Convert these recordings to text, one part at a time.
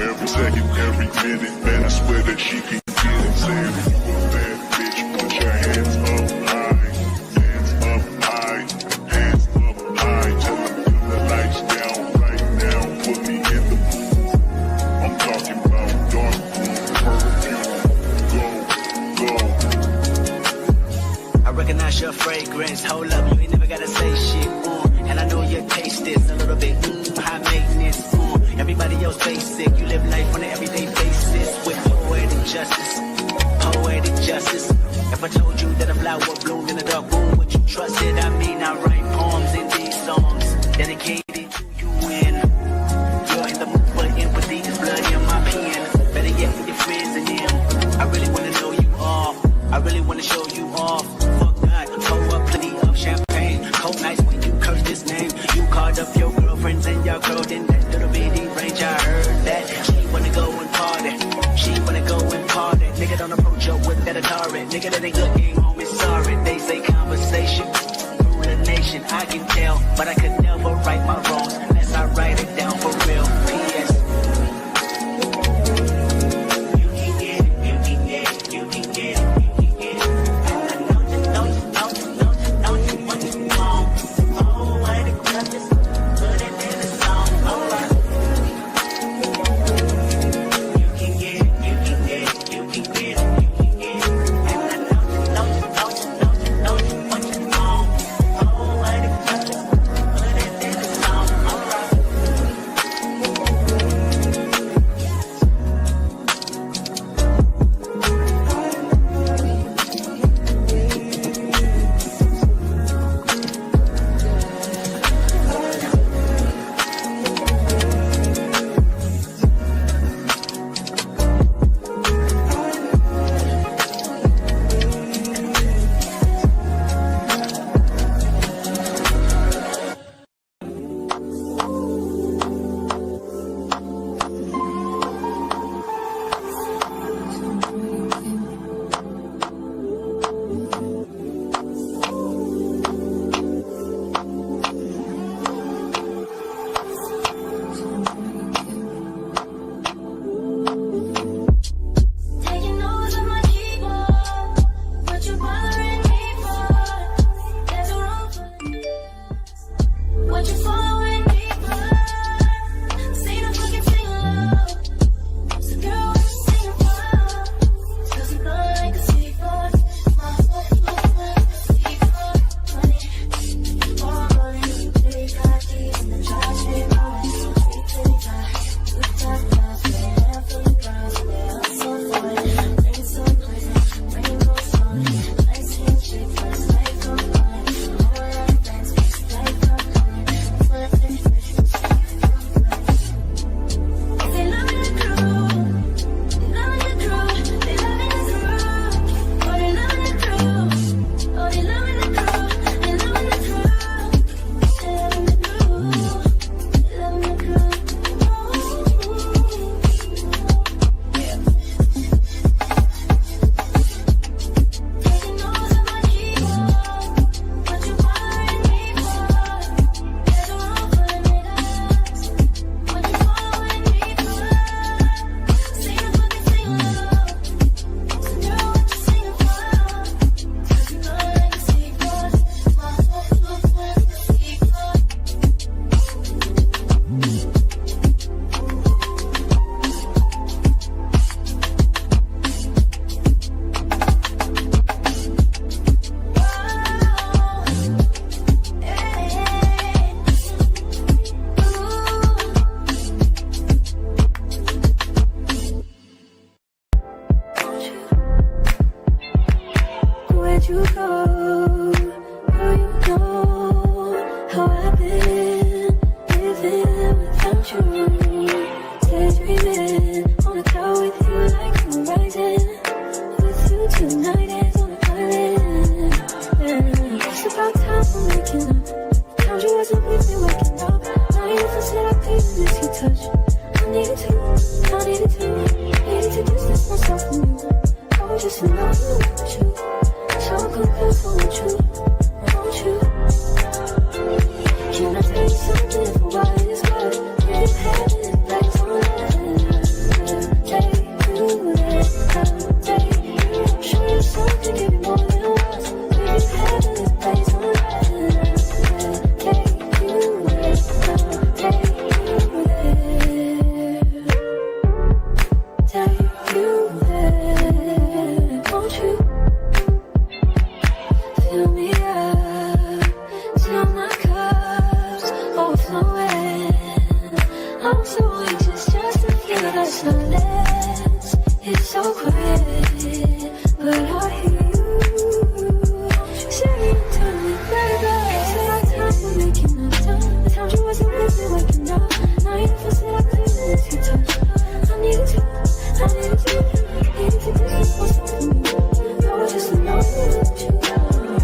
every second, every minute, man, I swear that she can get it. Saying if you a bad bitch, put your hands up high, hands up high, hands up high. Tell them dim the lights down right now, put me in the mood. I'm talking about dark room, perfume, go. I recognize your fragrance, hold up, you ain't never gotta say shit, and I know your taste is a little bit, high maintenance, everybody else basic, you live life on an everyday basis, with poetic justice, poetic justice. If I told you that a flower bloomed in a dark room, would you trust it? I mean, I write poems in these songs, dedicated to you, and you're in the mood for empathy, is blood in my pen, better yet with your friends and them, I really wanna know you all, I really wanna show you off. Pour up plenty of champagne. Cold nights when you curse this name. You called up your girlfriends and your girl in that little bitty range. I heard that she wanna go and party. She wanna go and party. Nigga don't approach her with that Atari. Nigga that ain't looking home is sorry. They say conversation rule the nation. I can tell, but I could never right my wrongs unless I write it down for real. P.S. You can get it, you can get it, you can get it. Can I tell you something for what it's worth? You have it, that's all I have. so quiet, but I hear you. Say you tell me, baby. Say our time we're making up time. The times you wasn't with me waking up. Now you feel said I couldn't miss your touch. I need to distance myself from you. I was just alone with you.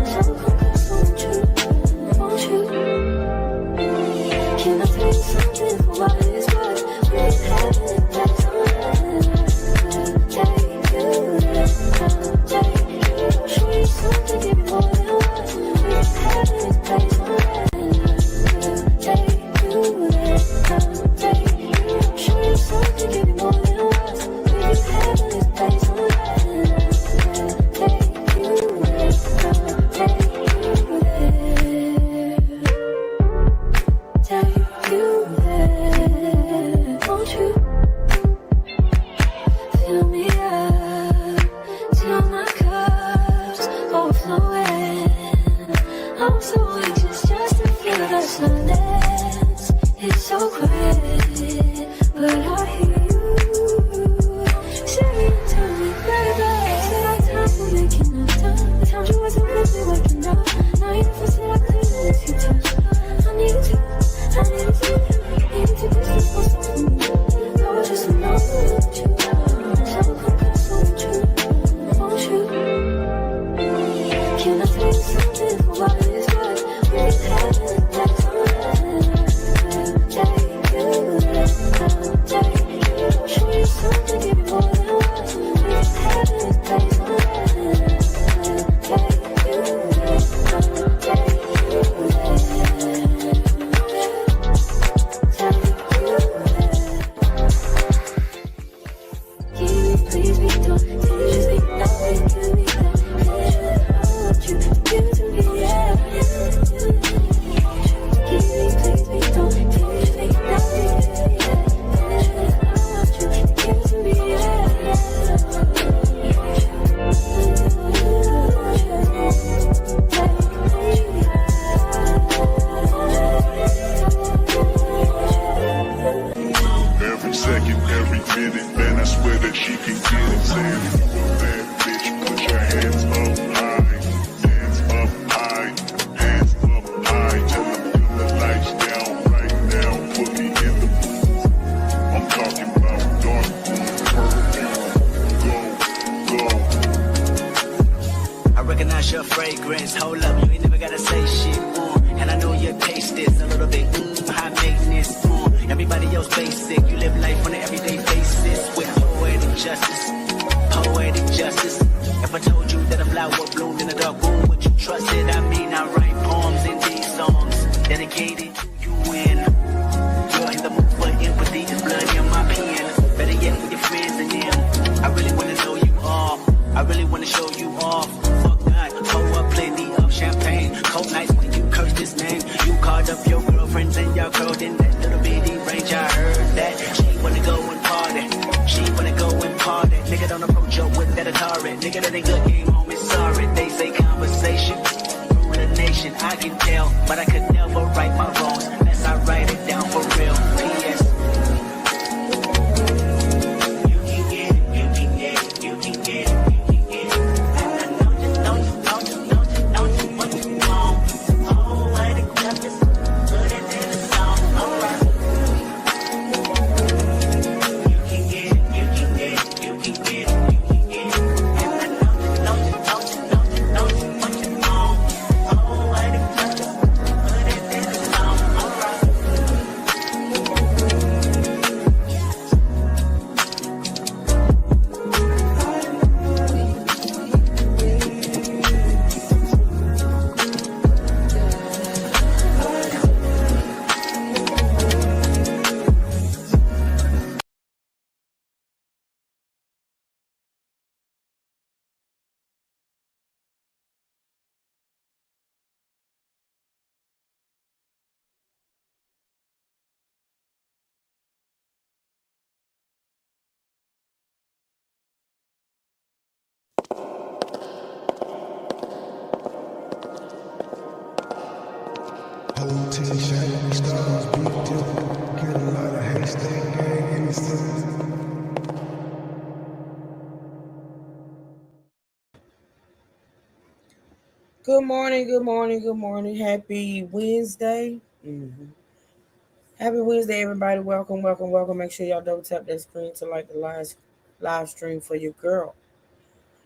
So complex, won't you? Won't you? Can I tell you something for what it is worth? We ain't having it back time. Take you there, take you. Show you something, give you more than what we ain't having it back time. Take you there, take you. Show you something, give you more than what we ain't having it back time. Take you there, take you there. Take you there, won't you? Fill me up till my cup's overflowing. I'm so anxious just to feel the silence. It's so quiet, but I hear you. Say you tell me, baby. Say our time we're making up time. The times you wasn't with me waking up. Now you feel said I couldn't miss your touch. I need to distance myself from you. I was just alone with you. So complex, won't you? Can I tell you something for what it is worth? We ain't having it back time. Take you there, take you. Show you something, give you more than what we ain't having it back time. Take you there, take you there. Please be don't please be not making me that. I want you to be yeah. Please be don't please be not making me that. I want you to be Every second, every minute, man, I swear that she can get it. Saying you a bad bitch, put your hands up high, hands up high, hands up high. Till I feel the lights down right now, put me in the mood. I'm talking about dark perfume, go. I recognize your fragrance. Hold up, you ain't never gotta say shit. And I know your taste is a little bit high maintenance. Everybody else basic. You live life on an everyday basis with poetic justice. Poetic justice. If I told you that a flower bloomed in a dark room, would you trust it? I mean, I write poems in these songs dedicated to you. And you're in the mood for empathy. It's blood in my pen. Better yet, with your friends and them. I really wanna know you all. I really wanna show you off. Fuck God, pour up plenty of champagne. Cold nights when you curse this name. You called up your girlfriends and y'all curled in that little bitty range. I heard that she wanna go and party. She wanna go and party. Nigga don't approach her with that Atari. Nigga that ain't good game home is sorry. They say conversation ruin a nation. I can tell, but I could never right my wrongs unless I write it down for real. P.S. You can get it, you can get it, you can get it. Whole team shining stars, beat dip, get a lot of hate, stay gang in the city. Good morning, good morning, good morning. Happy Wednesday. Happy Wednesday, everybody. Welcome, welcome, welcome. Make sure y'all double tap that screen to like the live stream for your girl.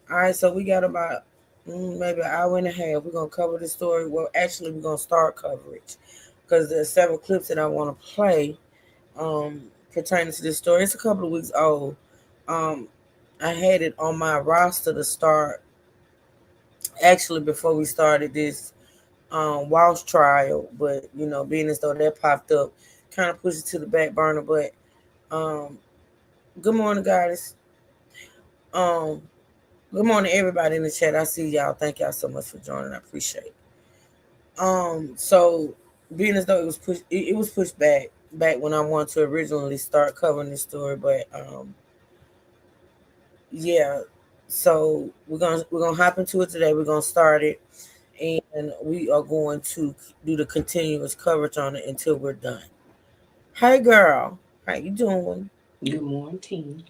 All right, so we got about maybe an hour and a half. We're going to cover the story. Well, actually, we're going to start coverage because there's several clips that I want to play um, pertaining to this story. It's a couple of weeks old. Um, I had it on my roster to start actually before we started this Walsh trial, but being as though that popped up, kind of pushed it to the back burner. But um, good morning, guys. Um, good morning, everybody in the chat. I see y'all. Thank y'all so much for joining. I appreciate it. So being as though it was pushed back when I wanted to originally start covering this story, but yeah. So we're gonna hop into it today. We're gonna start it, and we are going to do the continuous coverage on it until we're done. Hey girl, how you doing? Good morning.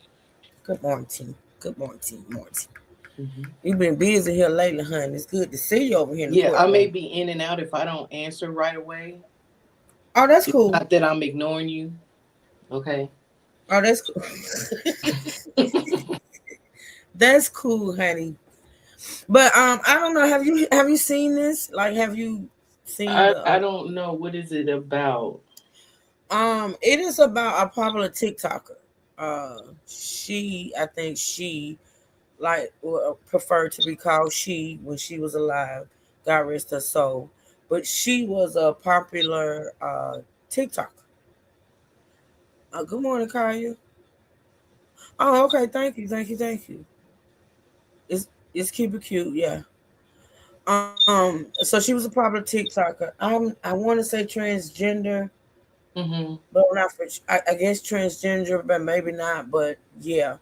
Good morning. Good morning, morning. Hmm. You've been busy here lately, honey. It's good to see you over here in the Yeah, I may courtroom. be in and out if I don't answer right away. Oh, that's It's cool. not that I'm ignoring you. Okay. Oh, that's cool. That's cool, honey. But I don't know. Have you seen this? Like, have you seen I the? I don't know what is it about. It is about a popular TikToker. I think she like preferred to be called she when she was alive. God rest her soul. But she was a popular TikToker. Good morning, Kaya. Oh, okay. Thank you, thank you, thank you. It's it's keep it cute, yeah. So she was a popular TikToker. I want to say transgender, Hmm. but I'm not for. I guess transgender, but maybe not. But yeah.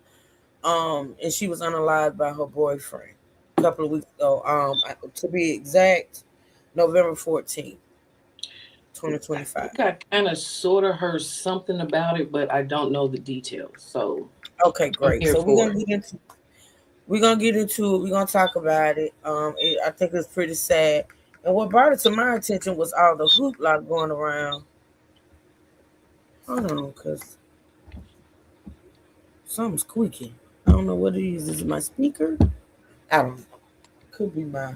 And she was unalived by her boyfriend a couple of weeks ago. To be exact, November 14th, I 2025. think I kind of sort of heard something about it, but I don't know the details. So Okay, I'm great. here So for it. we're gonna get into it. We're gonna talk about it. I think it's pretty sad. And what brought it to my attention was all the hoopla going around. Hold on, cause something's squeaking. I don't know what it is. Is it my speaker? I don't know. Could be my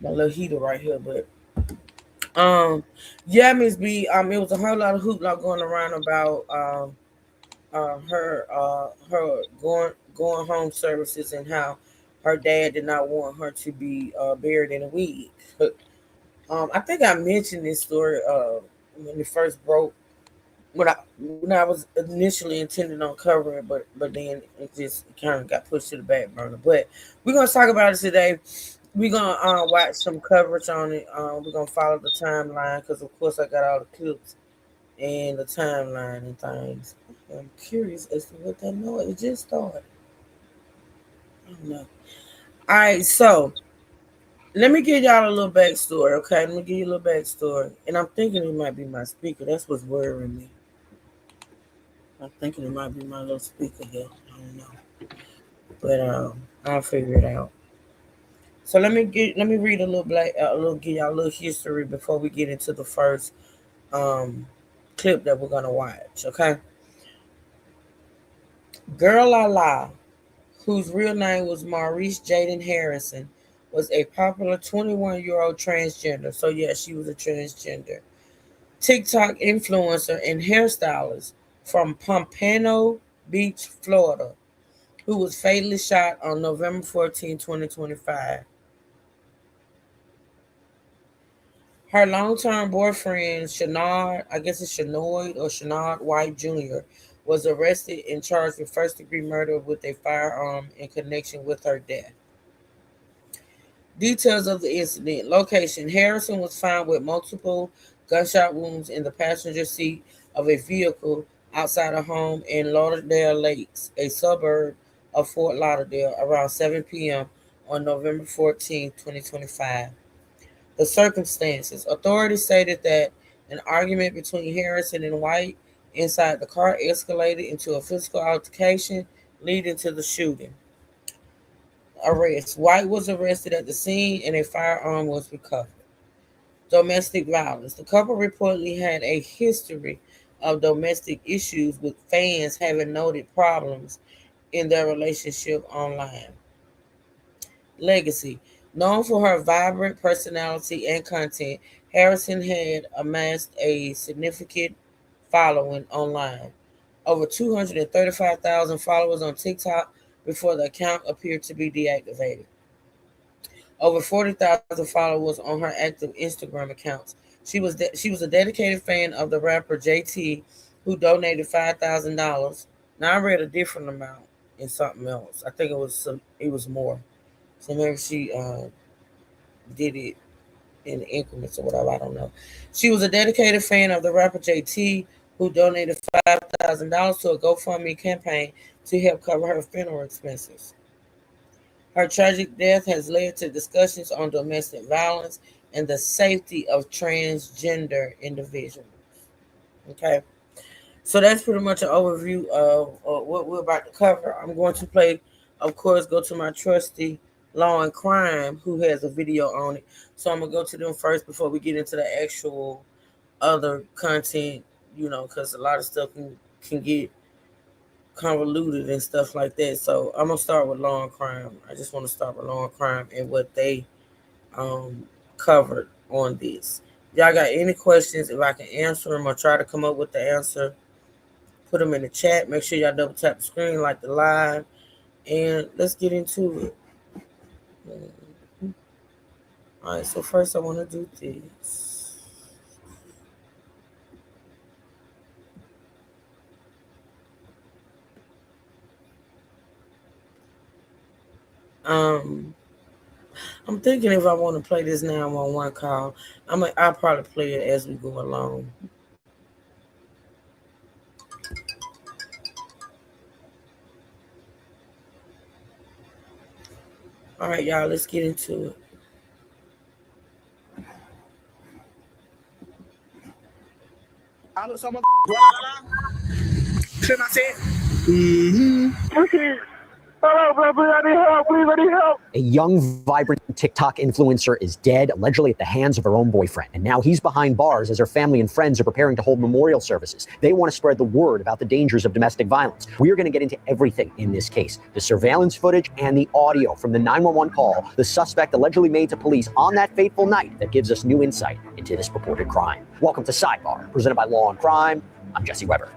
little heater right here, but yeah, Miss B. It was a whole lot of hoopla going around about her going home services and how her dad did not want her to be buried in a wig. But I think I mentioned this story when it first broke when I was initially intending on covering it, but then it just kind of got pushed to the back burner. But we're gonna talk about it today. We're gonna watch some coverage on it. We're gonna follow the timeline because of course I got all the clips and the timeline and things. I'm curious as to what that noise it just started. I don't know. All right, so let me give y'all a little backstory, okay? Let me give you a little backstory. And I'm thinking it might be my speaker. That's what's worrying me. I'm thinking it might be my little speaker here. I don't know. But I'll figure it out. So let me read give y'all a little history before we get into the first um clip that we're gonna watch, okay? Girl La La, whose real name was Maurice Jaden Harrison, was a popular 21-year-old transgender. So yeah, she was a transgender. TikTok influencer and hairstylist from Pompano Beach, Florida, who was fatally shot on November 14, 2025. Her long-term boyfriend, Shanard, I guess it's Shanoid or Shanard White Jr., was arrested and charged with first-degree murder with a firearm in connection with her death. Details of the incident. Location. Harrison was found with multiple gunshot wounds in the passenger seat of a vehicle outside a home in Lauderdale Lakes, a suburb of Fort Lauderdale, around 7 p.m. on November 14, 2025. The circumstances. Authorities stated that an argument between Harrison and White inside the car escalated into a physical altercation, leading to the shooting. arrest. White was arrested at the scene and a firearm was recovered. Domestic violence. The couple reportedly had a history of domestic issues, with fans having noted problems in their relationship online. Legacy. Known for her vibrant personality and content, Harrison had amassed a significant following online. Over 235,000 followers on TikTok before the account appeared to be deactivated. Over 40,000 followers on her active Instagram accounts. She was a dedicated fan of the rapper JT, who donated $5,000. Now I read a different amount in something else. I think it was more. So maybe she did it in increments or whatever. I don't know. She was a dedicated fan of the rapper JT, who donated $5,000 to a GoFundMe campaign to help cover her funeral expenses. Her tragic death has led to discussions on domestic violence and the safety of transgender individuals. Okay, so that's pretty much an overview of what we're about to cover. I'm going to play, of course, go to my trusty Law and Crime, who has a video on it. So I'm going to go to them first before we get into the actual other content, because a lot of stuff can get convoluted and stuff like that. So I'm gonna start with Law and Crime. I just want to start with Law and Crime and what they covered on this. Y'all got any questions? If I can answer them or try to come up with the answer, put them in the chat. Make sure y'all double tap the screen, like the live, and let's get into it. All right. So first, I want to do this. I'm thinking if I want to play this 911 call, I'll probably play it as we go along. All right, y'all, let's get into it. I look so much. Shouldn't I say it? Okay. Hello, bro. I need help. Please, I need help. A young, vibrant TikTok influencer is dead, allegedly at the hands of her own boyfriend. And now he's behind bars as her family and friends are preparing to hold memorial services. They want to spread the word about the dangers of domestic violence. We are going to get into everything in this case. The surveillance footage and the audio from the 911 call the suspect allegedly made to police on that fateful night that gives us new insight into this purported crime. Welcome to Sidebar, presented by Law and Crime. I'm Jesse Weber.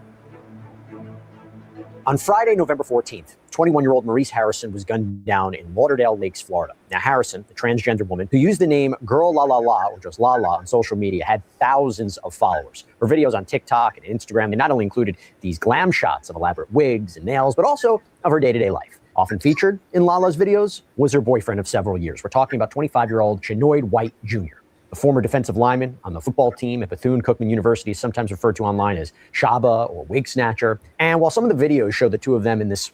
On Friday, November 14th, 21-year-old Maurice Harrison was gunned down in Lauderdale Lakes, Florida. Now, Harrison, the transgender woman who used the name Girl La La La, or just La La, on social media, had thousands of followers. Her videos on TikTok and Instagram, they not only included these glam shots of elaborate wigs and nails, but also of her day-to-day life. Often featured in Lala's videos was her boyfriend of several years. We're talking about 25-year-old Chenoid White Jr., a former defensive lineman on the football team at Bethune-Cookman University, sometimes referred to online as Shaba or Wig Snatcher. And while some of the videos show the two of them in this,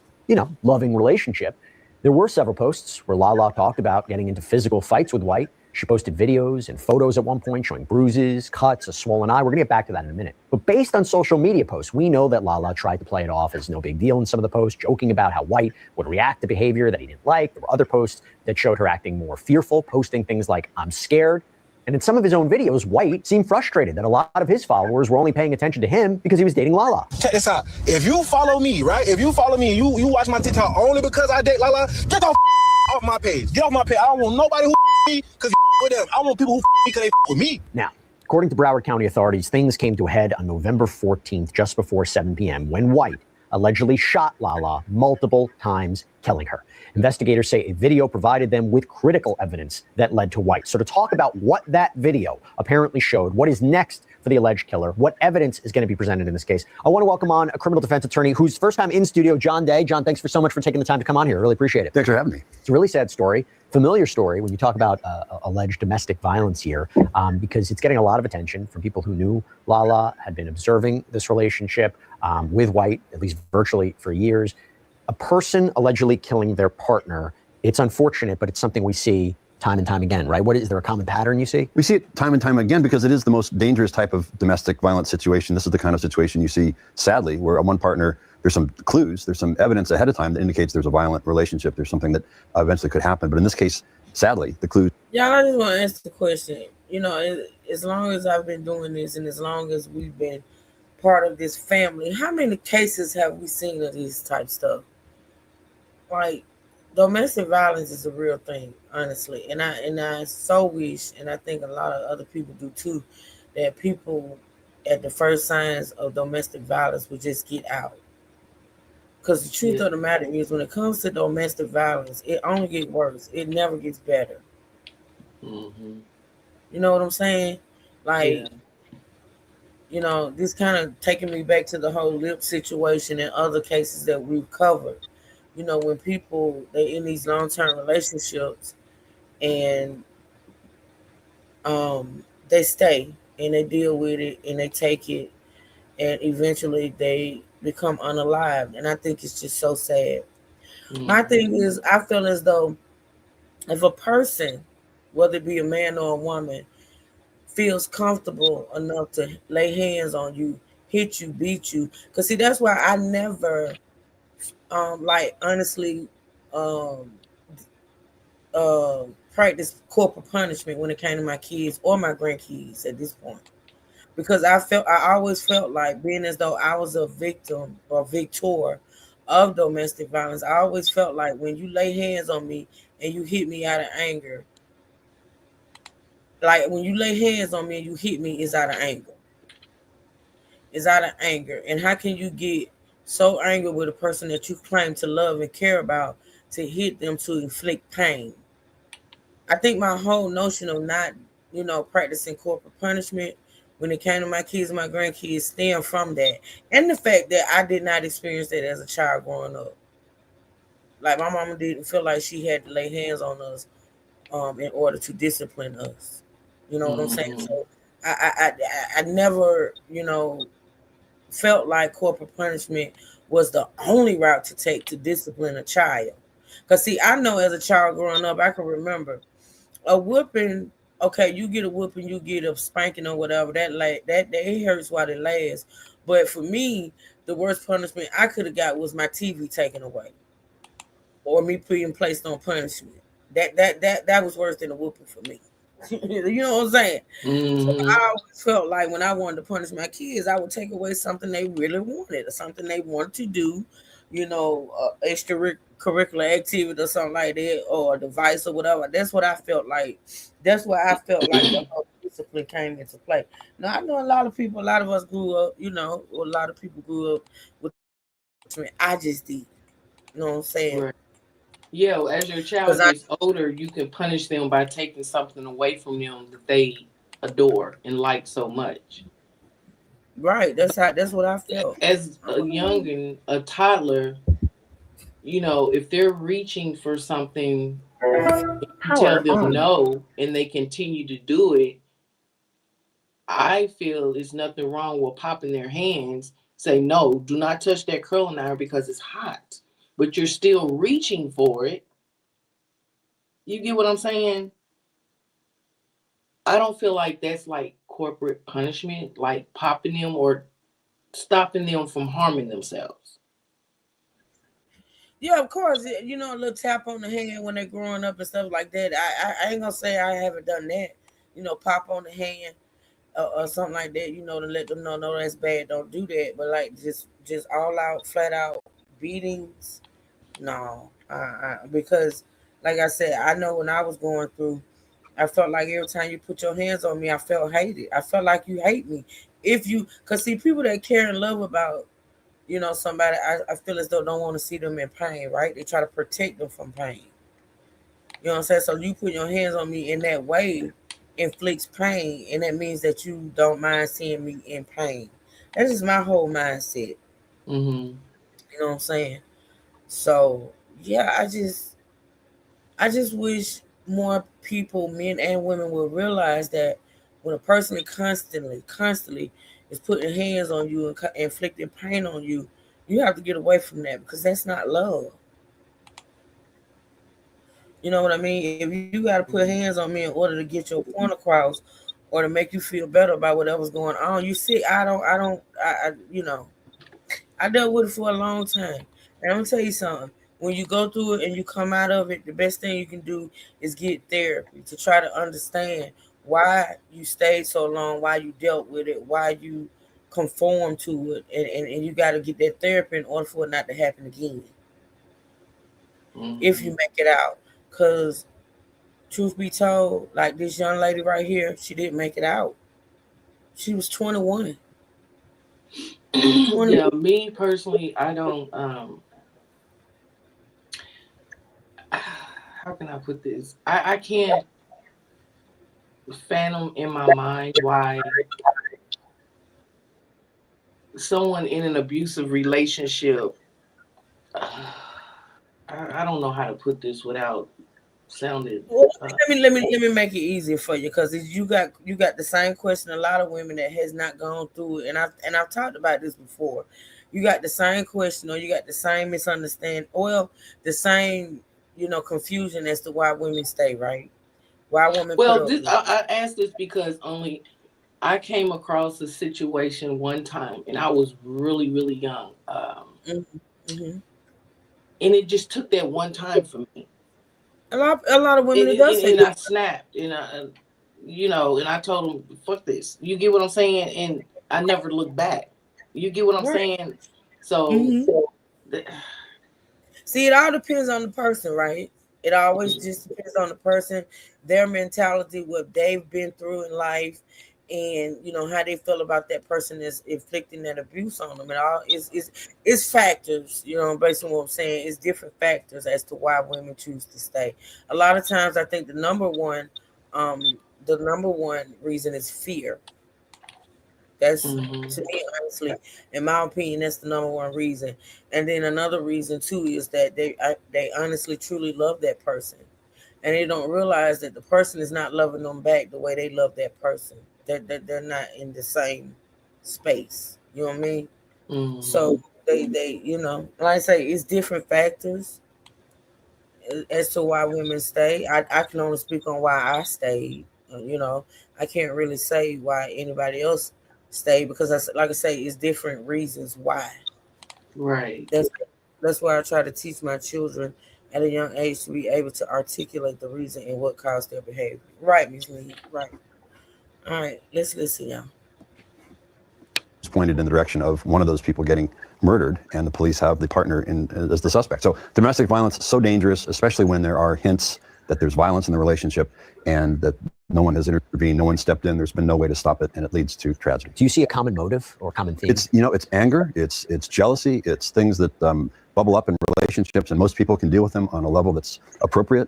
loving relationship, there were several posts where Lala talked about getting into physical fights with White. She posted videos and photos at one point showing bruises, cuts, a swollen eye. We're going to get back to that in a minute. But based on social media posts, we know that Lala tried to play it off as no big deal in some of the posts, joking about how White would react to behavior that he didn't like. There were other posts that showed her acting more fearful, posting things like, "I'm scared." And in some of his own videos, White seemed frustrated that a lot of his followers were only paying attention to him because he was dating Lala. Check this out. If you follow me, right? If you follow me and you watch my TikTok only because I date Lala, get the off my page. Get off my page. I don't want nobody who me because with them. I want people who me because they with me. Now, according to Broward County authorities, things came to a head on November 14th, just before 7 p.m., when White allegedly shot Lala multiple times, killing her. Investigators say a video provided them with critical evidence that led to White. So to talk about what that video apparently showed, what is next for the alleged killer, what evidence is going to be presented in this case, I want to welcome on a criminal defense attorney who's first time in studio, John Day. John, thanks for so much for taking the time to come on here. Really appreciate it. Thanks for having me. It's a really sad story, familiar story when you talk about alleged domestic violence here, because it's getting a lot of attention from people who knew Lala, had been observing this relationship with White, at least virtually for years. A person allegedly killing their partner, it's unfortunate, but it's something we see time and time again, right? What is there a common pattern you see? We see it time and time again because it is the most dangerous type of domestic violence situation. This is the kind of situation you see, sadly, where on one partner, there's some clues, there's some evidence ahead of time that indicates there's a violent relationship. There's something that eventually could happen. But in this case, sadly, the clues. Y'all, I just want to ask the question. You know, as long as I've been doing this and as long as we've been part of this family, how many cases have we seen of this type stuff? Like, domestic violence is a real thing, honestly. And I so wish, and I think a lot of other people do too, that people at the first signs of domestic violence would just get out. Because the truth of the matter is, when it comes to domestic violence, it only gets worse. It never gets better. Mm-hmm. You know what I'm saying? Like, Yeah. you know, this kind of taking me back to the whole lip situation and other cases that we've covered. You know, when people they in these long-term relationships and they stay and they deal with it and they take it and eventually they become unalived. And I think it's just so sad. My Mm-hmm. thing is, I feel as though if a person, whether it be a man or a woman, feels comfortable enough to lay hands on you, hit you, beat you, because see, that's why I never, like honestly, um, practice corporal punishment when it came to my kids or my grandkids at this point, because I always felt like being as though I was a victim or victor of domestic violence. I always felt like when you lay hands on me and you hit me out of anger, like when you lay hands on me and you hit me is out of anger. Is out of anger. And how can you get so angry with a person that you claim to love and care about to hit them to inflict pain? I think my whole notion of not, you know, practicing corporal punishment when it came to my kids and my grandkids stem from that. And the fact that I did not experience that as a child growing up. Like my mama didn't feel like she had to lay hands on us in order to discipline us. You know what I'm saying? Mm-hmm. So I never, you know, felt like corporal punishment was the only route to take to discipline a child. Because, see, I know as a child growing up, I can remember a whooping. Okay, you get a whooping, you get a spanking or whatever. That it hurts while it lasts. But for me, the worst punishment I could have got was my TV taken away or me being placed on punishment. That was worse than a whooping for me. You know what I'm saying? So Mm-hmm. I always felt like when I wanted to punish my kids, I would take away something they really wanted or something they wanted to do, you know, extracurricular activity or something like that, or a device or whatever. That's what I felt like. That's why I felt like the whole discipline came into play. Now I know a lot of people, a lot of us grew up, you know, or a lot of people grew up with. I just did. You know what I'm saying? Right. Yeah, well, as your Because child gets older, you can punish them by taking something away from them that they adore and like so much. right, that's what I felt. As a young and a toddler, you know, if they're reaching for something, you tell them no and they continue to do it, I feel there's nothing wrong with popping their hands, say, no, do not touch that curling iron because it's hot. But you're still reaching for it. You get what I'm saying? I don't feel like that's like corporate punishment, like popping them or stopping them from harming themselves. Yeah, of course. You know, a little tap on the hand when they're growing up and stuff like that. I ain't gonna say I haven't done that. You know, pop on the hand or something like that. You know, to let them know, no, that's bad. Don't do that. But like, just all out, flat out beatings. No, because like I said, I know when I was going through, I felt like every time you put your hands on me, I felt hated. I felt like you hate me. If you, cause see, people that care and love about, you know, somebody, I feel as though don't want to see them in pain, right? They try to protect them from pain. You know what I'm saying? So you put your hands on me in that way inflicts pain, and that means that you don't mind seeing me in pain. That's just my whole mindset. Mm-hmm. You know what I'm saying? So yeah, I just wish more people, men and women, would realize that when a person is constantly is putting hands on you and inflicting pain on you, you have to get away from that because that's not love. You know what I mean? If you got to put hands on me in order to get your point across, or to make you feel better about whatever's going on, you see, I dealt with it for a long time. And I'm gonna tell you something. When you go through it and you come out of it, the best thing you can do is get therapy to try to understand why you stayed so long, why you dealt with it, why you conform to it, and you got to get that therapy in order for it not to happen again. If you make it out, because truth be told, like this young lady right here, she didn't make it out. She was 21. 20. Yeah, me personally, I don't. How can I put this? I can't fathom in my mind why someone in an abusive relationship. I don't know how to put this without sounding. Well, let me make it easier for you, because you got the same question a lot of women that has not gone through it, and I've talked about this before. You got the same question, or you got the same misunderstanding, well, the same confusion as to why women stay, right? Why women put Well, up this with I asked this because only I came across a situation one time, and I was really, really young, it. Hmm. and it just took that one time for me, A lot of women, and, it does and, take and I it. snapped, and I told him, "Fuck this." You get what I'm saying? And I never looked back. You get what I'm Right. saying? So, Hmm. th- See, it all depends on the person, right? It always just depends on the person, their mentality, what they've been through in life, and how they feel about that person is inflicting that abuse on them. And all is factors, based on what I'm saying, it's different factors as to why women choose to stay. A lot of times, I think the number one reason is fear. That's, mhm. to me, honestly, in my opinion, that's the number one reason. And then another reason too is that they honestly truly love that person, and they don't realize that the person is not loving them back the way they love that person. That they're not in the same space. You know what I mean? Mhm. So they like I say, it's different factors as to why women stay. I can only speak on why I stayed. I can't really say why anybody else stayed, because like I say, it's different reasons why. Right. That's that's why I try to teach my children at a young age to be able to articulate the reason and what caused their behavior. Right, Miss Lee. Right. All right. Let's listen, y'all. Pointed in the direction of one of those people getting murdered, and the police have the partner as the suspect. So domestic violence is so dangerous, especially when there are hints that there's violence in the relationship and that no one has intervened, no one stepped in, there's been no way to stop it, and it leads to tragedy. Do you see a common motive or common theme? It's anger, it's jealousy, it's things that bubble up in relationships, and most people can deal with them on a level that's appropriate.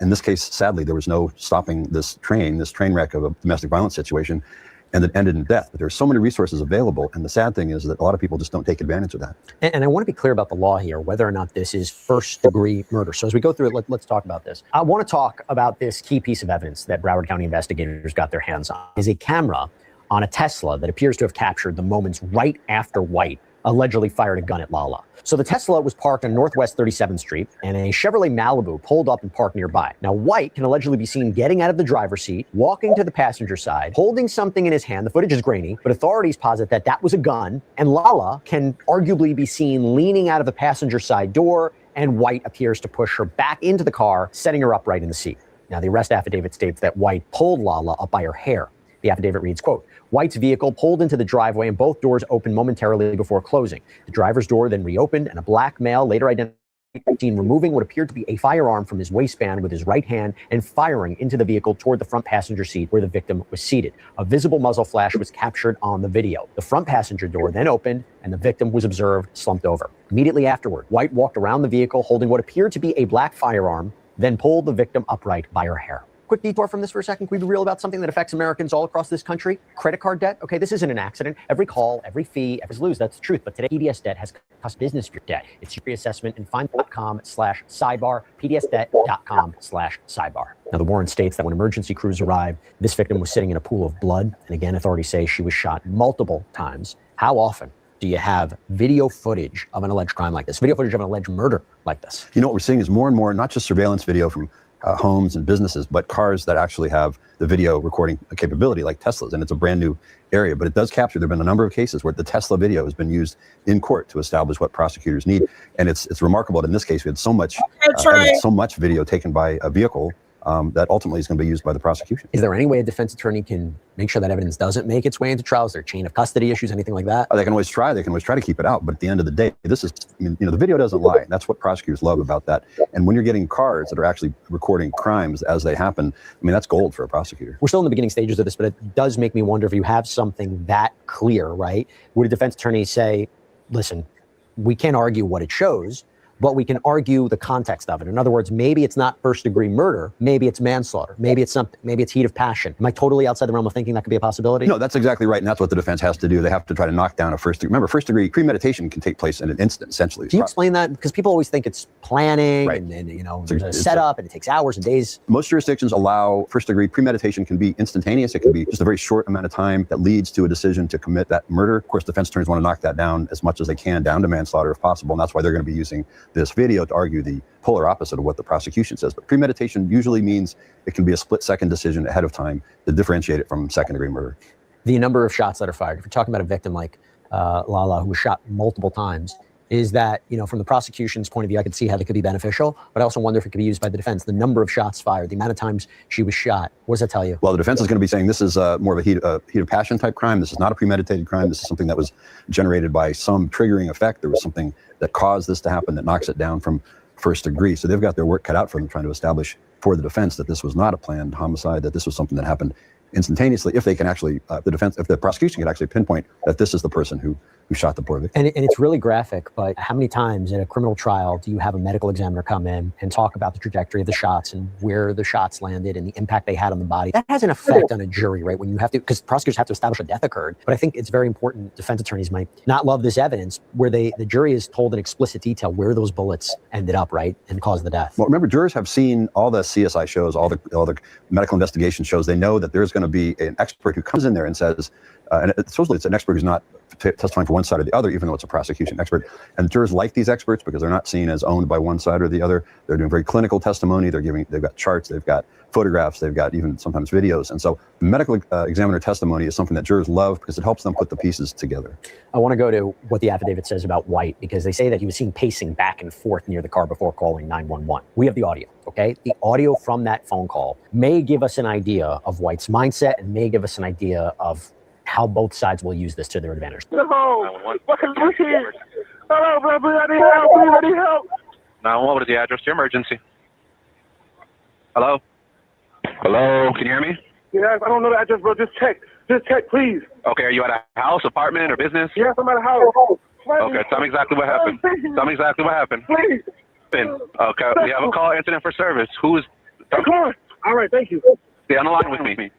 In this case, sadly, there was no stopping this train wreck of a domestic violence situation, and it ended in death. But there's so many resources available, and the sad thing is that a lot of people just don't take advantage of that. And I want to be clear about the law here, whether or not this is first-degree murder. So as we go through it, let's talk about this. I want to talk about this key piece of evidence that Broward County investigators got their hands on. Is a camera on a Tesla that appears to have captured the moments right after White allegedly fired a gun at Lala. So the Tesla was parked on Northwest 37th Street, and a Chevrolet Malibu pulled up and parked nearby. Now, White can allegedly be seen getting out of the driver's seat, walking to the passenger side, holding something in his hand. The footage is grainy, but authorities posit that that was a gun, and Lala can arguably be seen leaning out of the passenger side door, and White appears to push her back into the car, setting her upright in the seat. Now, the arrest affidavit states that White pulled Lala up by her hair. The affidavit reads, quote, White's vehicle pulled into the driveway and both doors opened momentarily before closing. The driver's door then reopened, and a black male, later identified, seen removing what appeared to be a firearm from his waistband with his right hand and firing into the vehicle toward the front passenger seat where the victim was seated. A visible muzzle flash was captured on the video. The front passenger door then opened, and the victim was observed slumped over. Immediately afterward, White walked around the vehicle holding what appeared to be a black firearm, then pulled the victim upright by her hair. Quick detour from this for a second. Can we be real about something that affects Americans all across this country? Credit card debt. Okay, this isn't an accident. Every call, every fee, every lose. That's the truth. But today, PDS debt has cost business debt. It's your reassessment and find.com/sidebar, pdsdebt.com/sidebar. Now, the warrant states that when emergency crews arrived, this victim was sitting in a pool of blood. And again, authorities say she was shot multiple times. How often do you have video footage of an alleged crime like this, video footage of an alleged murder like this? You know, what we're seeing is more and more, not just surveillance video from homes and businesses, but cars that actually have the video recording capability, like Teslas, and it's a brand new area, but it does capture. There have been a number of cases where the Tesla video has been used in court to establish what prosecutors need, and it's remarkable that in this case we had so much video taken by a vehicle that ultimately is going to be used by the prosecution. Is there any way a defense attorney can make sure that evidence doesn't make its way into trial? Is there chain of custody issues, anything like that? They can always try. They can always try to keep it out. But at the end of the day, this is, I mean, the video doesn't lie. That's what prosecutors love about that. And when you're getting cars that are actually recording crimes as they happen, I mean, that's gold for a prosecutor. We're still in the beginning stages of this, but it does make me wonder, if you have something that clear, right? Would a defense attorney say, listen, we can't argue what it shows, but we can argue the context of it. In other words, maybe it's not first-degree murder, maybe it's manslaughter, maybe it's something, maybe it's heat of passion. Am I totally outside the realm of thinking that could be a possibility? No, that's exactly right, and that's what the defense has to do. They have to try to knock down a first-degree. Remember, first-degree premeditation can take place in an instant, essentially. Can you explain that? Because people always think it's planning, right, and you know, there's a setup, and it takes hours and days. Most jurisdictions allow first-degree premeditation. Can be instantaneous. It can be just a very short amount of time that leads to a decision to commit that murder. Of course, defense attorneys want to knock that down as much as they can, down to manslaughter if possible, and that's why they're going to be using this video to argue the polar opposite of what the prosecution says. But premeditation usually means it can be a split-second decision ahead of time to differentiate it from second-degree murder. The number of shots that are fired, if you're talking about a victim like Lala, who was shot multiple times, is that, you know, from the prosecution's point of view, I could see how that could be beneficial, but I also wonder if it could be used by the defense. The number of shots fired, the amount of times she was shot, what does that tell you? Well, the defense is going to be saying this is more of a heat of passion type crime. This is not a premeditated crime. This is something that was generated by some triggering effect. There was something that caused this to happen that knocks it down from first degree. So they've got their work cut out for them, trying to establish for the defense that this was not a planned homicide, that this was something that happened instantaneously, if they can actually, if the prosecution can actually pinpoint that this is the person who shot the poor victim. And it's really graphic, but how many times in a criminal trial do you have a medical examiner come in and talk about the trajectory of the shots and where the shots landed and the impact they had on the body? That has an effect on a jury, right? When you have to, because prosecutors have to establish a death occurred. But I think it's very important. Defense attorneys might not love this evidence where the jury is told in explicit detail where those bullets ended up, right, and caused the death. Well, remember, jurors have seen all the CSI shows, all the medical investigation shows. They know that there's going to be an expert who comes in there and says, and supposedly it's an expert who's not testifying for one side or the other, even though it's a prosecution expert. And jurors like these experts because they're not seen as owned by one side or the other. They're doing very clinical testimony. They've got charts, they've got photographs, they've got even sometimes videos. And so medical examiner testimony is something that jurors love because it helps them put the pieces together. I want to go to what the affidavit says about White, because they say that he was seen pacing back and forth near the car before calling 911. We have the audio, okay? The audio from that phone call may give us an idea of White's mindset and may give us an idea of how both sides will use this to their advantage. Hello, what can you hear? Hello, brother, I need help, please, I need help. 911, what is the address to your emergency? Hello? Hello, can you hear me? Yes, I don't know the address, bro, just check, please. Okay, are you at a house, apartment, or business? Yes, I'm at a house. Okay, tell me exactly what happened. Tell me exactly what happened. Please. Okay, we have a call incident for service. Who is... Come on. All right, thank you. Stay on the line with me.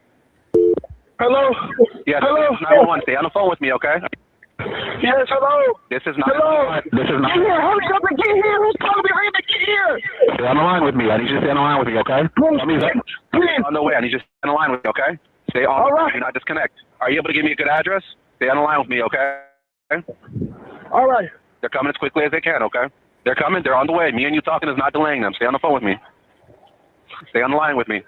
Hello? Yes, hello? this is 911. Stay on the phone with me, okay? Yes, hello? This is not... Hello? This is not... Get here, hurry up and get here. Who's calling me? Hurry up and get here. Stay on the line with me. I need you to stay on the line with me, okay? Please. On the way. I need you to stay on the line with me, okay? Stay on the line. Do not disconnect. Are you able to give me a good address? Stay on the line with me, okay? All right. They're coming as quickly as they can, okay? They're coming. They're on the way. Me and you talking is not delaying them. Stay on the phone with me. Stay on the line with me.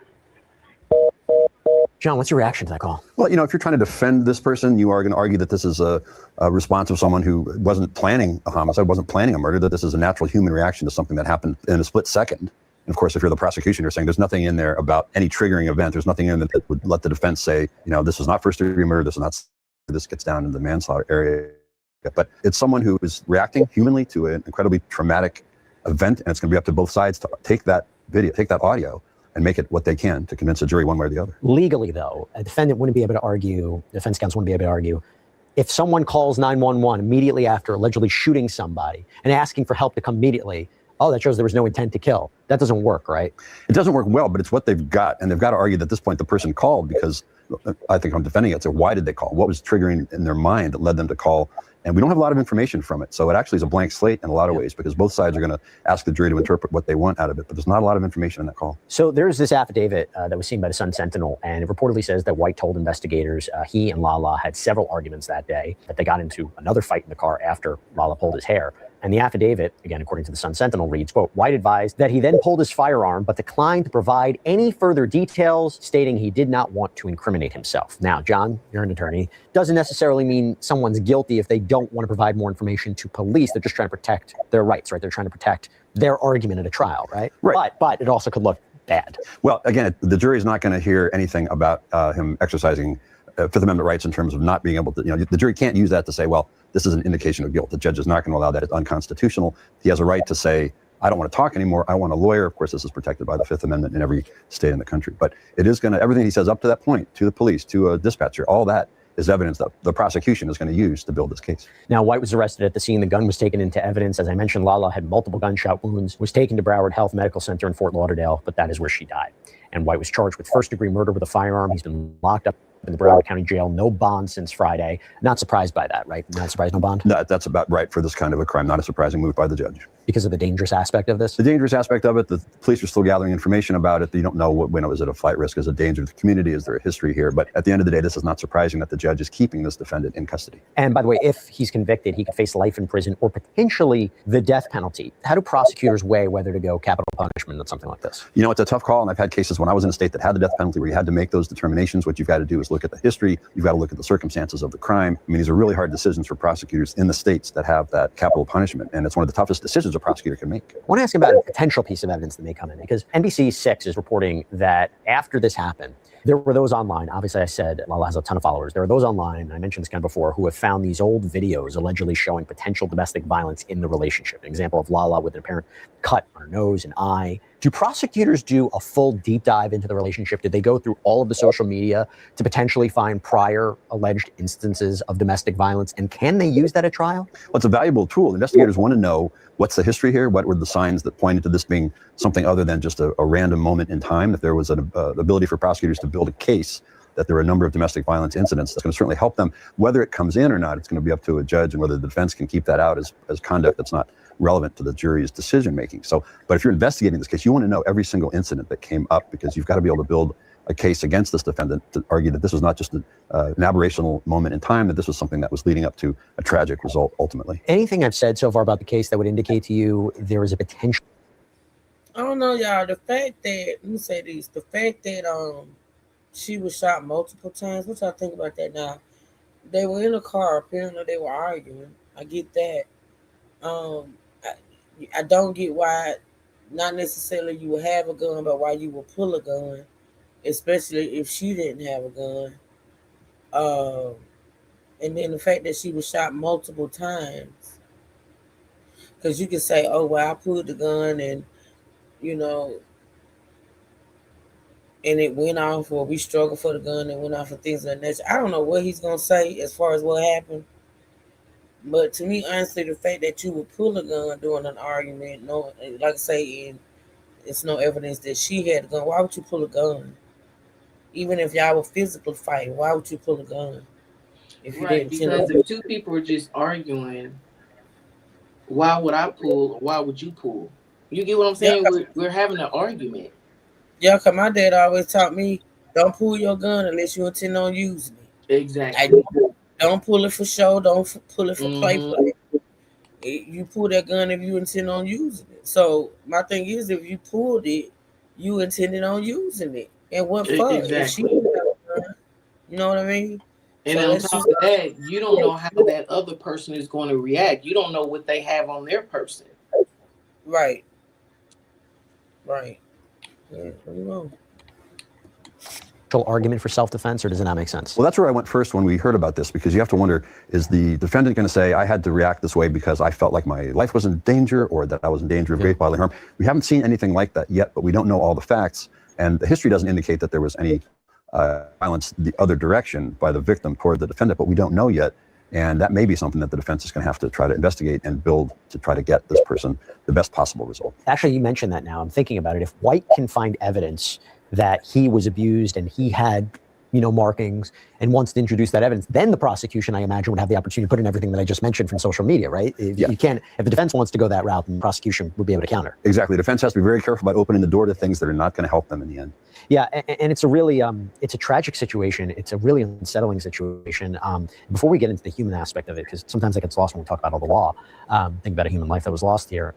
John, what's your reaction to that call? Well, you know, if you're trying to defend this person, you are going to argue that this is a response of someone who wasn't planning a homicide, wasn't planning a murder, that this is a natural human reaction to something that happened in a split second. And of course, if you're the prosecution, you're saying there's nothing in there about any triggering event. There's nothing in there that would let the defense say, you know, this was not first-degree murder. This gets down into the manslaughter area. But it's someone who is reacting humanly to an incredibly traumatic event, and it's going to be up to both sides to take that video, take that audio, and make it what they can to convince a jury one way or the other. Legally, though, a defendant wouldn't be able to argue, defense counsel wouldn't be able to argue, if someone calls 911 immediately after allegedly shooting somebody and asking for help to come immediately, oh, that shows there was no intent to kill. That doesn't work, right? It doesn't work well, but it's what they've got. And they've got to argue that at this point the person called because I think I'm defending it. So why did they call? What was triggering in their mind that led them to call? And we don't have a lot of information from it. So it actually is a blank slate in a lot of ways because both sides are going to ask the jury to interpret what they want out of it. But there's not a lot of information in that call. So there's this affidavit that was seen by the Sun Sentinel, and it reportedly says that White told investigators he and Lala had several arguments that day, that they got into another fight in the car after Lala pulled his hair. And the affidavit, again, according to the Sun Sentinel, reads, quote, White advised that he then pulled his firearm, but declined to provide any further details, stating he did not want to incriminate himself. Now, John, you're an attorney. Doesn't necessarily mean someone's guilty if they don't want to provide more information to police. They're just trying to protect their rights, right? They're trying to protect their argument at a trial, right? Right. But it also could look bad. Well, again, the jury is not going to hear anything about him exercising Fifth Amendment rights in terms of not being able to, the jury can't use that to say, well, this is an indication of guilt. The judge is not going to allow that. It's unconstitutional. He has a right to say, I don't want to talk anymore. I want a lawyer. Of course, this is protected by the Fifth Amendment in every state in the country. But it is going to, everything he says up to that point, to the police, to a dispatcher, all that is evidence that the prosecution is going to use to build this case. Now, White was arrested at the scene. The gun was taken into evidence. As I mentioned, Lala had multiple gunshot wounds, was taken to Broward Health Medical Center in Fort Lauderdale, but that is where she died. And White was charged with first-degree murder with a firearm. He's been locked up in the Broward County Jail, no bond since Friday. Not surprised by that, right? Not surprised, no bond? No, that's about right for this kind of a crime. Not a surprising move by the judge. Because of the dangerous aspect of this? The dangerous aspect of it, the police are still gathering information about it. You don't know when it was at a flight risk. Is it a danger to the community? Is there a history here? But at the end of the day, this is not surprising that the judge is keeping this defendant in custody. And by the way, if he's convicted, he could face life in prison or potentially the death penalty. How do prosecutors weigh whether to go capital punishment on something like this? It's a tough call, and I've had cases when I was in a state that had the death penalty where you had to make those determinations. What you've got to do is look at the history. You've got to look at the circumstances of the crime. I mean, these are really hard decisions for prosecutors in the states that have that capital punishment, and it's one of the toughest decisions a prosecutor can make. I want to ask about a potential piece of evidence that may come in, because NBC 6 is reporting that after this happened, there were those online, obviously I said Lala has a ton of followers, there are those online, and I mentioned this kind of before, who have found these old videos allegedly showing potential domestic violence in the relationship. An example of Lala with an apparent cut on her nose and eye. Do prosecutors do a full deep dive into the relationship? Did they go through all of the social media to potentially find prior alleged instances of domestic violence? And can they use that at trial? Well, it's a valuable tool. Investigators want to know what's the history here? What were the signs that pointed to this being something other than just a random moment in time? If there was an ability for prosecutors to build a case that there were a number of domestic violence incidents, that's going to certainly help them. Whether it comes in or not, it's going to be up to a judge, and whether the defense can keep that out as conduct that's not relevant to the jury's decision making. So, but if you're investigating this case, you want to know every single incident that came up, because you've got to be able to build a case against this defendant to argue that this was not just an aberrational moment in time, that this was something that was leading up to a tragic result ultimately. Anything I've said so far about the case that would indicate to you there is a potential? I don't know, y'all. The fact that, let me say this, the fact that she was shot multiple times, what y'all think about that now? They were in a car, apparently they were arguing. I get that. I don't get why, not necessarily you would have a gun, but why you would pull a gun, especially if she didn't have a gun. And then the fact that she was shot multiple times. Because you can say, oh, well, I pulled the gun and, and it went off, or we struggled for the gun and went off, and things like that. I don't know what he's going to say as far as what happened. But to me, honestly, the fact that you would pull a gun during an argument, no, like I say, it's no evidence that she had a gun. Why would you pull a gun? Even if y'all were physically fighting, why would you pull a gun? If you didn't, because if two people were just arguing, why would I pull? Or why would you pull? You get what I'm saying? Yeah. We're having an argument. Yeah, because my dad always taught me, don't pull your gun unless you intend on using it. Exactly. Don't pull it for show. Don't pull it for play. You pull that gun if you intend on using it. So my thing is, if you pulled it, you intended on using it. And what for? Exactly. You know what I mean? And so on top of that, you don't know how that other person is going to react. You don't know what they have on their person. Right. Right. Yeah, I don't know. Argument for self-defense, or does it not make sense? Well, that's where I went first when we heard about this, because you have to wonder, is the defendant going to say, I had to react this way because I felt like my life was in danger, or that I was in danger of great bodily harm? We haven't seen anything like that yet, but we don't know all the facts, and the history doesn't indicate that there was any violence the other direction by the victim toward the defendant, but we don't know yet. And that may be something that the defense is going to have to try to investigate and build to try to get this person the best possible result. Actually, you mentioned that now. I'm thinking about it. If White can find evidence that he was abused and he had, markings and wants to introduce that evidence, then the prosecution, I imagine, would have the opportunity to put in everything that I just mentioned from social media, right? If the defense wants to go that route, then the prosecution would be able to counter. Exactly. The defense has to be very careful about opening the door to things that are not going to help them in the end. Yeah, and it's a really, it's a tragic situation. It's a really unsettling situation. Before we get into the human aspect of it, because sometimes it gets lost when we talk about all the law, think about a human life that was lost here.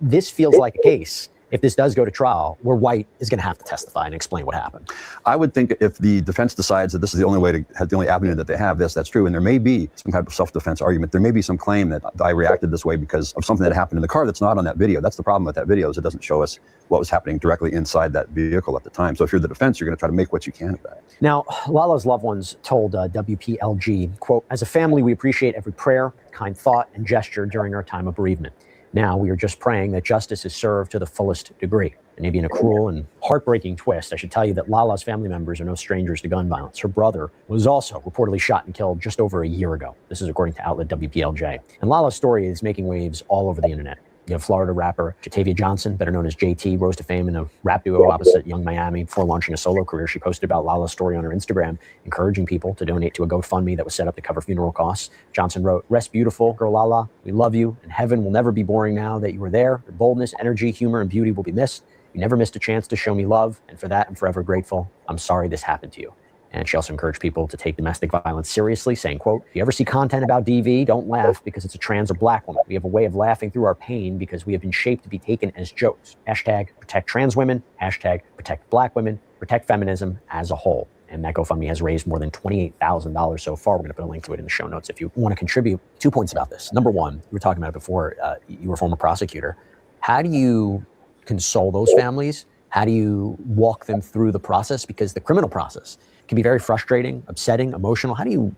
This feels like a case, if this does go to trial, where White is going to have to testify and explain what happened. I would think if the defense decides that this is the only way to have the only avenue that they have, that's true. And there may be some kind of self-defense argument. There may be some claim that I reacted this way because of something that happened in the car that's not on that video. That's the problem with that video, is it doesn't show us what was happening directly inside that vehicle at the time. So if you're the defense, you're going to try to make what you can of that. Now, Lala's loved ones told WPLG, quote, "As a family, we appreciate every prayer, kind thought, and gesture during our time of bereavement. Now we are just praying that justice is served to the fullest degree." And maybe in a cruel and heartbreaking twist, I should tell you that Lala's family members are no strangers to gun violence. Her brother was also reportedly shot and killed just over a year ago. This is according to outlet WPLJ. And Lala's story is making waves all over the internet. You have Florida rapper Jatavia Johnson, better known as JT, rose to fame in a rap duo opposite Young Miami before launching a solo career. She posted about Lala's story on her Instagram, encouraging people to donate to a GoFundMe that was set up to cover funeral costs. Johnson wrote, "Rest beautiful, girl Lala. We love you, and heaven will never be boring now that you were there. Your boldness, energy, humor, and beauty will be missed. You never missed a chance to show me love, and for that I'm forever grateful. I'm sorry this happened to you." And she also encouraged people to take domestic violence seriously, saying, quote, "If you ever see content about DV, don't laugh because it's a trans or black woman. We have a way of laughing through our pain because we have been shaped to be taken as jokes. Hashtag protect trans women, hashtag protect black women, protect feminism as a whole." And that GoFundMe has raised more than $28,000 so far. We're going to put a link to it in the show notes if you want to contribute. 2 points about this. Number one, we were talking about it before, you were a former prosecutor. How do you console those families? How do you walk them through the process? Because the criminal process can be very frustrating, upsetting, emotional. How do you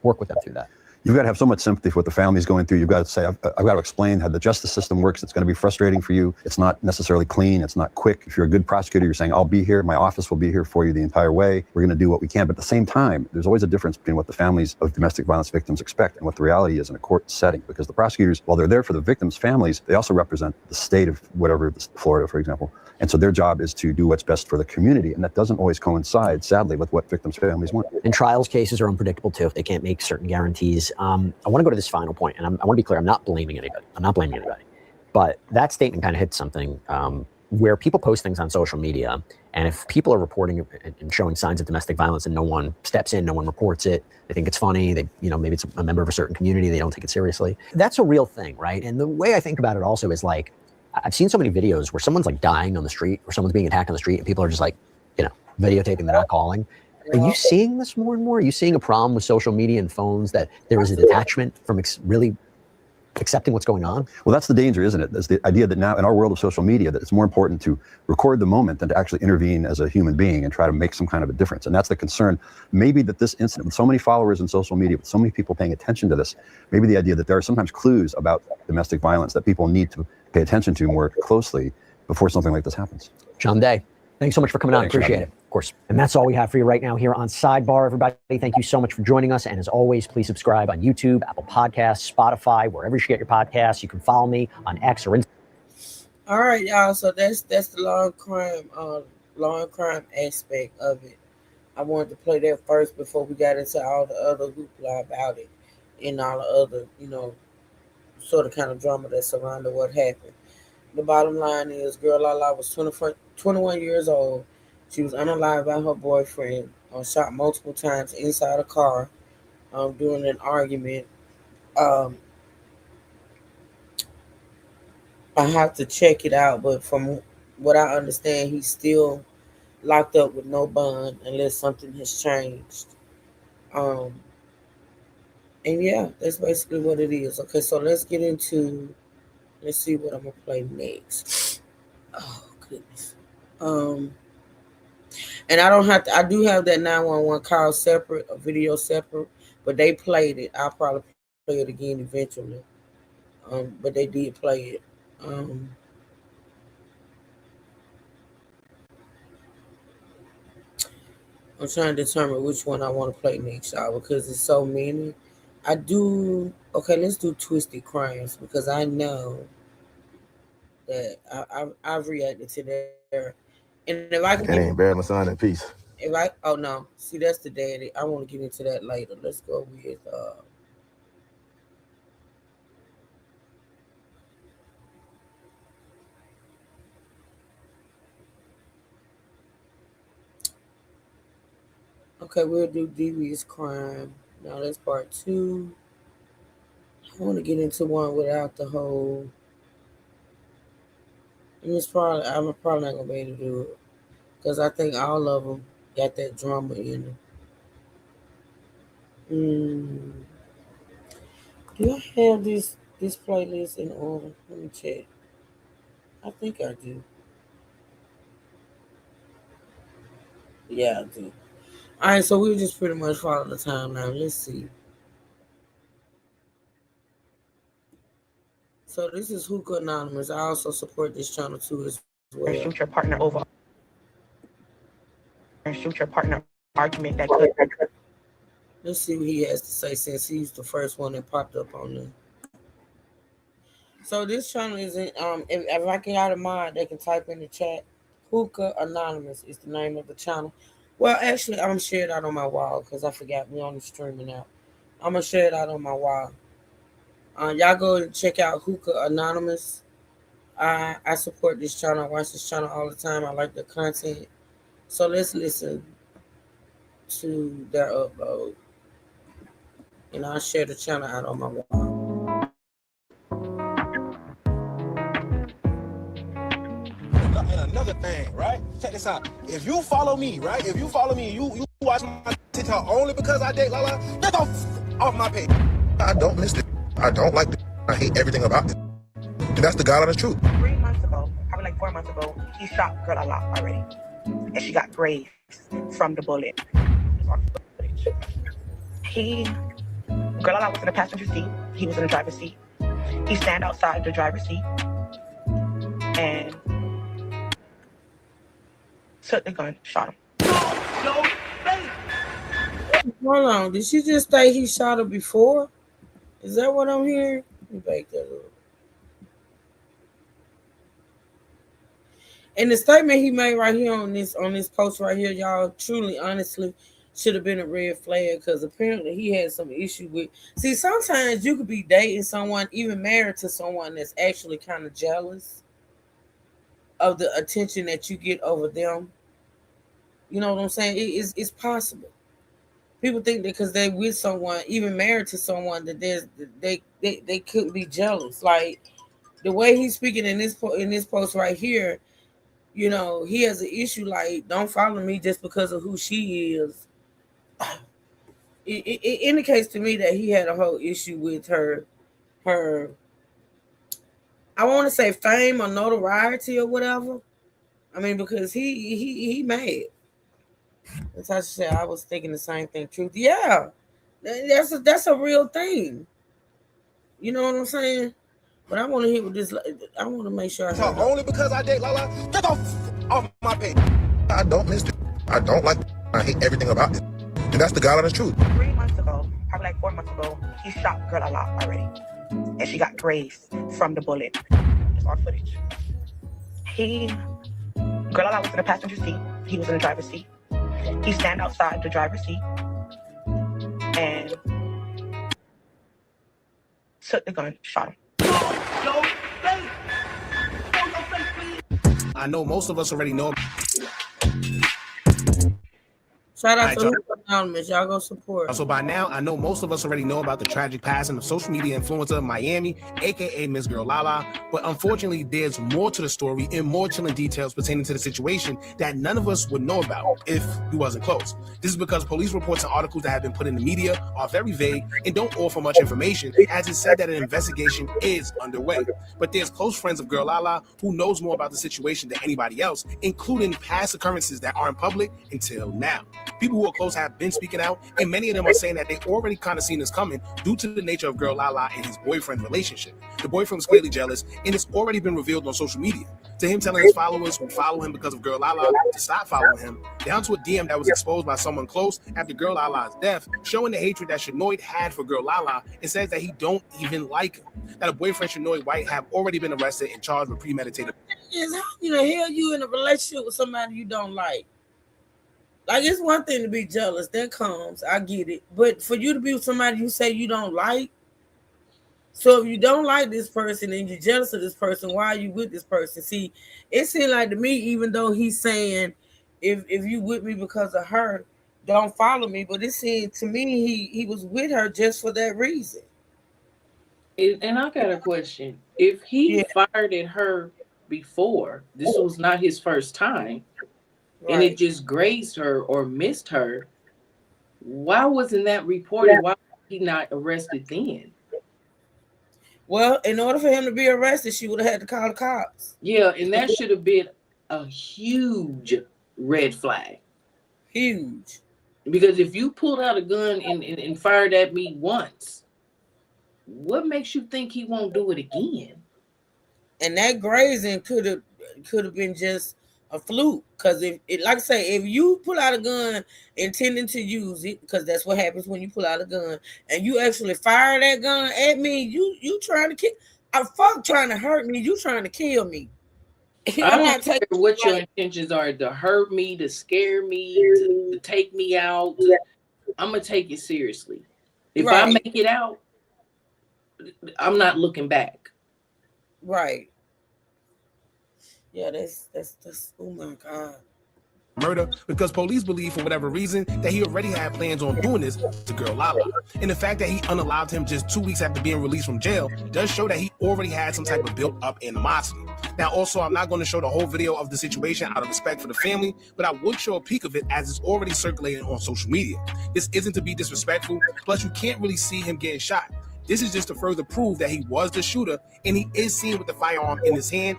work with them through that? You've got to have so much sympathy for what the family's going through. You've got to say, I've got to explain how the justice system works. It's going to be frustrating for you. It's not necessarily clean. It's not quick. If you're a good prosecutor, you're saying, I'll be here. My office will be here for you the entire way. We're going to do what we can. But at the same time, there's always a difference between what the families of domestic violence victims expect and what the reality is in a court setting. Because the prosecutors, while they're there for the victims' families, they also represent the state of whatever, Florida, for example. And so their job is to do what's best for the community. And that doesn't always coincide, sadly, with what victims' families want. And trials cases are unpredictable too. They can't make certain guarantees. I want to go to this final point, and I want to be clear, I'm not blaming anybody. But that statement kind of hits something where people post things on social media, and if people are reporting and showing signs of domestic violence and no one steps in, no one reports it, they think it's funny, they, maybe it's a member of a certain community, they don't take it seriously. That's a real thing, right? And the way I think about it also is like, I've seen so many videos where someone's like dying on the street or someone's being attacked on the street and people are just like, videotaping, they're not calling. Are you seeing this more and more? Are you seeing a problem with social media and phones that there is a detachment from really accepting what's going on? Well, that's the danger, isn't it? That's the idea that now in our world of social media, that it's more important to record the moment than to actually intervene as a human being and try to make some kind of a difference. And that's the concern. Maybe that this incident, with so many followers in social media, with so many people paying attention to this, maybe the idea that there are sometimes clues about domestic violence that people need to pay attention to more closely before something like this happens. John Day, thanks so much for coming on. Appreciate it. Of course. And that's all we have for you right now here on Sidebar. Everybody, thank you so much for joining us. And as always, please subscribe on YouTube, Apple Podcasts, Spotify, wherever you get your podcasts. You can follow me on X or Instagram. All right, y'all. So that's the law and crime aspect of it. I wanted to play that first before we got into all the other hoopla about it and all the other, sort of kind of drama that surrounded what happened. The bottom line is, girl Lala was 21 years old. She was unalived by her boyfriend, shot multiple times inside a car during an argument. I have to check it out, but from what I understand, he's still locked up with no bond unless something has changed. And yeah, that's basically what it is. Okay, so let's see what I'm gonna play next. Oh goodness. And I do have that 911 call separate, a video separate, but they played it. I'll probably play it again eventually. But they did play it. I'm trying to determine which one I want to play next, y'all, because there's so many. I do. Okay, let's do Twisted Crimes because I know that I've reacted to there. And if I can get Can't even bear my son in peace. if I oh no, see that's the daddy. I want to get into that later. Let's go with okay, we'll do Devious Crime. Now that's part two. I want to get into one without the whole. And it's probably I'm probably not gonna be able to do it because I think all of them got that drama in them. Mm. Do I have this playlist in order? Let me check. I think I do. Yeah, I do. All right, so we'll just pretty much follow the time now. Let's see. So this is Hookah Anonymous. I also support this channel too as well. Shoot your partner over and shoot your partner argument that could. Let's see what he has to say since he's the first one that popped up on there. So this channel is in if I can out of mind, they can type in the chat. Hookah Anonymous is the name of the channel. Well, actually, I'm gonna share it out on my wall because I forgot we on the streaming out. I'm gonna share it out on my wall. Y'all go and check out Hookah Anonymous. I support this channel. I watch this channel all the time. I like the content. So let's listen to their upload. And I'll share the channel out on my wall. And another thing, right? Check this out. If you follow me, right? If you follow me, you watch my TikTok only because I date Lala, get off my page. I don't miss it. I don't like it. I hate everything about it. And that's the God honest truth. 3 months ago, probably like 4 months ago, he shot girl a lot already. And she got grazed from the bullet. Girl a lot was in the passenger seat. He was in the driver's seat. He stand outside the driver's seat and took the gun, shot him. Hold on. Did she just say he shot her before? Is that what I'm hearing? Let me back that up. And the statement he made right here on this post right here, y'all, truly, honestly, should have been a red flag because apparently he had some issue with. See, sometimes you could be dating someone, even married to someone that's actually kind of jealous of the attention that you get over them. You know what I'm saying? It's possible. People think that because they with someone, even married to someone, that they couldn't be jealous. Like the way he's speaking in this post right here, you know, he has an issue. Like, don't follow me just because of who she is. It indicates to me that he had a whole issue with her. I want to say fame or notoriety or whatever. I mean, because he mad. As I said, I was thinking the same thing. Truth, yeah, that's a real thing. You know what I'm saying? But I want to hear what this. I want to make sure I heard only because I date Lala, get off my page. I don't miss it. I don't like it. I hate everything about it. And that's the God honest truth. 3 months ago, probably like 4 months ago, he shot girl a lot already. And she got grazed from the bullet. It's our footage. Girl a lot was in the passenger seat. He was in the driver's seat. He stand outside the driver's seat and took the gun, shot him. I know most of us already know. Shout out to Hookah Anonymous. Y'all go support. So by now, I know most of us already know about the tragic passing of social media influencer Miami, aka Miss Girl Lala. But unfortunately, there's more to the story and more chilling details pertaining to the situation that none of us would know about if we wasn't close. This is because police reports and articles that have been put in the media are very vague and don't offer much information, as it's said that an investigation is underway. But there's close friends of Girl Lala who knows more about the situation than anybody else, including past occurrences that aren't public until now. People who are close have been speaking out, and many of them are saying that they already kind of seen this coming due to the nature of Girl Lala and his boyfriend relationship. The boyfriend was clearly jealous, and it's already been revealed on social media. to him telling his followers who follow him because of Girl Lala to stop following him, down to a DM that was exposed by someone close after Girl Lala's death, showing the hatred that Shanoid had for Girl Lala, and says that he don't even like him. That a boyfriend Shanoid White have already been arrested and charged with premeditated. Is how the hell you in a relationship with somebody you don't like? Like, it's one thing to be jealous, that comes, I get it. But for you to be with somebody you say you don't like, so if you don't like this person and you're jealous of this person, why are you with this person? See, it seemed like to me, even though he's saying, if you with me because of her, don't follow me. But it seemed to me he was with her just for that reason. And I got a question. If he fired at her before, this was not his first time, and it just grazed her or missed her, why wasn't that reported? Why was he not arrested then? Well, in order for him to be arrested, she would have had to call the cops. Yeah, and that should have been a huge red flag. Huge. Because if you pulled out a gun and fired at me once, what makes you think he won't do it again? And that grazing could have been just a fluke. Because if like I say, if you pull out a gun intending to use it, because that's what happens when you pull out a gun, and you actually fire that gun at me, you trying to kill. Fuck trying to hurt me. You trying to kill me. I don't care what your intentions are, to hurt me, to scare me, to take me out. I'm gonna take it seriously. If I make it out, I'm not looking back. Right. Yeah, that's oh my God. Murder, because police believe for whatever reason that he already had plans on doing this to Girl Lala. And the fact that he unalived him just 2 weeks after being released from jail does show that he already had some type of built-up animosity. Now, also, I'm not going to show the whole video of the situation out of respect for the family, but I would show a peek of it as it's already circulating on social media. This isn't to be disrespectful, plus you can't really see him getting shot. This is just to further prove that he was the shooter, and he is seen with the firearm in his hand.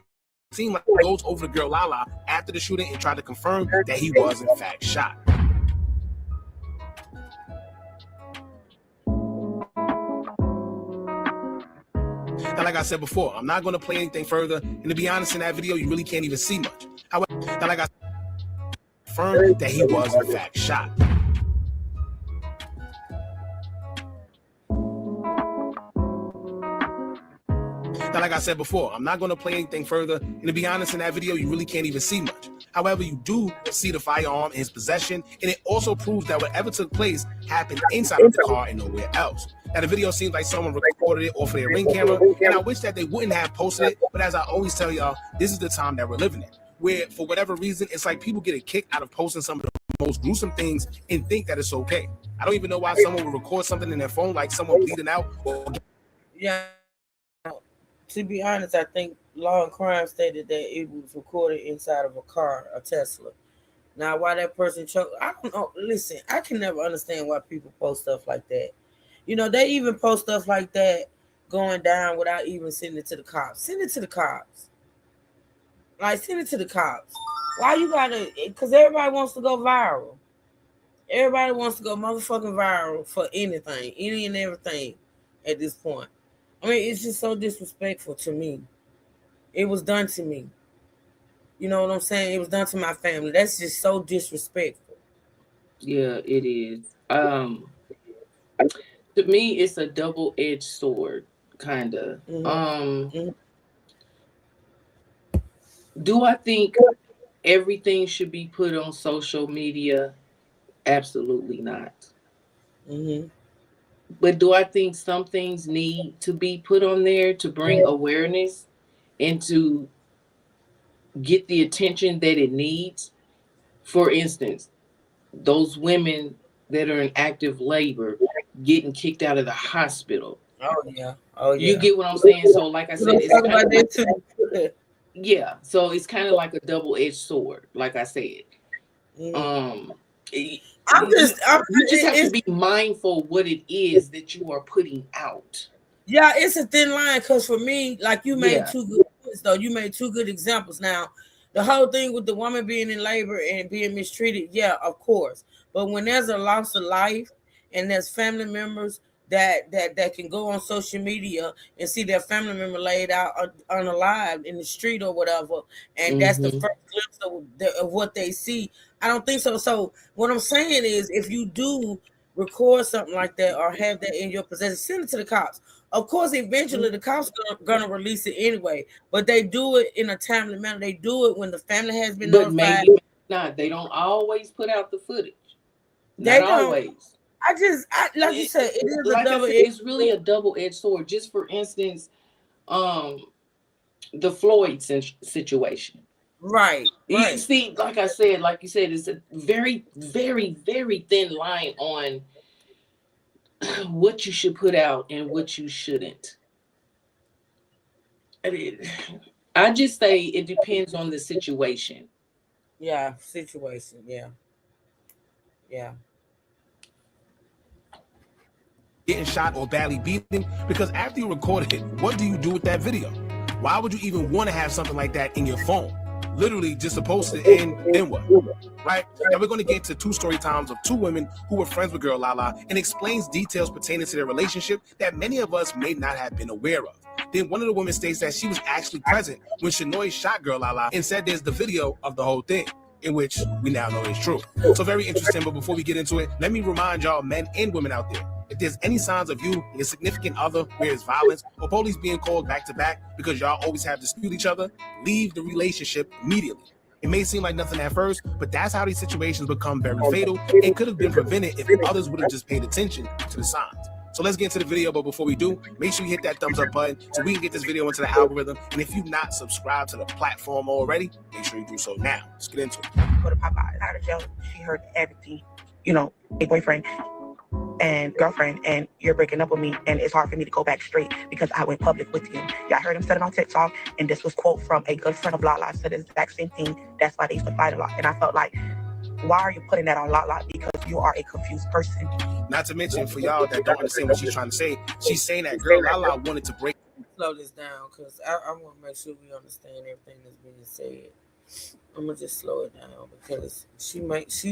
Seemed like he goes over to Girl Lala after the shooting and tried to confirm that he was in fact shot. Now, like I said before, I'm not going to play anything further, and to be honest, in that video, you really can't even see much. However, now, like I said, confirmed that he was in fact shot. Now, like I said before, I'm not going to play anything further, and to be honest, in that video, you really can't even see much. However, you do see the firearm in his possession, and it also proves that whatever took place happened inside of the car and nowhere else. Now, the video seems like someone recorded it off of their Ring camera, and I wish that they wouldn't have posted it, but as I always tell y'all, this is the time that we're living in, where for whatever reason, it's like people get a kick out of posting some of the most gruesome things and think that it's okay. I don't even know why someone would record something in their phone, like someone bleeding out. Yeah. To be honest, I think Law and Crime stated that it was recorded inside of a car, a Tesla. Now, why that person choked, I don't know. Listen, I can never understand why people post stuff like that. You know, they even post stuff like that going down without even sending it to the cops. Send it to the cops. Like, send it to the cops. Why you gotta, because everybody wants to go viral. Everybody wants to go motherfucking viral for anything, any and everything at this point. I mean, it's just so disrespectful to me. It was done to me. You know what I'm saying? It was done to my family. That's just so disrespectful. Yeah, it is. To me, it's a double-edged sword, kind of. Do I think everything should be put on social media? Absolutely not. But do I think some things need to be put on there to bring awareness and to get the attention that it needs? For instance, those women that are in active labor getting kicked out of the hospital. Oh, yeah. Oh, yeah. You get what I'm saying? So, like I said, it's kind of like, yeah. So it's kind of like a double-edged sword, like I said. You just have to be mindful what it is that you are putting out. Yeah, it's a thin line, because for me, like, you made two good points, though. You made two good examples. Now, the whole thing with the woman being in labor and being mistreated, yeah, of course. But when there's a loss of life and there's family members that can go on social media and see their family member laid out unalived in the street or whatever, and that's the Mm-hmm. first glimpse of what they see. I don't think so. So what I'm saying is, if you do record something like that or have that in your possession, send it to the cops. Of course, eventually the cops gonna release it anyway, but they do it in a timely manner. They do it when the family has been But notified. maybe not. They don't always put out the footage. They Not don't. always. Like you said, it is a Like I double said, edged it's really a double-edged sword. Just for instance, the Floyd situation. Right. You see, like I said, like you said, it's a very, very, very thin line on what you should put out and what you shouldn't. I just say it depends on the situation. Yeah, situation. Yeah. Getting shot or badly beaten, because after you recorded it, what do you do with that video? Why would you even want to have something like that in your phone? Literally just to post it, and then what? Right? Now we're going to get to two story times of two women who were friends with Girl Lala, and explains details pertaining to their relationship that many of us may not have been aware of. Then one of the women states that she was actually present when Shanoy shot Girl Lala, and said there's the video of the whole thing, in which we now know is true. So very interesting, but before we get into it, let me remind y'all, men and women out there, if there's any signs of you and your significant other where it's violence or police being called back to back because y'all always have to dispute each other, leave the relationship immediately. It may seem like nothing at first, but that's how these situations become very fatal and could have been prevented if others would have just paid attention to the signs. So let's get into the video, but before we do, make sure you hit that thumbs up button so we can get this video into the algorithm. And if you've not subscribed to the platform already, make sure you do so now. Let's get into it. Go to Popeye, out of jail. She heard everything. You know, a boyfriend and girlfriend, and you're breaking up with me, and it's hard for me to go back straight because I went public with you. Yeah, I heard him said it on TikTok, and this was quote from a good friend of Lala, said the exact same thing. That's why they used to fight a lot. And I felt like, why are you putting that on Lala? Because you are a confused person. Not to mention, for y'all that don't understand what she's trying to say, she's saying that Girl Lala wanted to break. Slow this down, because I want to make sure we understand everything that's being said. I'm gonna just slow it down because she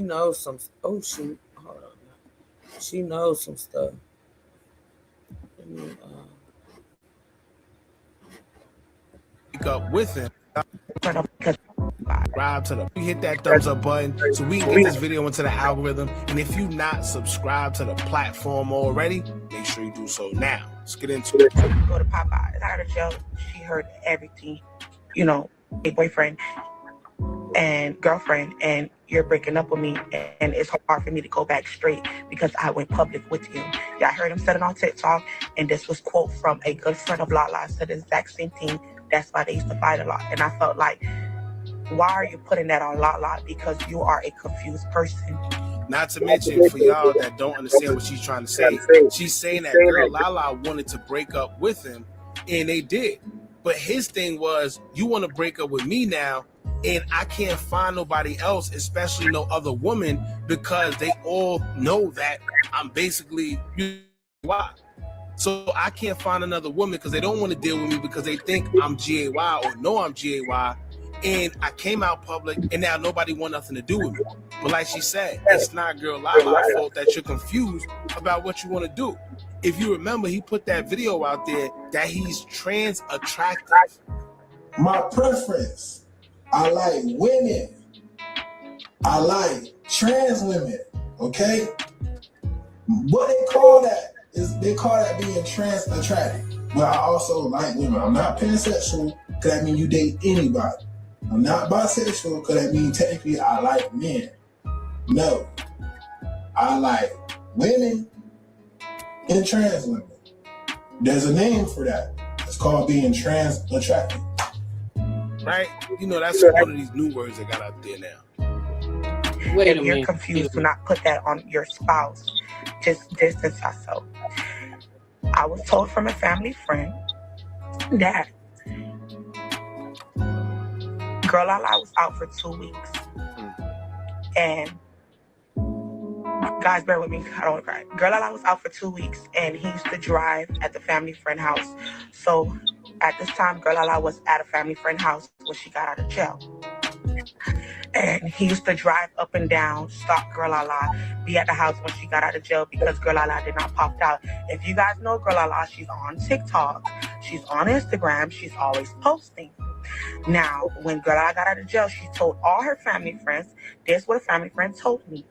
knows some. Oh shoot, hold on. She knows some stuff. Pick up with him. Subscribe to the, hit that thumbs up button so we can get this video into the algorithm. And if you've not subscribed to the platform already, make sure you do so now. Let's get into it. Go to Popeye, out of jail. She heard everything. You know, a boyfriend and girlfriend, and you're breaking up with me, and it's hard for me to go back straight because I went public with you. Yeah, I heard him said it on TikTok, and this was quote from a good friend of Lala, said the exact same thing. That's why they used to fight a lot. And I felt like, why are you putting that on Lala? Because you are a confused person. Not to mention, for y'all that don't understand what she's trying to say, she's saying that Girl Lala wanted to break up with him, and they did. But his thing was, you want to break up with me now, and I can't find nobody else, especially no other woman, because they all know that I'm basically why. So I can't find another woman because they don't want to deal with me because they think I'm GAY or know I'm GAY. And I came out public, and now nobody want nothing to do with me. But like she said, it's not Girl Lala's fault that you're confused about what you want to do. If you remember, he put that video out there that he's trans attractive. My preference, I like women. I like trans women, okay? What they call that is, they call that being trans attractive. But I also like women. I'm not pansexual, because that means you date anybody. I'm not bisexual, because that means technically I like men. No. I like women and trans women. There's a name for that. It's called being trans attractive. Right? You know, that's one of these new words that got out there now. Wait a minute. If you're confused, do not put that on your spouse. Just distance yourself. I was told from a family friend that Girl Lala was out for 2 weeks. And guys, bear with me. I don't want to cry. Girl Lala was out for 2 weeks, and he used to drive at the family friend house. So at this time, Girl Lala was at a family friend house when she got out of jail. And he used to drive up and down, stalk Girl Lala, be at the house when she got out of jail because Girl Lala did not pop out. If you guys know Girl Lala, she's on TikTok, she's on Instagram, she's always posting. Now, when Girl Lala got out of jail, she told all her family friends, this is what a family friend told me.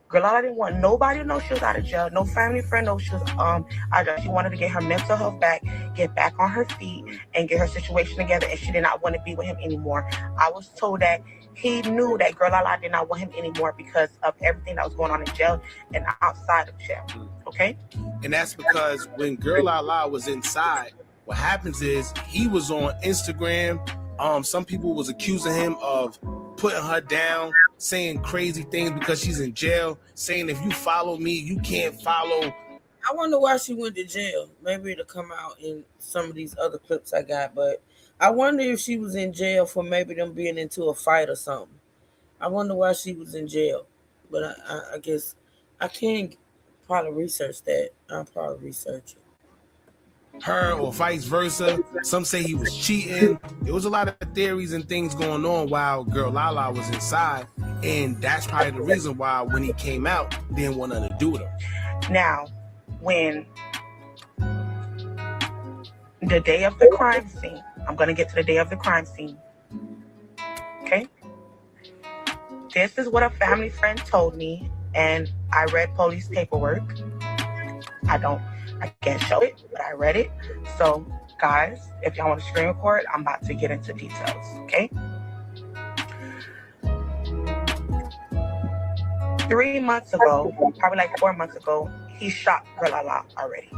Girl Lala didn't want nobody to know she was out of jail. No family friend know she was out of jail. She wanted to get her mental health back, get back on her feet, and get her situation together, and she did not want to be with him anymore. I was told that he knew that Girl Lala did not want him anymore because of everything that was going on in jail and outside of jail. Okay? And that's because when Girl Lala was inside, what happens is he was on Instagram. Some people was accusing him of putting her down, saying crazy things because she's in jail, saying if you follow me, you can't follow. I wonder why she went to jail. Maybe it'll come out in some of these other clips I got, but I wonder if she was in jail for maybe them being into a fight or something. I wonder why she was in jail. But I guess I can't probably research that. I'll probably research it. Her or vice versa. Some say he was cheating. There was a lot of theories and things going on while Girl Lala was inside, and that's probably the reason why when he came out, they didn't want nothing to do with him. Now, when the day of the crime scene, I'm going to get to the day of the crime scene. Okay? This is what a family friend told me, and I read police paperwork. I can't show it, but I read it. So, guys, if y'all want to screen record, I'm about to get into details, okay? 3 months ago, probably like 4 months ago, he shot Girl Lala already.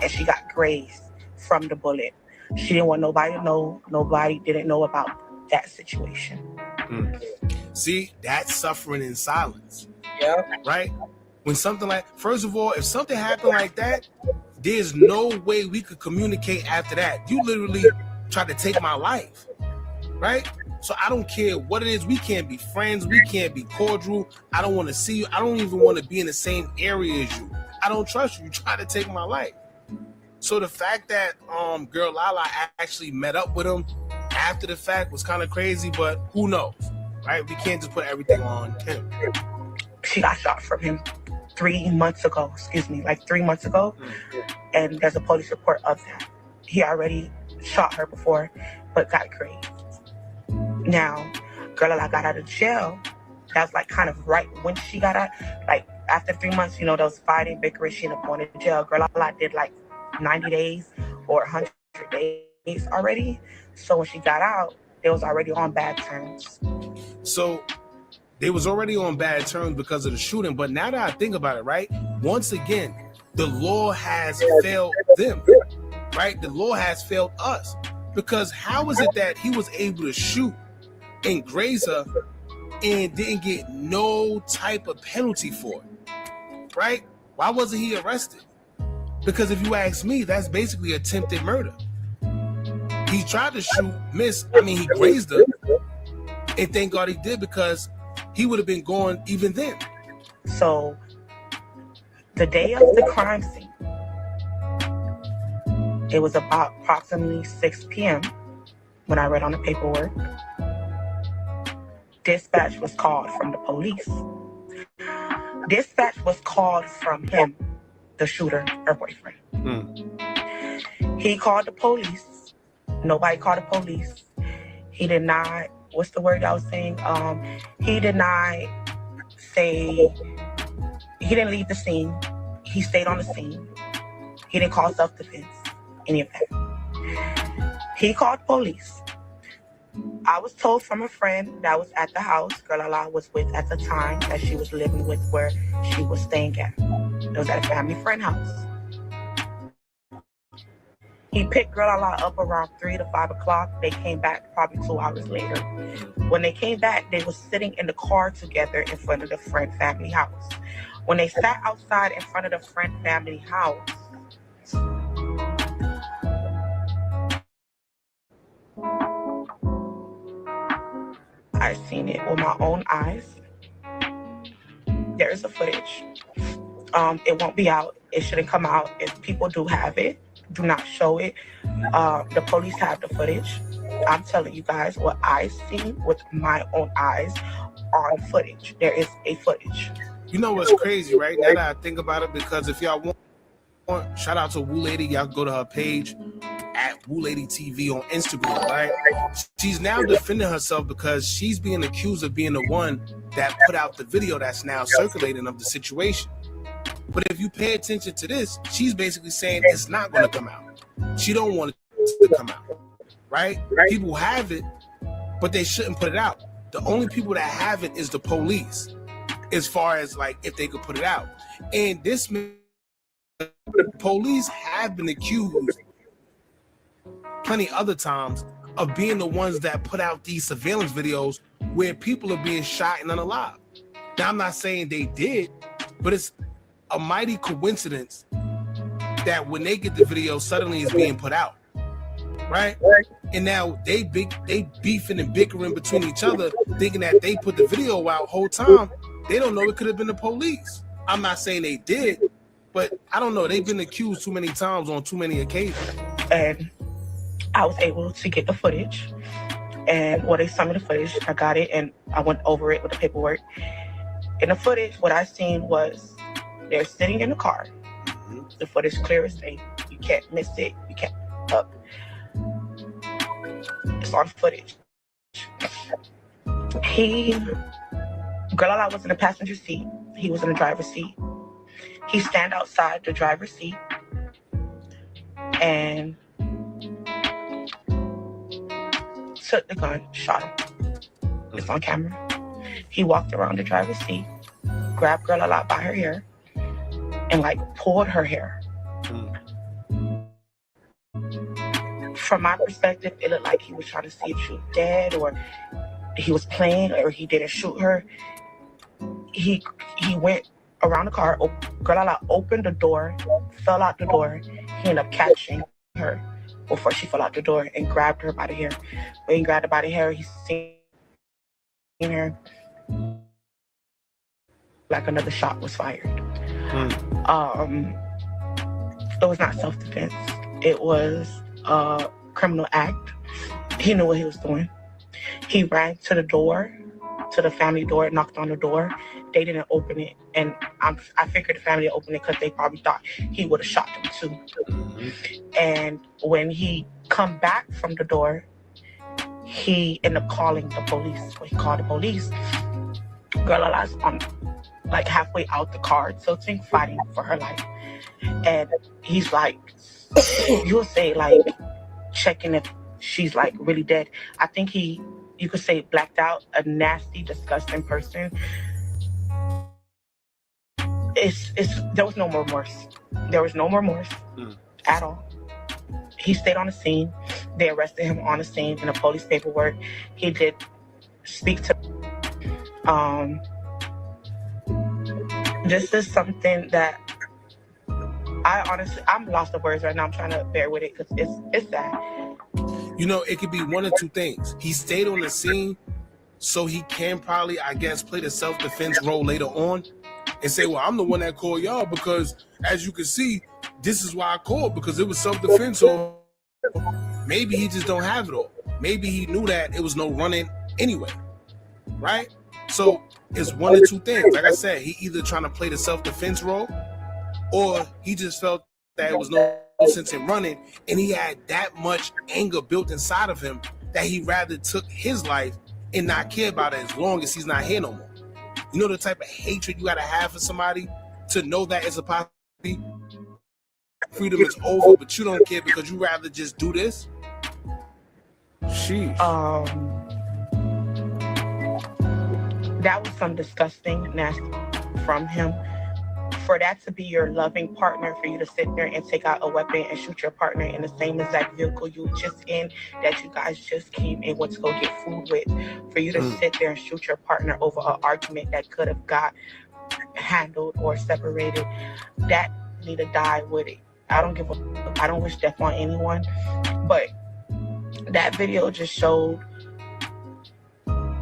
And she got grazed from the bullet. She didn't want nobody to know. Nobody didn't know about that situation. See, that's suffering in silence. Yeah. Right? When something like, first of all, if something happened like that, there's no way we could communicate after that. You literally tried to take my life, right? So I don't care what it is. We can't be friends. We can't be cordial. I don't want to see you. I don't even want to be in the same area as you. I don't trust you. You try to take my life. So the fact that Girl Lala actually met up with him after the fact was kind of crazy, but who knows, right? We can't just put everything on him. She got shot from him 3 months ago, like 3 months ago. And there's a police report of that. He already shot her before, but got grazed. Now, Girl Lala got out of jail. That was like kind of right when she got out. Like after 3 months, there was fighting, bickering. She ended up going to jail. Girl Lala did like 90 days or 100 days already. So when she got out, they was already on bad terms. So they was already on bad terms because of the shooting. But now that I think about it, right? Once again, the law has failed them, right? The law has failed us. Because how is it that he was able to shoot and graze her and didn't get no type of penalty for it, right? Why wasn't he arrested? Because if you ask me, that's basically attempted murder. He tried to shoot, he grazed her, and thank God he did, because he would have been gone even then. So the day of the crime scene, it was about approximately 6 p.m. when I read on the paperwork. Dispatch was called from the police. Dispatch was called from him, the shooter, her boyfriend. He called the police. Nobody called the police. He did not, what's the word I was saying? He did not say, he didn't leave the scene. He stayed on the scene. He didn't call self-defense, any of that. He called police. I was told from a friend that was at the house Girl Lala was with at the time that she was living with, where she was staying at. It was at a family friend house. He picked Girl Lala up around 3 to 5 o'clock. They came back probably 2 hours later. When they came back, they were sitting in the car together in front of the friend family house. When they sat outside in front of the friend family house, I've seen it with my own eyes. There is a footage. It won't be out. It shouldn't come out. If people do have it, do not show it. The police have the footage. I'm telling you guys what I seen with my own eyes on footage. There is a footage. You know what's crazy, right? Now that I think about it, because if y'all want, shout out to Woo Lady, y'all go to her page at Woo Lady TV on Instagram, right? She's now defending herself because she's being accused of being the one that put out the video that's now circulating of the situation. But if you pay attention to this, she's basically saying it's not going to come out. She don't want it to come out, right? People have it, but they shouldn't put it out. The only people that have it is the police, as far as like if they could put it out. And this the police have been accused plenty other times of being the ones that put out these surveillance videos where people are being shot and unalive. Now, I'm not saying they did, but it's a mighty coincidence that when they get the video, suddenly it's being put out, right? And now they beefing and bickering between each other, thinking that they put the video out whole time. They don't know it could have been the police. I'm not saying they did, but I don't know. They've been accused too many times on too many occasions. And I was able to get the footage. And when they sent me the footage, I got it and I went over it with the paperwork. In the footage, what I seen was they're sitting in the car. The footage clear as day. You can't miss it. You can't up. It's on footage. Girl was in the passenger seat. He was in the driver's seat. He stand outside the driver's seat and took the gun, shot him. It's on camera. He walked around the driver's seat, grabbed Girl by her hair, and like pulled her hair. From my perspective, it looked like he was trying to see if she was dead, or he was playing, or he didn't shoot her. He went around the car. Girl opened the door, fell out the door. He ended up catching her before she fell out the door and grabbed her by the hair. When he grabbed her by the hair, he seen her like another shot was fired. It was not self-defense. It was a criminal act. He knew what he was doing. He ran to the door, to the family door, knocked on the door. They didn't open it, and I figured the family opened it because they probably thought he would have shot them too. And when he come back from the door, he ended up calling the police. When he called the police, Girl was on like halfway out the car, tilting, fighting for her life. And he's like, you'll say like checking if she's like really dead. I think you could say blacked out, a nasty, disgusting person. There was no remorse. There was no remorse at all. He stayed on the scene. They arrested him on the scene in the police paperwork. He did speak to. This is something that I'm lost of words right now. I'm trying to bear with it because it's sad. You know, it could be one of two things. He stayed on the scene so he can probably, I guess, play the self-defense role later on and say, well, I'm the one that called y'all because, as you can see, this is why I called, because it was self-defense. Or maybe he just don't have it all. Maybe he knew that it was no running anyway, right? So it's one of two things. Like I said, he either trying to play the self-defense role or he just felt that it was no sense in running, and he had that much anger built inside of him that he rather took his life and not care about it as long as he's not here no more. You know the type of hatred you gotta have for somebody to know that it's a possibility. Freedom is over, but you don't care because you rather just do this. Sheesh. That was some disgusting, nasty from him. For that to be your loving partner, for you to sit there and take out a weapon and shoot your partner in the same exact vehicle you were just in, that you guys just came and went to go get food with, for you to sit there and shoot your partner over an argument that could have got handled or separated, that need to die with it. I don't wish death on anyone, but that video just showed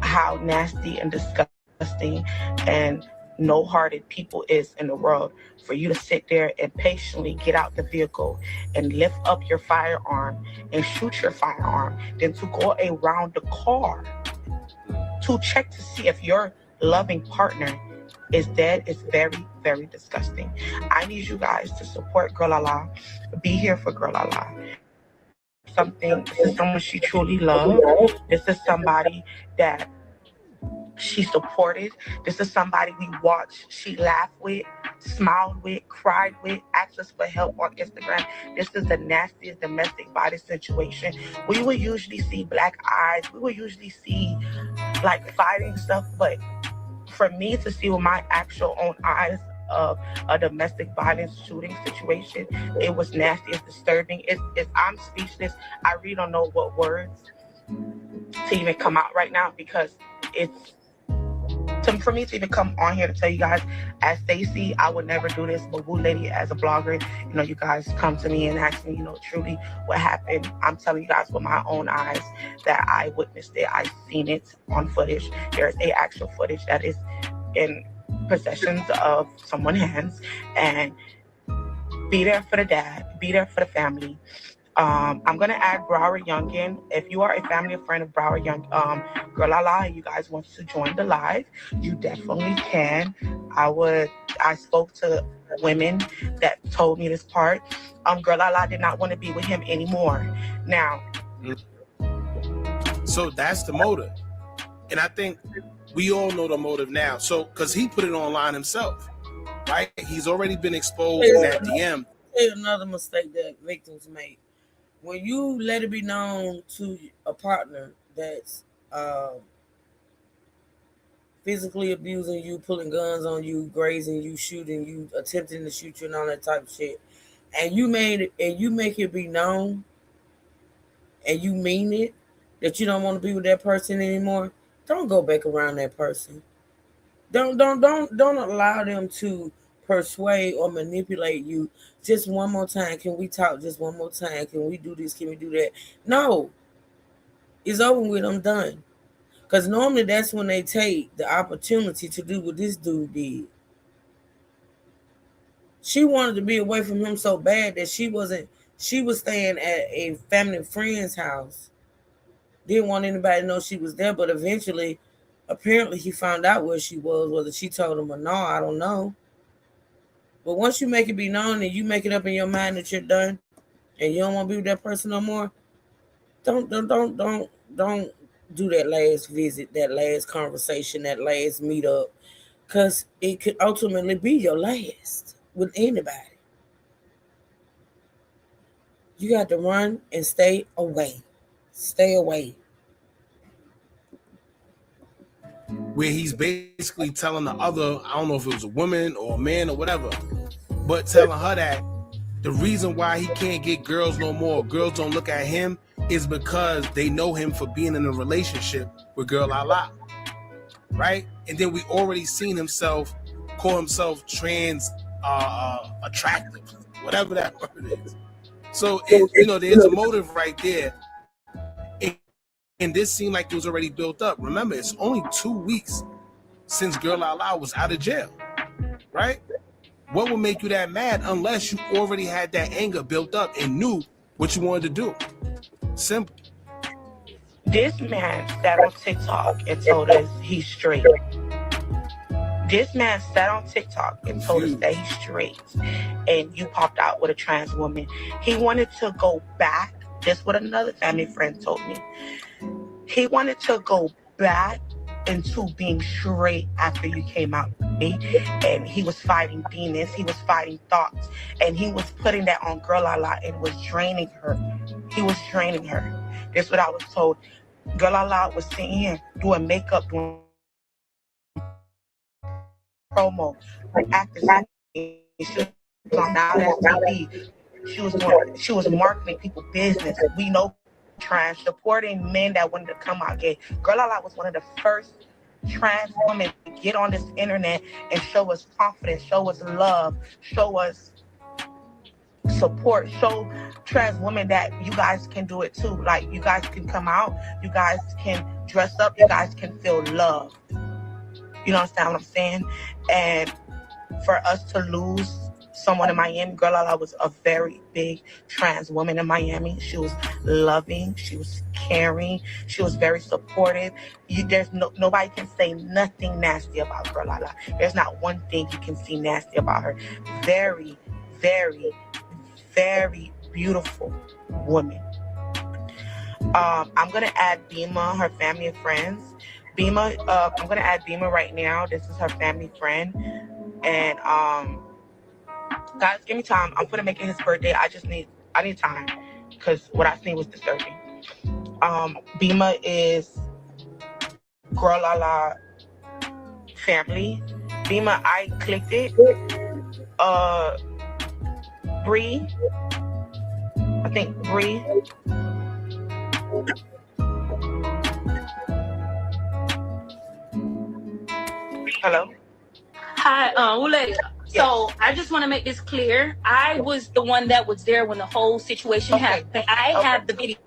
how nasty and disgusting and no-hearted people is in the world, for you to sit there and patiently get out the vehicle and lift up your firearm and shoot your firearm, then to go around the car to check to see if your loving partner is dead is very, very disgusting. I need you guys to support Girl Lala. Be here for Girl Lala. This is someone she truly loved. This is somebody that she supported. This is somebody we watched, she laughed with, smiled with, cried with, asked us for help on Instagram. This is the nastiest domestic violence situation. We would usually see black eyes. We would usually see like fighting stuff, but for me to see with my actual own eyes of a domestic violence shooting situation, it was nasty. It's disturbing. I'm speechless. I really don't know what words to even come out right now, because for me to even come on here to tell you guys, as Stacey, I would never do this, but Woo Lady, as a blogger, you guys come to me and ask me, truly what happened. I'm telling you guys with my own eyes that I witnessed it. I've seen it on footage. There's actual footage that is in possessions of someone's hands, and be there for the dad, be there for the family. I'm gonna add Broward Youngin. If you are a family or friend of Broward Young, Girl Lala, and you guys want to join the live, you definitely can. I spoke to women that told me this part. Girl Lala did not want to be with him anymore. Now, so that's the motive, and I think we all know the motive now. So, because he put it online himself, right? He's already been exposed in that DM. Here's another mistake that victims make. When you let it be known to a partner that's physically abusing you, pulling guns on you, grazing you, shooting you, attempting to shoot you, and all that type of shit, and you make it be known, and you mean it, that you don't want to be with that person anymore, don't go back around that person. Don't allow them to persuade or manipulate you. Just one more time, can we talk? Just one more time, can we do this? Can we do that? No, it's over with. I'm done. Because normally that's when they take the opportunity to do what this dude did. She wanted to be away from him so bad that she was staying at a family friend's house. Didn't want anybody to know she was there, but eventually, apparently he found out where she was. Whether she told him or no, I don't know. But once you make it be known and you make it up in your mind that you're done and you don't want to be with that person no more, don't do that last visit, that last conversation, that last meetup, because it could ultimately be your last with anybody. You got to run and stay away. Stay away. Where he's basically telling the other, I don't know if it was a woman or a man or whatever, but telling her that the reason why he can't get girls no more, girls don't look at him, is because they know him for being in a relationship with Girl Lala, right? And then we already seen call himself trans attractive, whatever that word is. So there's a motive right there. And this seemed like it was already built up. Remember, it's only 2 weeks since Girl Lala was out of jail, right? What would make you that mad unless you already had that anger built up and knew what you wanted to do? Simple. This man sat on TikTok and told us he's straight. This man sat on TikTok and told us that he's straight, and you popped out with a trans woman. He wanted to go back. This what another family friend told me. He wanted to go back into being straight after you came out with me, and he was fighting demons, he was fighting thoughts, and he was putting that on Girl Lala and was draining her. He was draining her. This is what I was told. Girl Lala was sitting here doing makeup, doing promo, acting. She was on TV. She was marketing people's business. We know trans, supporting men that wanted to come out gay. Girl Lala was one of the first trans women to get on this internet and show us confidence, show us love, show us support, show trans women that you guys can do it too. Like, you guys can come out, you guys can dress up, you guys can feel love. You understand what I'm saying? And for us to lose someone in Miami, Girl Lala was a very big trans woman in Miami. She was loving, she was caring, she was very supportive. Nobody can say nothing nasty about Girl Lala. There's not one thing you can see nasty about her. Very, very, very beautiful woman. I'm gonna add Bima, her family and friends. Bima, I'm gonna add Bima right now. This is her family friend. And guys, give me time. I'm gonna make it his birthday. I need time because what I seen was disturbing. Bima is Girl Lala family. Bima, I clicked it. Bree. I think Bree. Hello. Hi, Ule. So I just want to make this clear. I was the one that was there when the whole situation happened. I have the video.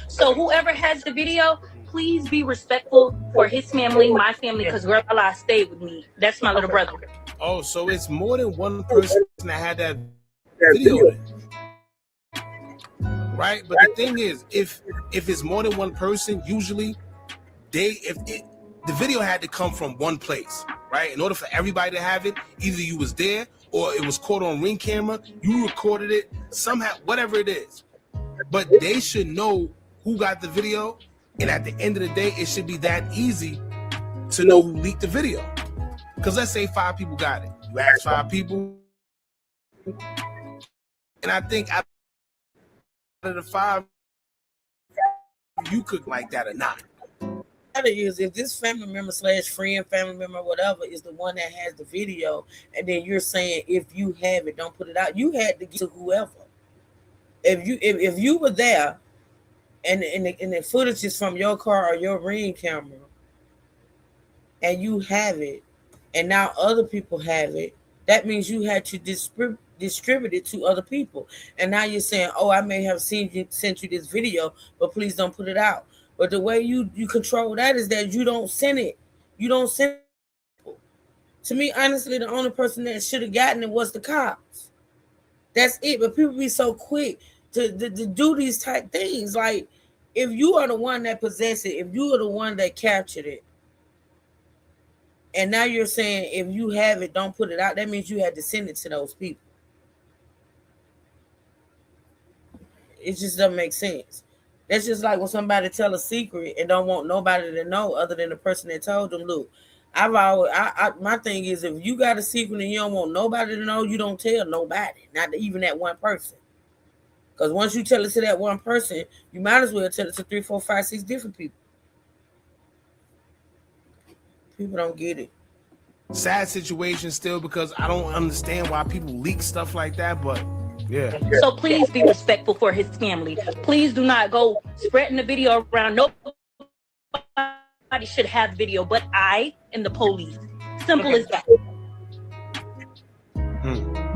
So whoever has the video, please be respectful for his family, my family, because Girl Lala stayed with me. That's my little brother. Oh, so it's more than one person that had that video then. Right? But the thing is, if it's more than one person, usually the video had to come from one place, right? In order for everybody to have it, either you was there or it was caught on Ring camera, you recorded it, somehow, whatever it is. But they should know who got the video, and at the end of the day, it should be that easy to know who leaked the video. Because let's say 5 people got it. You ask 5 people, and I think out of the 5, you could like that or not. Is if this family member / friend, family member, whatever, is the one that has the video, and then you're saying if you have it, don't put it out. You had to get to whoever. If you were there, and the footage is from your car or your Ring camera, and you have it, and now other people have it, that means you had to distribute it to other people. And now you're saying, oh, I may have sent you this video, but please don't put it out. But the way you control that is that you don't send it. You don't send it. To me, honestly, the only person that should have gotten it was the cops. That's it. But people be so quick to do these type things. Like, if you are the one that possessed it, if you are the one that captured it, and now you're saying if you have it, don't put it out, that means you had to send it to those people. It just doesn't make sense. That's just like when somebody tell a secret and don't want nobody to know other than the person that told them. Look, my thing is, if you got a secret and you don't want nobody to know, you don't tell nobody, not even that one person. Because once you tell it to that one person, you might as well tell it to 3, 4, 5, 6 different people. People don't get it. Sad situation still, because I don't understand why people leak stuff like that, but yeah. So please be respectful for his family. Please do not go spreading the video around. Nobody should have video but I and the police. Simple as that.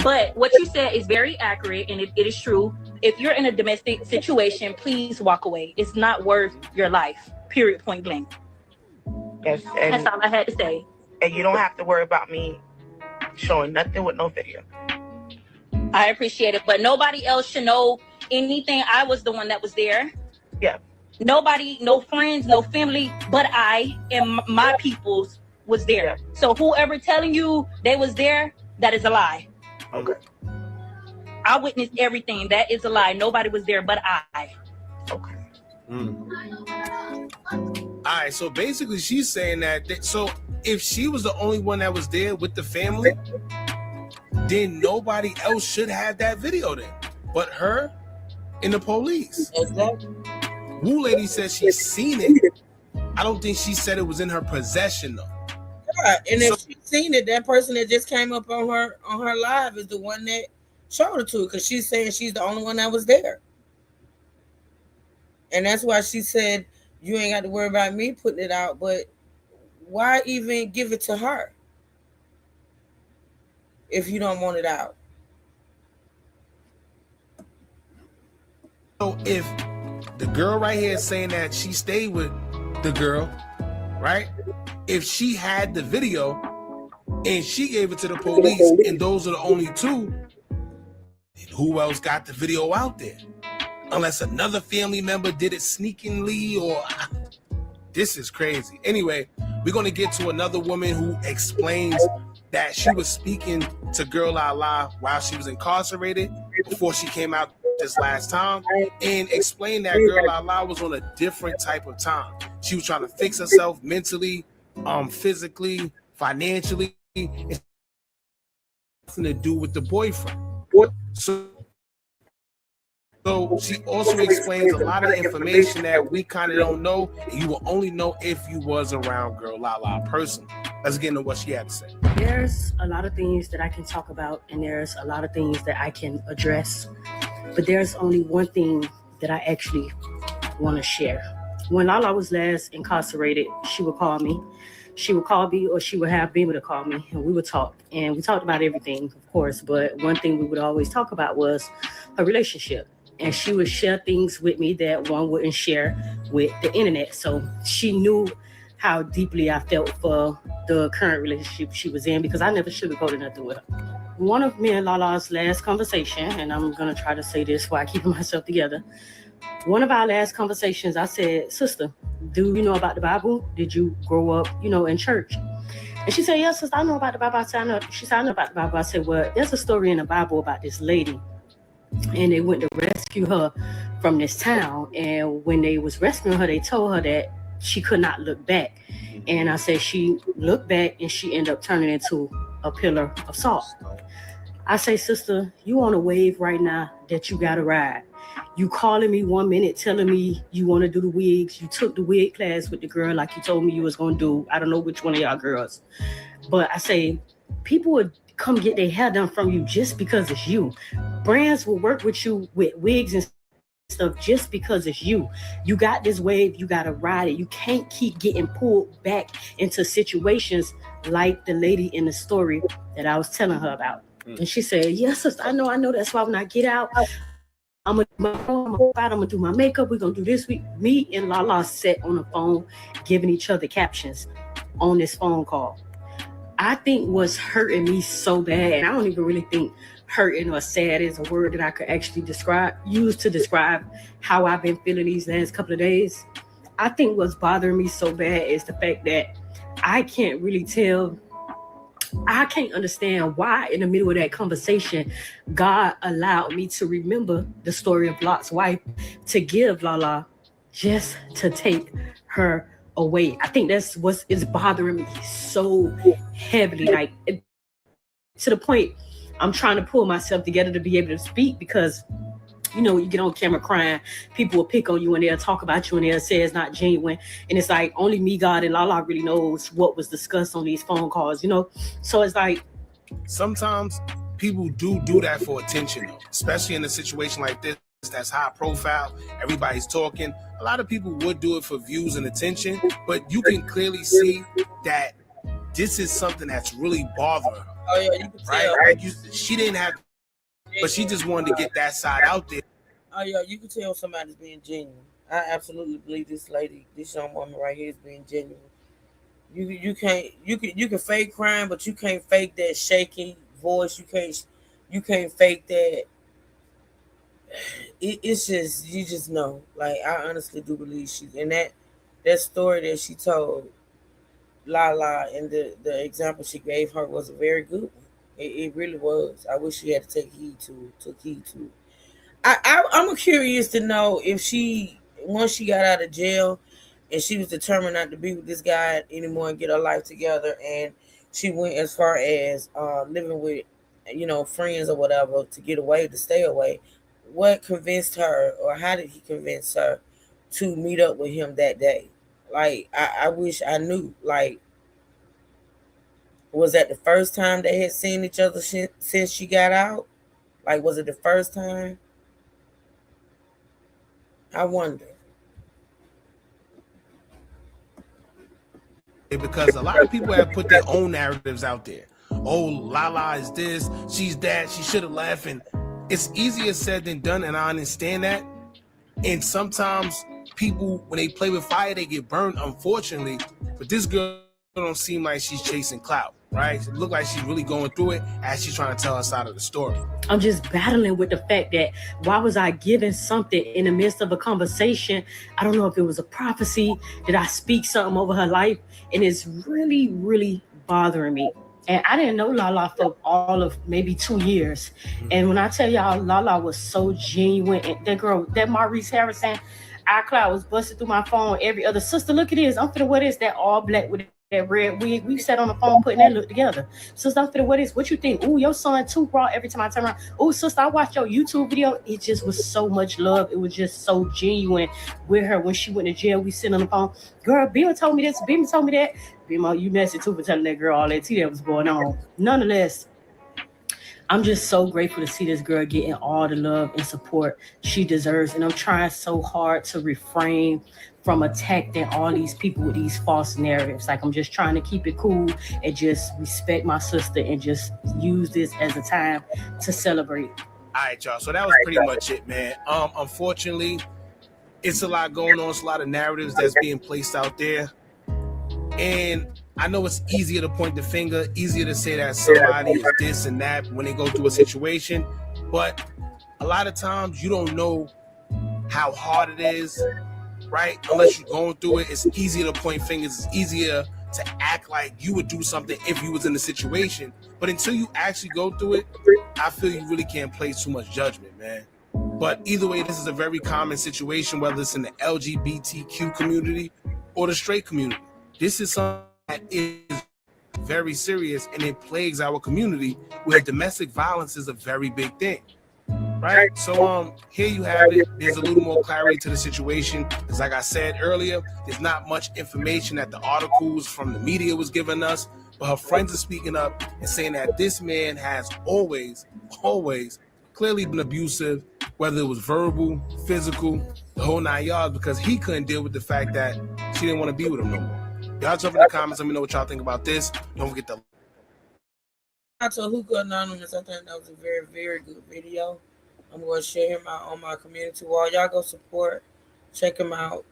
But what you said is very accurate, and it is true. If you're in a domestic situation, please walk away. It's not worth your life. Period. Point blank. Yes, that's all I had to say. And you don't have to worry about me showing nothing with no video. I appreciate it, but nobody else should know anything. I was the one that was there. Yeah. Nobody, no friends, no family, but I and my peoples was there. Yeah. So whoever telling you they was there, that is a lie. Okay. I witnessed everything. That is a lie. Nobody was there but I. Okay. All right, so basically she's saying that so if she was the only one that was there with the family, then nobody else should have that video then, but her and the police. Exactly. Woo lady says she's seen it. I don't think she said it was in her possession though. Right. And if she's seen it, that person that just came up on her live is the one that showed it to her, because she's saying she's the only one that was there. And that's why she said, you ain't got to worry about me putting it out, but why even give it to her if you don't want it out? So if the girl right here is saying that she stayed with the girl, right? if she had the video and she gave it to the police and those are the only two, then who else got the video out there? Unless another family member did it sneakingly, or this is crazy. Anyway, we're going to get to another woman who explains that she was speaking to Girl Lala while she was incarcerated before she came out this last time, and explained that Girl Lala was on a different type of time. She was trying to fix herself mentally, physically, financially, and nothing to do with the boyfriend. So she also explains a lot of information that we kind of don't know, and you will only know if you was around Girl Lala personally. Let's get into what she had to say. There's a lot of things that I can talk about, and there's a lot of things that I can address, but there's only one thing that I actually want to share. When Lala was last incarcerated, she would call me. She would call me, or she would have Beamer to call me, and we would talk. And we talked about everything, of course, but one thing we would always talk about was her relationship. And she would share things with me that one wouldn't share with the internet. So she knew how deeply I felt for the current relationship she was in, because I never sugarcoated nothing with her. One of me and Lala's last conversation, and I'm going to try to say this while keeping myself together. One of our last conversations, I said, "Sister, do you know about the Bible? Did you grow up, in church?" And she said, "Yes, sister, I know about the Bible." I said, "I know." She said, "I know about the Bible." I said, "Well, there's a story in the Bible about this lady, and they went to rescue her from this town. And when they was rescuing her, they told her that she could not look back." And I said, she looked back and she ended up turning into a pillar of salt. I say, "Sister, you on a wave right now that you got to ride. You calling me 1 minute telling me you want to do the wigs. You took the wig class with the girl like you told me you was going to do. I don't know which one of y'all girls. But I say, people would come get their hair done from you just because it's you. Brands will work with you with wigs and stuff just because it's you. You got this wave, you got to ride it. You can't keep getting pulled back into situations like the lady in the story that I was telling her about." And she said, "Yes, sister, I know. That's why when I get out, I'm gonna do my makeup. We're gonna do this week." Me and Lala sat on the phone giving each other captions on this phone call. I think what's hurting me so bad, and I don't even really think hurting or sad is a word that I could actually use to describe how I've been feeling these last couple of days. I think what's bothering me so bad is the fact that I can't understand why in the middle of that conversation, God allowed me to remember the story of Lot's wife, to give Lala, just to take her away. I think that's what is bothering me so heavily, like to the point I'm trying to pull myself together to be able to speak, because you get on camera crying, people will pick on you and they'll talk about you and they'll say it's not genuine. And it's like only me, God, and Lala really knows what was discussed on these phone calls, So it's like sometimes people do that for attention, though, especially in a situation like this that's high profile. Everybody's talking. A lot of people would do it for views and attention, but you can clearly see that this is something that's really bothering her. Oh yeah, you can tell. Right? She didn't have, but she just wanted to get that side out there. Oh yeah, you can tell somebody's being genuine. I absolutely believe this young woman right here is being genuine. You can fake crime, but you can't fake that shaky voice. You can't fake that. It's just, you just know. Like, I honestly do believe she's, and that story that she told Lala and the example she gave her was a very good one. It really was. I wish she had to took heed to it. I'm curious to know if once she got out of jail and she was determined not to be with this guy anymore and get her life together, and she went as far as living with friends or whatever to get away, to stay away, what convinced her, or how did he convince her to meet up with him that day? Like, I wish I knew. Like, was that the first time they had seen each other since she got out? Like, was it the first time? I wonder. Because a lot of people have put their own narratives out there. Oh, Lala is this, she's that, she should have left. And it's easier said than done, and I understand that. And sometimes people, when they play with fire, they get burned, unfortunately. But this girl don't seem like she's chasing clout, right? It look like she's really going through it as she's trying to tell her side of the story. I'm just battling with the fact that why was I given something in the midst of a conversation? I don't know if it was a prophecy. Did I speak something over her life? And it's really, really bothering me. And I didn't know Lala for all of maybe 2 years. And when I tell y'all, Lala was so genuine. And that girl, that Maurice Harrison, iCloud was busting through my phone every other. Sister, look at this. I'm finna wear this, that all black with that red wig. We sat on the phone putting that look together. Sister, I'm finna wear this. What you think? Ooh, your son too raw every time I turn around. Ooh, sister, I watched your YouTube video. It just was so much love. It was just so genuine with her. When she went to jail, we sit on the phone. Girl, Bima told me this. Bima told me that. Bima, you messy too for telling that girl all that tea that was going on. Nonetheless, I'm just so grateful to see this girl getting all the love and support she deserves. And I'm trying so hard to refrain from attacking all these people with these false narratives. Like, I'm just trying to keep it cool and just respect my sister and just use this as a time to celebrate. All right, y'all. So that was pretty much it, man. Unfortunately, it's a lot going on. It's a lot of narratives that's being placed out there. And I know it's easier to point the finger, easier to say that somebody is this and that when they go through a situation. But a lot of times you don't know how hard it is, right? Unless you're going through it, it's easier to point fingers. It's easier to act like you would do something if you was in the situation. But until you actually go through it, I feel you really can't place too much judgment, man. But either way, this is a very common situation, whether it's in the LGBTQ community or the straight community. This is something that is very serious, and it plagues our community where domestic violence is a very big thing, right? So here you have it. There's a little more clarity to the situation, because like I said earlier, there's not much information that the articles from the media was giving us, but her friends are speaking up and saying that this man has always clearly been abusive, whether it was verbal, physical, the whole 9 yards, because he couldn't deal with the fact that she didn't want to be with him no more. Y'all jump in the comments. Let me know what y'all think about this. Don't forget to. To Hookah Anonymous, I think that was a very, very good video. I'm going to share him out on my community wall. Y'all go support, check him out.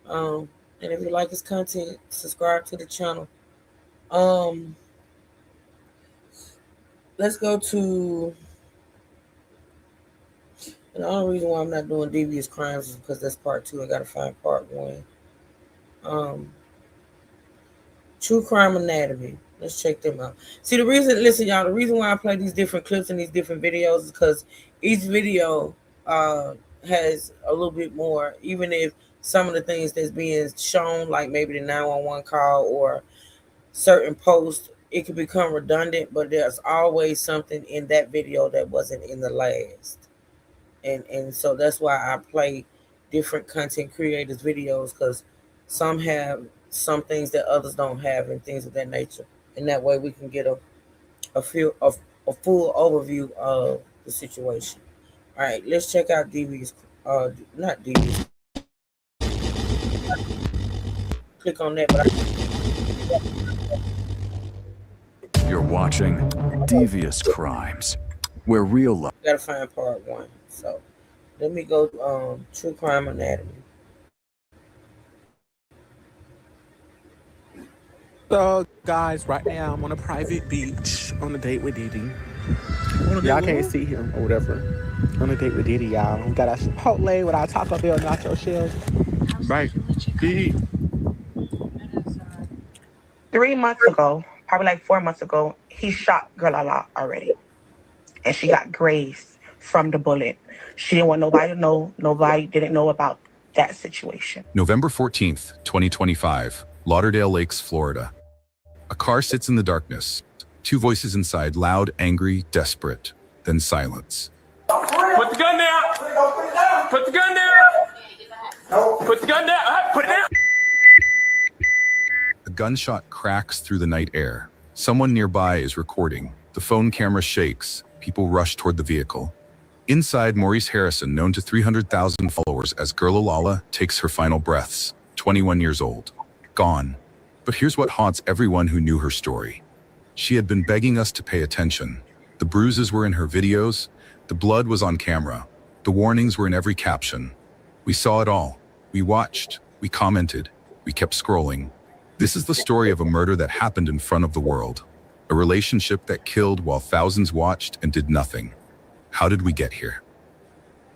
And if you like his content, subscribe to the channel. Let's go to. And the only reason why I'm not doing devious crimes is because that's part 2. I got to find part 1. True Crime Anatomy. Let's check them out. See, the reason why I play these different clips and these different videos is because each video has a little bit more, even if some of the things that's being shown, like maybe the 911 call or certain posts, it can become redundant, but there's always something in that video that wasn't in the last. And so that's why I play different content creators' videos, because some have some things that others don't have and things of that nature. And that way we can get a full overview of the situation. All right, let's check out DV's, not DV's. Click on that, but You're watching Devious Crimes, where real life. Gotta find part 1. So let me go True Crime Anatomy. So, guys, right now I'm on a private beach on a date with Didi. Y'all can't see him or whatever. On a date with Didi, y'all. We got our Chipotle with our Taco Bell nacho shells. Right. Didi. 3 months ago, probably like 4 months ago, he shot Girl Lala already. And she got grazed from the bullet. She didn't want nobody to know. Nobody didn't know about that situation. November 14th, 2025, Lauderdale Lakes, Florida. A car sits in the darkness. 2 voices inside, loud, angry, desperate, then silence. Put the gun down. Put the gun down. Put the gun down. Put it down. A gunshot cracks through the night air. Someone nearby is recording. The phone camera shakes. People rush toward the vehicle. Inside, Maurice Harrison, known to 300,000 followers as Girl Lala, takes her final breaths. 21 years old. Gone. But here's what haunts everyone who knew her story. She had been begging us to pay attention. The bruises were in her videos. The blood was on camera. The warnings were in every caption. We saw it all. We watched. We commented. We kept scrolling. This is the story of a murder that happened in front of the world. A relationship that killed while thousands watched and did nothing. How did we get here?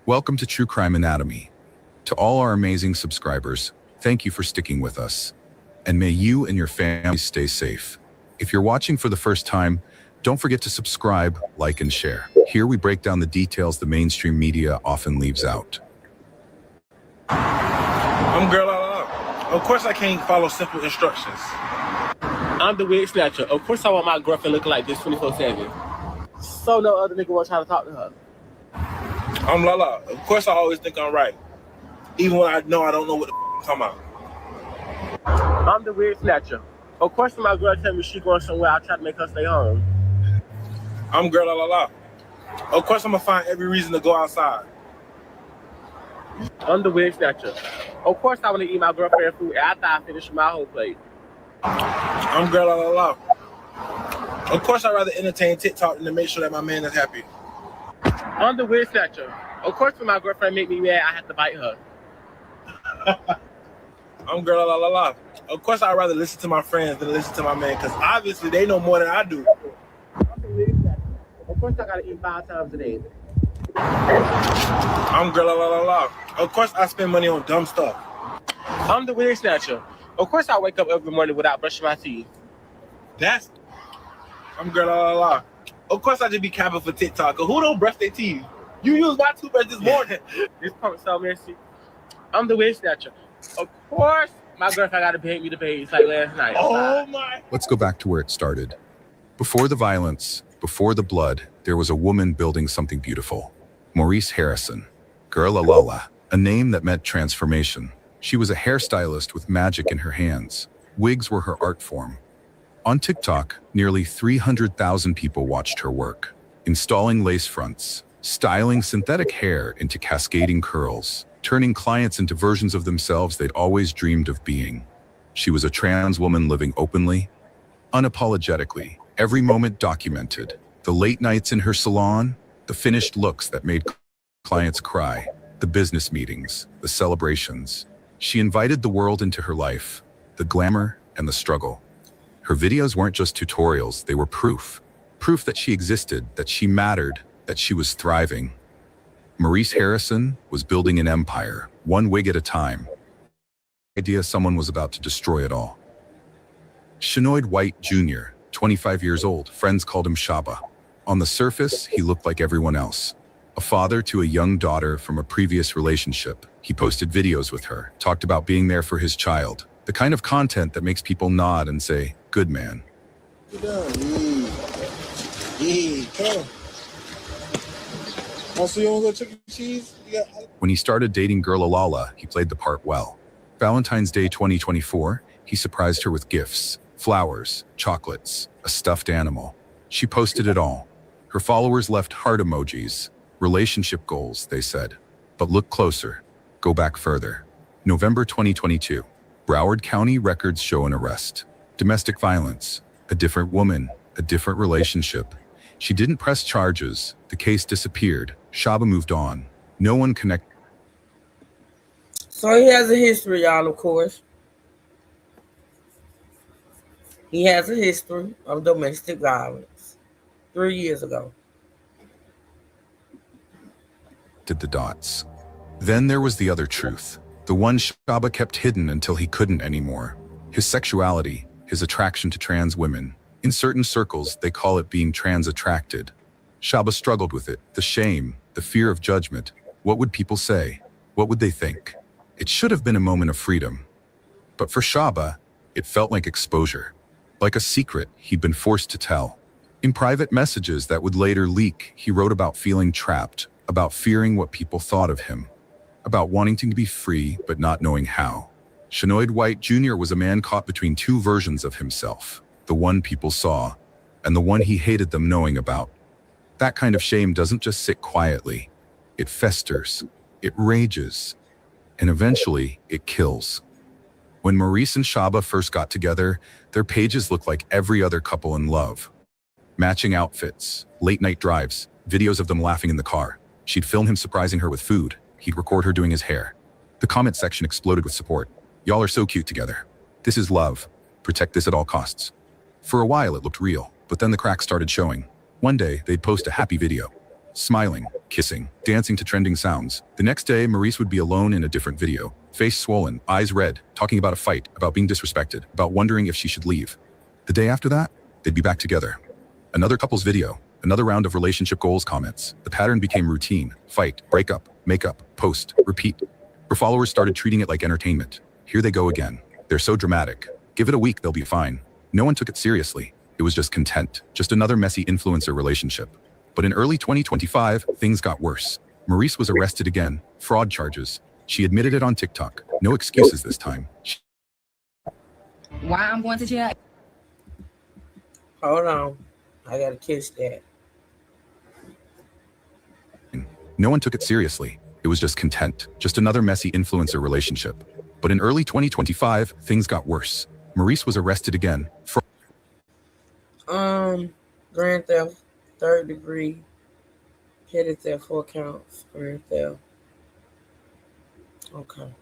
Welcome to True Crime Anatomy. To all our amazing subscribers, thank you for sticking with us. And may you and your family stay safe. If you're watching for the first time, don't forget to subscribe, like, and share. Here we break down the details the mainstream media often leaves out. I'm girl out. Of course I can't follow simple instructions. I'm the wig snatcher. Of course I want my girlfriend looking like this 24/7. So no other nigga won't try to talk to her. I'm Lala. Of course I always think I'm right. Even when I know I don't know what the I'm talking about. I'm the wig snatcher. Of course when my girl tell me she going somewhere, I try to make her stay home. I'm girl la. Of course I'm gonna find every reason to go outside. I'm the wig snatcher. Of course I want to eat my girlfriend's food after I finish my whole plate. I'm girl la. Of course I'd rather entertain TikTok than to make sure that my man is happy. I'm the wig snatcher. Of course when my girlfriend make me mad, I have to bite her. I'm girl la. Of course I'd rather listen to my friends than listen to my man, because obviously they know more than I do. I'm the wig snatcher. Of course I gotta eat 5 times a day. I'm girl la. Of course I spend money on dumb stuff. I'm the wig snatcher. Of course I wake up every morning without brushing my teeth. I'm girl la. Of course I just be capping for TikTok. Who don't brush their teeth? You used my toothbrush this morning. This punk so messy. I'm the wig snatcher. Of course my girlfriend gotta pay me to pay like last night. Oh my. Let's go back to where it started. Before the violence, before the blood, there was a woman building something beautiful. Maurice Harrison, Girl Alala, a name that meant transformation. She was a hairstylist with magic in her hands. Wigs were her art form. On TikTok, nearly 300,000 people watched her work, installing lace fronts, styling synthetic hair into cascading curls, turning clients into versions of themselves they'd always dreamed of being. She was a trans woman living openly, unapologetically, every moment documented. The late nights in her salon, the finished looks that made clients cry, the business meetings, the celebrations. She invited the world into her life, the glamour and the struggle. Her videos weren't just tutorials, they were proof. Proof that she existed, that she mattered, that she was thriving. Maurice Harrison was building an empire, one wig at a time. The idea someone was about to destroy it all. Shanoid White Jr., 25 years old, friends called him Shaba. On the surface, he looked like everyone else. A father to a young daughter from a previous relationship. He posted videos with her, talked about being there for his child. The kind of content that makes people nod and say, good man. Come on. Also, you want to go chicken cheese? Yeah. When he started dating Girl Alala, he played the part well. Valentine's Day 2024, he surprised her with gifts, flowers, chocolates, a stuffed animal. She posted it all. Her followers left heart emojis, relationship goals, they said. But look closer, go back further. November 2022, Broward County records show an arrest. Domestic violence, a different woman, a different relationship. She didn't press charges, the case disappeared, Shaba moved on. No one connected. So he has a history, y'all, of course. He has a history of domestic violence 3 years ago. Did the dots. Then there was the other truth, the one Shaba kept hidden until he couldn't anymore. His sexuality, his attraction to trans women. In certain circles, they call it being trans attracted. Shaba struggled with it, the shame, the fear of judgment. What would people say? What would they think? It should have been a moment of freedom. But for Shaba, it felt like exposure. Like a secret he'd been forced to tell. In private messages that would later leak, he wrote about feeling trapped, about fearing what people thought of him, about wanting to be free but not knowing how. Shanoid White Jr. was a man caught between two versions of himself, the one people saw, and the one he hated them knowing about. That kind of shame doesn't just sit quietly. It festers, it rages, and eventually it kills. When Maurice and Shaba first got together, their pages looked like every other couple in love. Matching outfits, late-night drives, videos of them laughing in the car. She'd film him surprising her with food. He'd record her doing his hair. The comment section exploded with support. Y'all are so cute together. This is love. protect this at all costs. For a while it looked real, but then the cracks started showing. One day, they'd post a happy video. Smiling, kissing, dancing to trending sounds. The next day, Maurice would be alone in a different video. Face swollen, eyes red, talking about a fight, about being disrespected, about wondering if she should leave. The day after that, they'd be back together. Another couple's video, another round of relationship goals comments. The pattern became routine. Fight, break up, make up, post, repeat. Her followers started treating it like entertainment. Here they go again. They're so dramatic. Give it a week, they'll be fine. No one took it seriously. It was just content, just another messy influencer relationship. But in early 2025, things got worse. Maurice was arrested again, fraud charges. She admitted it on TikTok. No excuses this time. Why I'm going to jail? Hold on. I gotta catch that. No one took it seriously. It was just content, just another messy influencer relationship. But in early 2025, things got worse. Maurice was arrested again. Grand theft, 3rd degree, petty theft, 4 counts, grand theft. Okay.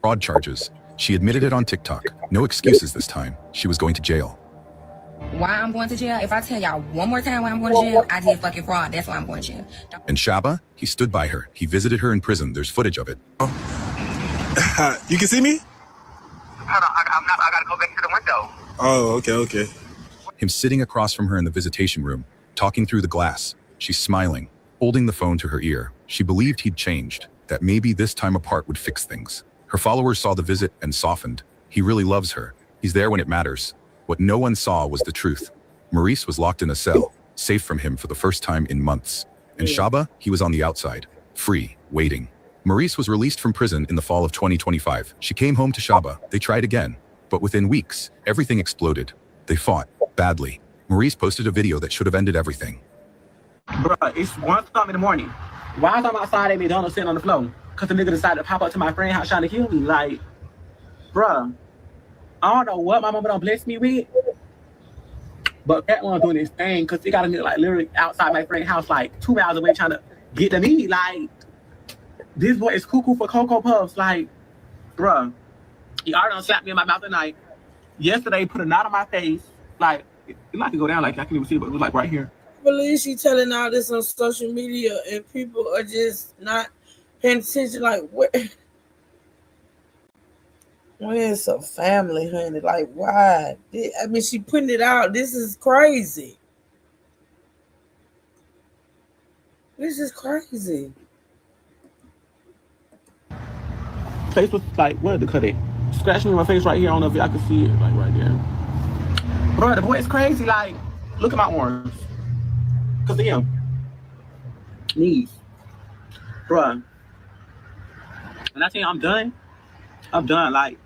Fraud charges. She admitted it on TikTok. No excuses this time. She was going to jail. Why I'm going to jail? If I tell y'all one more time why I'm going to jail, I did fucking fraud. That's why I'm going to jail. And Shaba, he stood by her. He visited her in prison. There's footage of it. You can see me? Hold on, I gotta go back to the window. Oh, okay. Him sitting across from her in the visitation room, talking through the glass. She's smiling, holding the phone to her ear. She believed he'd changed, that maybe this time apart would fix things. Her followers saw the visit and softened. He really loves her. He's there when it matters. What no one saw was the truth. Maurice was locked in a cell, safe from him for the first time in months. And Shaba, he was on the outside, free, waiting. Maurice was released from prison in the fall of 2025. She came home to Shaba. They tried again. But within weeks, everything exploded. They fought, badly. Maurice posted a video that should have ended everything. Bruh, it's 1:00 in the morning. Why I'm outside at McDonald's sitting on the floor? Because the nigga decided to pop up to my friend's house trying to kill me. Like, bruh, I don't know what my mama done blessed me with. But that one doing this thing because he got a nigga like literally outside my friend's house, like 2 miles away trying to get to me. Like, this boy is cuckoo for Cocoa Puffs. Like, bruh, he already done slapped me in my mouth tonight. Yesterday, put a knot on my face. Like, it might go down, like, I can't even see it, but it was like right here. I believe she telling all this on social media and people are just not paying attention. Like, where's a family, honey? Like, why? I mean, she putting it out. This is crazy. This is crazy. Face was like, where did the cut it? Scratching me in my face right here. I don't know if y'all can see it, like right there. Bro, the boy is crazy. Like, look at my arms. Because of him. Knees. Bro. When I tell you I'm done. Like,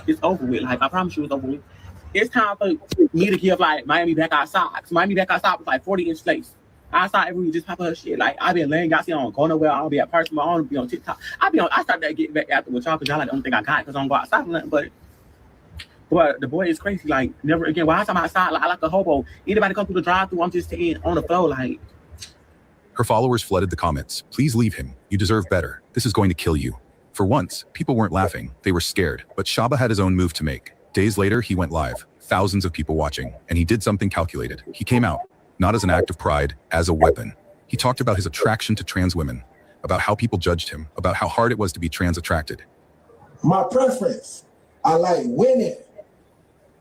it's over with. Like, I promise you it's over with. It's time for me to give, like, Miami Back Outside. Because Miami Back Outside was like 40-inch lace. Outside every week, just pop her shit. Like, I been laying, y'all see I don't go nowhere. I don't be at parties. I don't be on TikTok. I started that getting back after with y'all because y'all like the only thing I got because I don't go outside or nothing. But the boy is crazy. Like, never again. Why I'm outside? Like, I like a hobo. Anybody come through the drive-thru, I'm just staying on the floor. Like, her followers flooded the comments. Please leave him. You deserve better. This is going to kill you. For once, people weren't laughing. They were scared. But Shaba had his own move to make. Days later, he went live. Thousands of people watching. And he did something calculated. He came out. Not as an act of pride, as a weapon. He talked about his attraction to trans women, about how people judged him, about how hard it was to be trans attracted. My preference, I like women.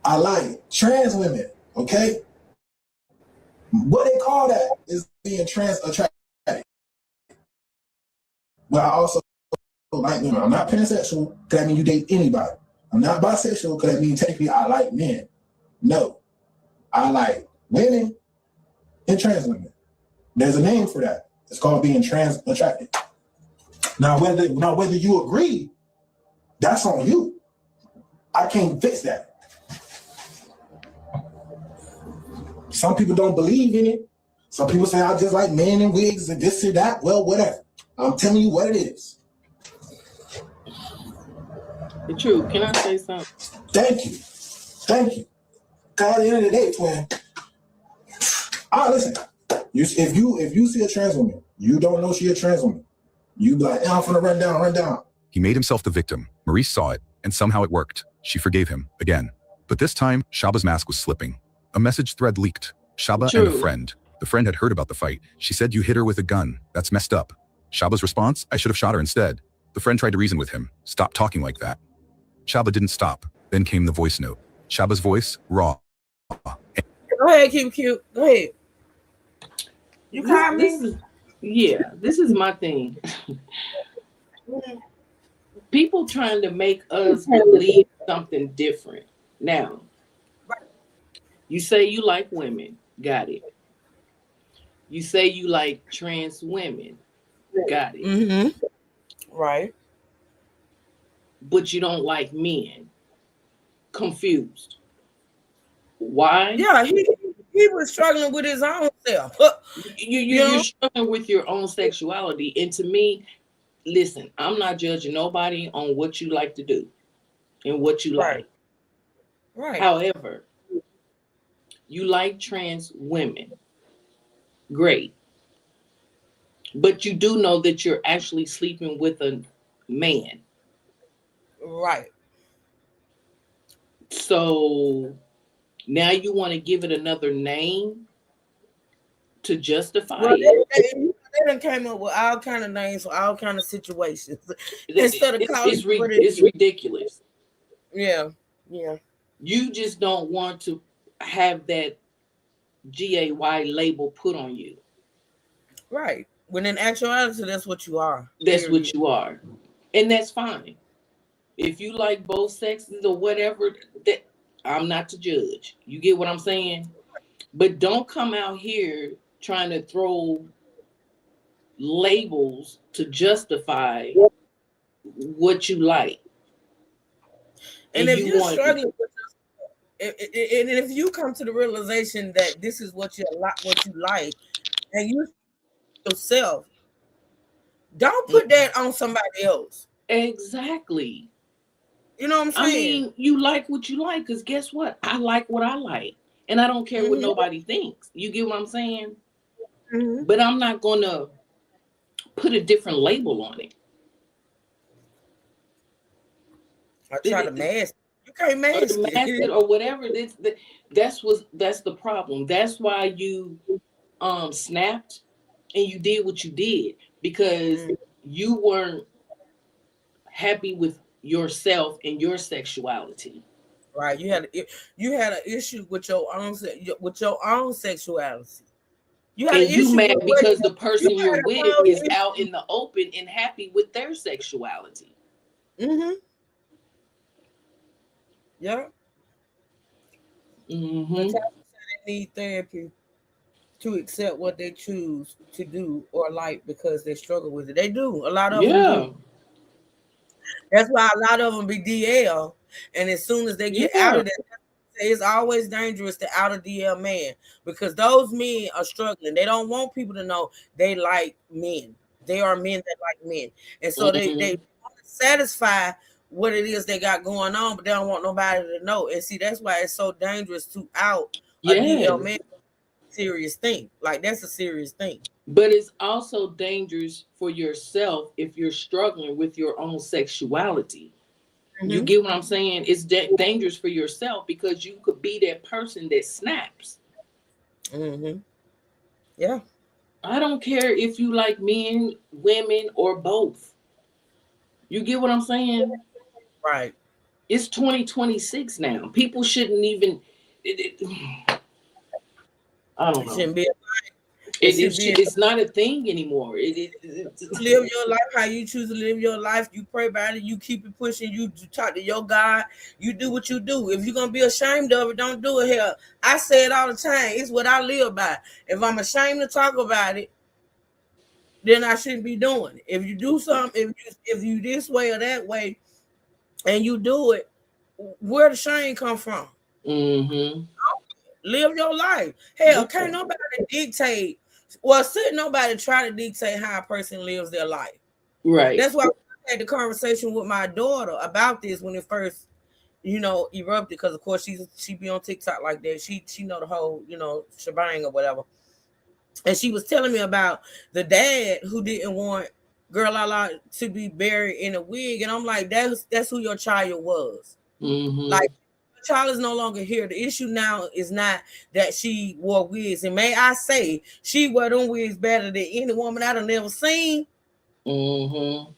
I like trans women, okay? What they call that is being trans attracted. But I also like women. I'm not pansexual, because that means you date anybody. I'm not bisexual, because that means technically I like men. No, I like women and trans women. There's a name for that. It's called being trans attracted. Now whether you agree, that's on you. I can't fix that. Some people don't believe in it. Some people say I just like men in wigs and this and that. Well, whatever. I'm telling you what it is. The truth. Can I say something? Thank you. Cause at the end of the day, twin. Listen. If you see a trans woman, you don't know she a trans woman. You be like, I'm finna run down. He made himself the victim. Maurice saw it, and somehow it worked. She forgave him, again. But this time, Shaba's mask was slipping. A message thread leaked. Shaba and a friend. The friend had heard about the fight. She said you hit her with a gun. That's messed up. Shaba's response? I should have shot her instead. The friend tried to reason with him. Stop talking like that. Shaba didn't stop. Then came the voice note. Shaba's voice, raw. Go ahead, cute. Go ahead. You call me? This is my thing. People trying to make us believe something different. Now, you say you like women. Got it. You say you like trans women. Got it. Mm-hmm. Right. But you don't like men. Confused. Why? Yeah, he was struggling with his own self. You're struggling with your own sexuality. And to me, listen, I'm not judging nobody on what you like to do and what you like. Right. However, you like trans women. Great. But you do know that you're actually sleeping with a man. Right. So now you want to give it another name to justify it? They done came up with all kind of names for all kind of situations. Instead of calling it's ridiculous. Yeah. You just don't want to have that GAY label put on you. Right. When in actuality, that's what you are. That's what you are. And that's fine. If you like both sexes or whatever, that I'm not to judge. You get what I'm saying? But don't come out here trying to throw labels to justify what you like. And if you're struggling with this, and if you come to the realization that this is what you like, and you yourself, don't put that on somebody else. Exactly. You know what I'm saying? I mean, you like what you like, because guess what? I like what I like. And I don't care what nobody thinks. You get what I'm saying? Mm-hmm. But I'm not going to put a different label on it. I try to mask. You can't mask it or whatever. That's the problem. That's why you snapped and you did what you did, because you weren't happy with yourself and your sexuality. Right. You had an issue with your own sexuality. You had and an you issue mad with because the person you're with is issue. out in the open and happy with their sexuality. Mm-hmm. Yeah. Mm-hmm. They need therapy to accept what they choose to do or like because they struggle with it. They do. A lot of them do. That's why a lot of them be DL. And as soon as they get out of that, it's always dangerous to out a DL man, because those men are struggling. They don't want people to know they like men. They are men that like men. And so they want to satisfy what it is they got going on, but they don't want nobody to know. And see, that's why it's so dangerous to out a DL man. Serious thing. Like, that's a serious thing. But it's also dangerous for yourself if you're struggling with your own sexuality. Mm-hmm. You get what I'm saying? It's dangerous for yourself, because you could be that person that snaps. Mm-hmm. Yeah. I don't care if you like men, women, or both. You get what I'm saying? Right. It's 2026 now. People shouldn't even... I don't know. It's not a thing anymore. Live your life how you choose to live your life. You pray about it. You keep it pushing. You talk to your God. You do what you do. If you're going to be ashamed of it, don't do it. Hell, I say it all the time. It's what I live by. If I'm ashamed to talk about it, then I shouldn't be doing it. If you do something, if you this way or that way, and you do it, where the shame come from? Mm-hmm. Live your life. Hell, can't nobody dictate. Well, shouldn't nobody try to dictate how a person lives their life. Right. That's why I had the conversation with my daughter about this when it first, erupted. Because of course she be on TikTok like that. She know the whole, shebang or whatever. And she was telling me about the dad who didn't want Girl Lala to be buried in a wig, and I'm like, that's who your child was. Mm-hmm. Like, your child is no longer here. The issue now is not that she wore wigs. And may I say, she wore them wigs better than any woman I done ever seen. Mm-hmm.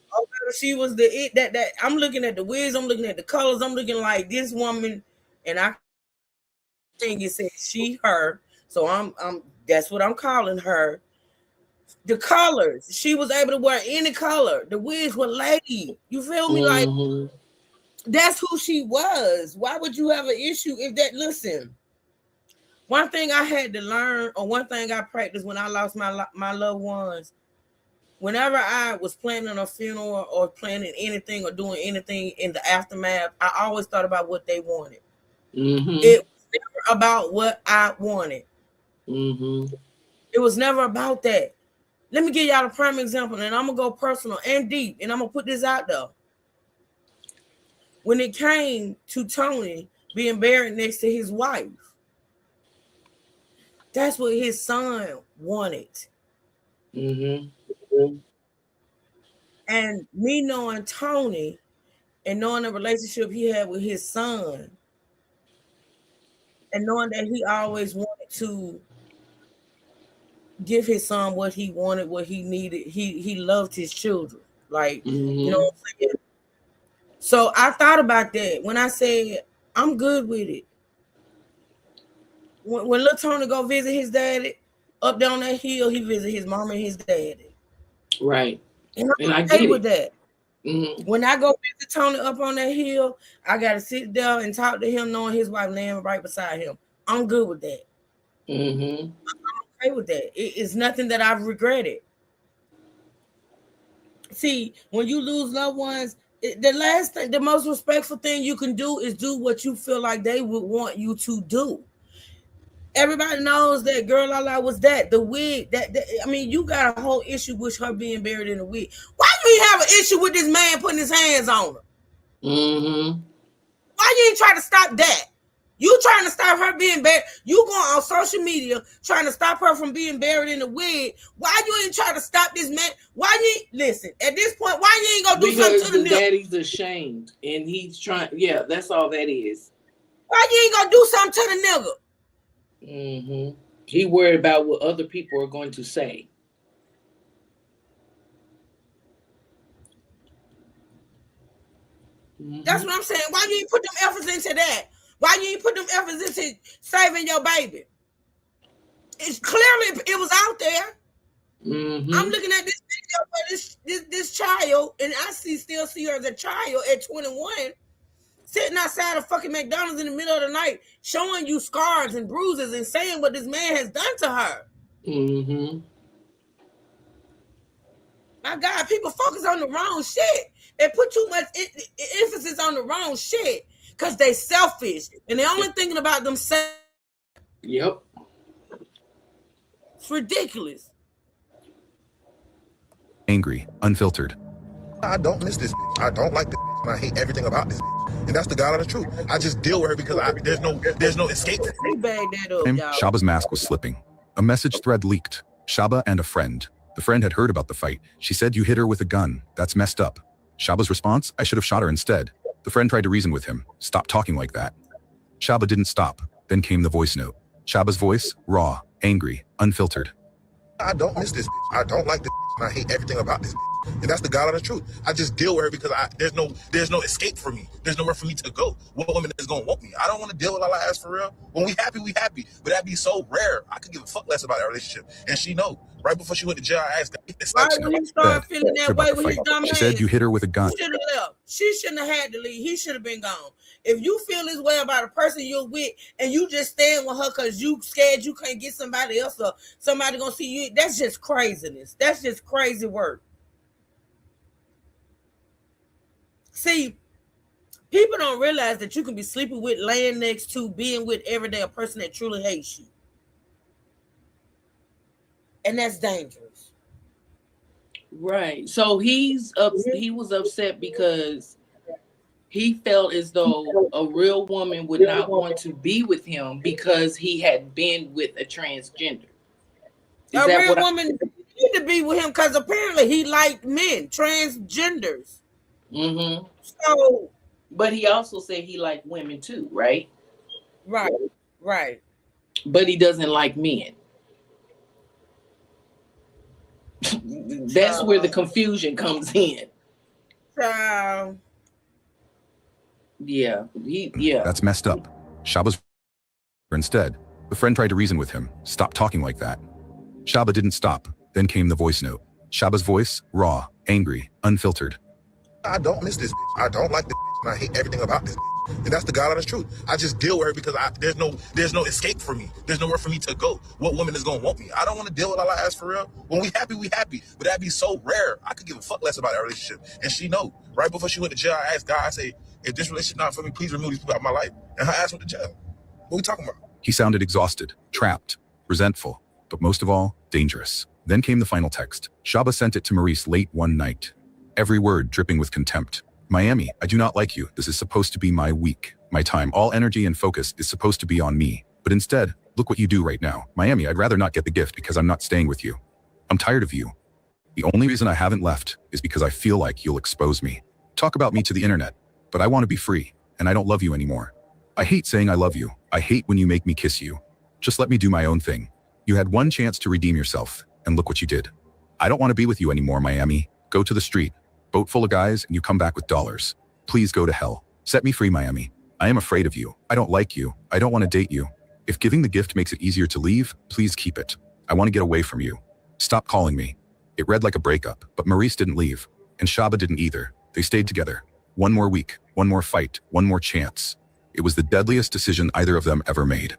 She was the it that I'm looking at the wigs, I'm looking at the colors, I'm looking like this woman, and I think it said she, her. So I'm that's what I'm calling her. The colors, she was able to wear any color. The wigs were lady. You feel me? Like that's who she was. Why would you have an issue if that? Listen, one thing I had to learn, or one thing I practiced when I lost my loved ones. Whenever I was planning a funeral or planning anything or doing anything in the aftermath, I always thought about what they wanted. It was never about what I wanted. It was never about that. Let me give y'all a prime example, and I'm gonna go personal and deep, and I'm gonna put this out there. When it came to Tony being buried next to his wife, that's what his son wanted. And me knowing Tony and knowing the relationship he had with his son, and knowing that he always wanted to give his son what he wanted, what he needed. He loved his children. Like, you know what I'm saying? So I thought about that when I said, I'm good with it. When little Tony go visit his daddy up down that hill, he visit his mom and his daddy. Right. And I'm okay with that. When I go visit Tony up on that hill, I got to sit down and talk to him knowing his wife laying right beside him. I'm good with that. I'm okay with that. It's nothing that I've regretted. See, when you lose loved ones, the most respectful thing you can do is do what you feel like they would want you to do. Everybody knows that Girl Lala was that. The wig, I mean, you got a whole issue with her being buried in a wig. Why do you have an issue with this man putting his hands on her? Why you ain't trying to stop that? You trying to stop her being buried. You going on social media trying to stop her from being buried in a wig. Why you ain't trying to stop this man? Why you ain't, listen, at this point, why you ain't gonna do something to the nigga? Daddy's ashamed and he's trying, yeah, that's all that is. Why you ain't gonna do something to the nigga? He worried about what other people are going to say. That's what I'm saying. Why you ain't put them efforts into that? Why you ain't put them efforts into saving your baby? It's clearly it was out there. I'm looking at this video for this child, and I still see her as a child at 21, sitting outside of fucking McDonald's in the middle of the night, showing you scars and bruises and saying what this man has done to her. My God, people focus on the wrong shit. They put too much emphasis on the wrong shit because they selfish and they only thinking about themselves. Yep. It's ridiculous. Angry, unfiltered. I don't miss this bitch. I don't like this bitch. And I hate everything about this bitch. And that's the God of the truth. I just deal with her because there's no escape. They bag that up, y'all. Shaba's mask was slipping. A message thread leaked. Shaba and a friend. The friend had heard about the fight. She said, "You hit her with a gun. That's messed up." Shaba's response, "I should have shot her instead." The friend tried to reason with him. "Stop talking like that." Shaba didn't stop. Then came the voice note. Shaba's voice, raw, angry, unfiltered. I don't miss this bitch. I don't like this bitch. And I hate everything about this bitch. And that's the God of the truth. I just deal with her because there's no escape for me. There's nowhere for me to go. What woman is gonna want me? I don't want to deal with all I ask for real. When we happy, we happy. But that'd be so rare. I could give a fuck less about our relationship. And she know. Right before she went to jail, I asked Why when he started feeling that way with his dumb She ass, said, "You hit her with a gun." he should have left. She shouldn't have had to leave. He should have been gone. If you feel this way about a person you're with and you just stand with her because you scared you can't get somebody else or somebody gonna see you, that's just craziness. That's just crazy work. See, people don't realize that you can be sleeping with, laying next to, being with every day a person that truly hates you. And that's dangerous. Right. So he was upset because he felt as though a real woman would not want to be with him because he had been with a transgender. A real woman need to be with him because apparently he liked men, transgenders. Mm-hmm. So, but he also said he liked women too, right? Right. Right. But he doesn't like men. That's where the confusion comes in. Child. Yeah. That's messed up. Shaba's instead. The friend tried to reason with him. Stop talking like that. Shaba didn't stop. Then came the voice note. Shaba's voice, raw, angry, unfiltered. I don't miss this bitch. I don't like this bitch, and I hate everything about this bitch. And that's the God honest truth. I just deal with her because there's no escape for me. There's nowhere for me to go. What woman is gonna want me? I don't want to deal with all that ass for real. When we happy, we happy. But that'd be so rare. I could give a fuck less about that relationship. And she know. Right before she went to jail, I asked God, I say, if this relationship not for me, please remove these people out of my life. And her ass went to jail. What we talking about? He sounded exhausted, trapped, resentful, but most of all, dangerous. Then came the final text. Shaba sent it to Maurice late one night. Every word dripping with contempt. Miami, I do not like you. This is supposed to be my week, my time. All energy and focus is supposed to be on me. But instead, look what you do right now. Miami, I'd rather not get the gift because I'm not staying with you. I'm tired of you. The only reason I haven't left is because I feel like you'll expose me. Talk about me to the internet, but I want to be free, and I don't love you anymore. I hate saying I love you. I hate when you make me kiss you. Just let me do my own thing. You had one chance to redeem yourself, and look what you did. I don't want to be with you anymore, Miami. Go to the street. Boat full of guys, and you come back with dollars. Please go to hell. Set me free, Miami. I am afraid of you. I don't like you. I don't want to date you. If giving the gift makes it easier to leave, please keep it. I want to get away from you. Stop calling me. It read like a breakup, but Maurice didn't leave, and Shaba didn't either. They stayed together. One more week, one more fight, one more chance. It was the deadliest decision either of them ever made.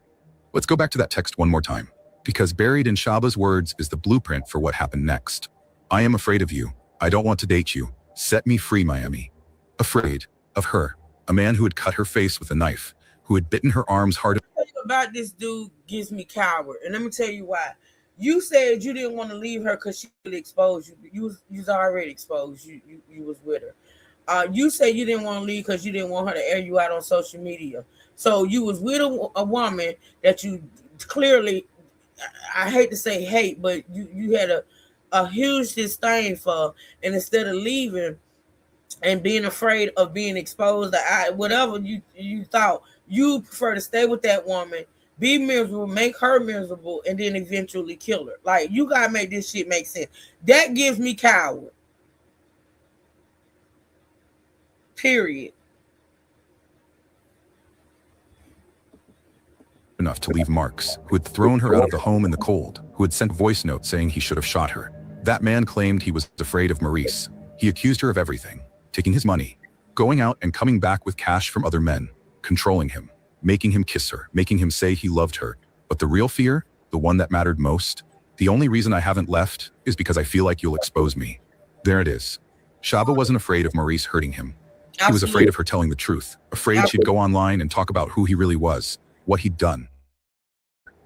Let's go back to that text one more time, because buried in Shaba's words is the blueprint for what happened next. I am afraid of you. I don't want to date you. Set me free, Miami. Afraid of her, a man who had cut her face with a knife, who had bitten her arms hard. About this dude gives me coward, and let me tell you why. You said you didn't want to leave her because she would expose you. You was already exposed. You was with her. You said you didn't want to leave because you didn't want her to air you out on social media. So you was with a woman that you clearly, I hate to say hate, but you had a huge disdain for, and instead of leaving and being afraid of being exposed to whatever you thought, you prefer to stay with that woman, be miserable, make her miserable, and then eventually kill her. Like, you gotta make this shit make sense. That gives me coward. Period. Enough to leave marks, who had thrown her out of the home in the cold, who had sent voice notes saying he should have shot her. That man claimed he was afraid of Maurice. He accused her of everything, taking his money, going out and coming back with cash from other men, controlling him, making him kiss her, making him say he loved her. But the real fear, the one that mattered most, the only reason I haven't left is because I feel like you'll expose me. There it is. Shaba wasn't afraid of Maurice hurting him. He was afraid of her telling the truth, afraid she'd go online and talk about who he really was, what he'd done.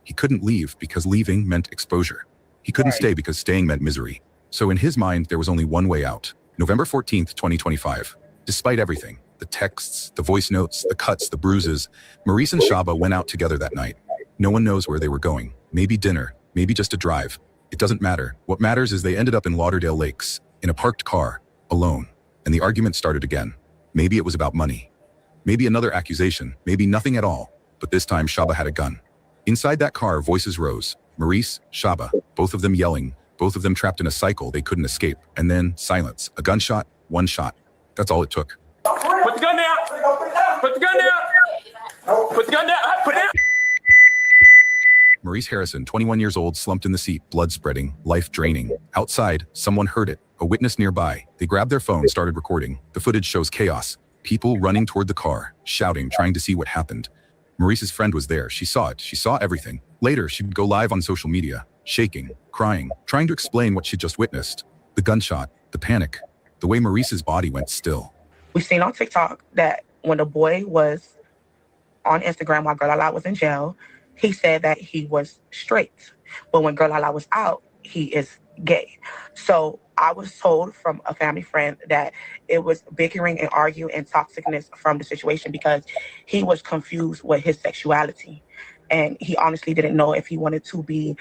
He couldn't leave because leaving meant exposure. He couldn't stay because staying meant misery. So in his mind, there was only one way out. November 14th, 2025. Despite everything, the texts, the voice notes, the cuts, the bruises, Maurice and Shaba went out together that night. No one knows where they were going. Maybe dinner, maybe just a drive. It doesn't matter. What matters is they ended up in Lauderdale Lakes, in a parked car, alone. And the argument started again. Maybe it was about money. Maybe another accusation, maybe nothing at all. But this time Shaba had a gun. Inside that car, voices rose. Maurice, Shaba, both of them yelling, both of them trapped in a cycle they couldn't escape. And then silence. A gunshot, one shot. That's all it took. Put the gun down. Put the gun down. Put the gun down. Put it down. Maurice Harrison, 21 years old, slumped in the seat, blood spreading, life draining. Outside, someone heard it. A witness nearby. They grabbed their phone, started recording. The footage shows chaos. People running toward the car, shouting, trying to see what happened. Maurice's friend was there. She saw it. She saw everything. Later, she'd go live on social media, shaking, crying, trying to explain what she'd just witnessed. The gunshot, the panic, the way Maurice's body went still. We've seen on TikTok that when the boy was on Instagram while Girl Lala was in jail, he said that he was straight. But when Girl Lala was out, he is gay. So I was told from a family friend that it was bickering and arguing and toxicness from the situation because he was confused with his sexuality. And he honestly didn't know if he wanted to be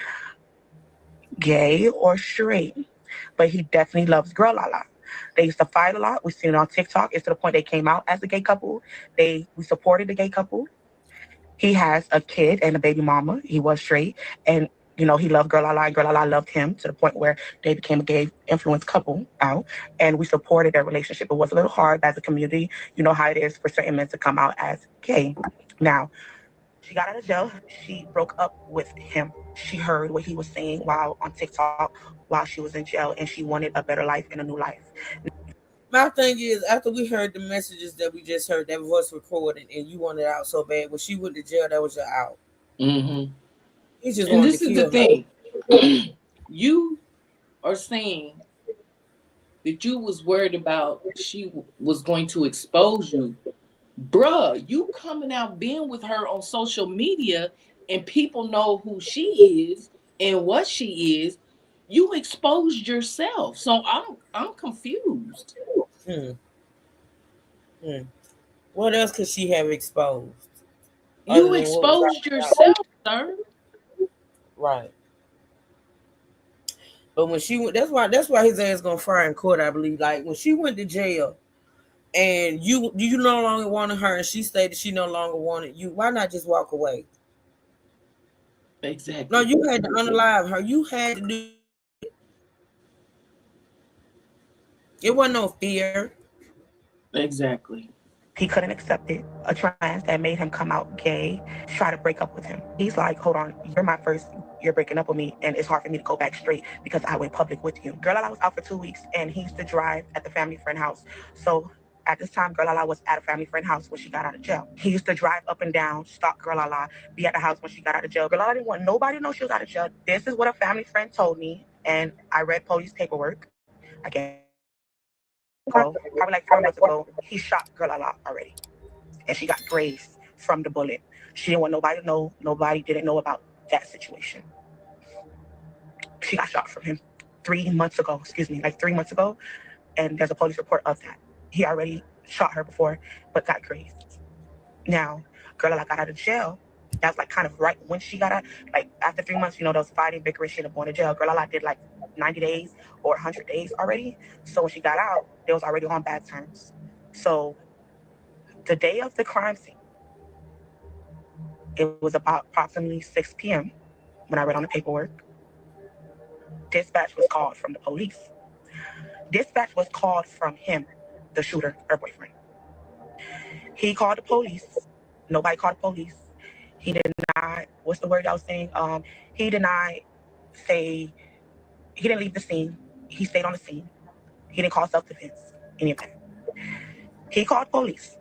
gay or straight. But he definitely loves Girl Lala. They used to fight a lot. We've seen it on TikTok. It's to the point they came out as a gay couple. We supported the gay couple. He has a kid and a baby mama. He was straight, and he loved Girl La La, and Girl La La loved him to the point where they became a gay influence couple out, and we supported their relationship. It was a little hard as a community. You know how it is for certain men to come out as gay. Now, she got out of jail. She broke up with him. She heard what he was saying while on TikTok while she was in jail, and she wanted a better life and a new life. My thing is, after we heard the messages that we just heard, that voice recording, and you wanted out so bad, when she went to jail, that was your out. Mm-hmm. He just And wanted to this is the kill her. thing. You are saying that you was worried about she was going to expose you. Bruh, you coming out being with her on social media and people know who she is and what she is, you exposed yourself. So I'm confused. Hmm. Hmm. What else could she have exposed other You than what was exposed already out? yourself, sir. Right. But when she went, that's why his ass gonna fire in court. I believe. Like when she went to jail, and you no longer wanted her, and she stated she no longer wanted you. Why not just walk away? No, Exactly. you had to unalive her. You had to do. It wasn't no fear. Exactly. He couldn't accept it. A trans that made him come out gay, try to break up with him. He's like, hold on, you're breaking up with me, and it's hard for me to go back straight because I went public with you. Girl La La was out for 2 weeks, and he used to drive at the family friend house. So at this time, Girl La La was at a family friend house when she got out of jail. He used to drive up and down, stalk Girl La La, be at the house when she got out of jail. Girl La La didn't want nobody to know she was out of jail. This is what a family friend told me, and I read police paperwork. I can't go. Probably like 4 months ago, he shot Girl La La already, and she got grazed from the bullet. She didn't want nobody to know. Nobody didn't know about that situation. She got shot from him 3 months ago. Excuse me, like 3 months ago, and there's a police report of that. He already shot her before, but got grazed. Now, Girl La La got out of jail. That's like kind of right when she got out. Like after 3 months, those fighting, bickering, she ended up going to jail. Girl La La did like 90 days or 100 days already. So when she got out, they was already on bad terms. So the day of the crime scene, it was about approximately 6 p.m. when I read on the paperwork. Dispatch was called from the police. Dispatch was called from him, the shooter, her boyfriend. He called the police. Nobody called the police. He did not, what's the word I was saying? He did not say, he didn't leave the scene. He stayed on the scene. He didn't call self-defense, any of that. He called police.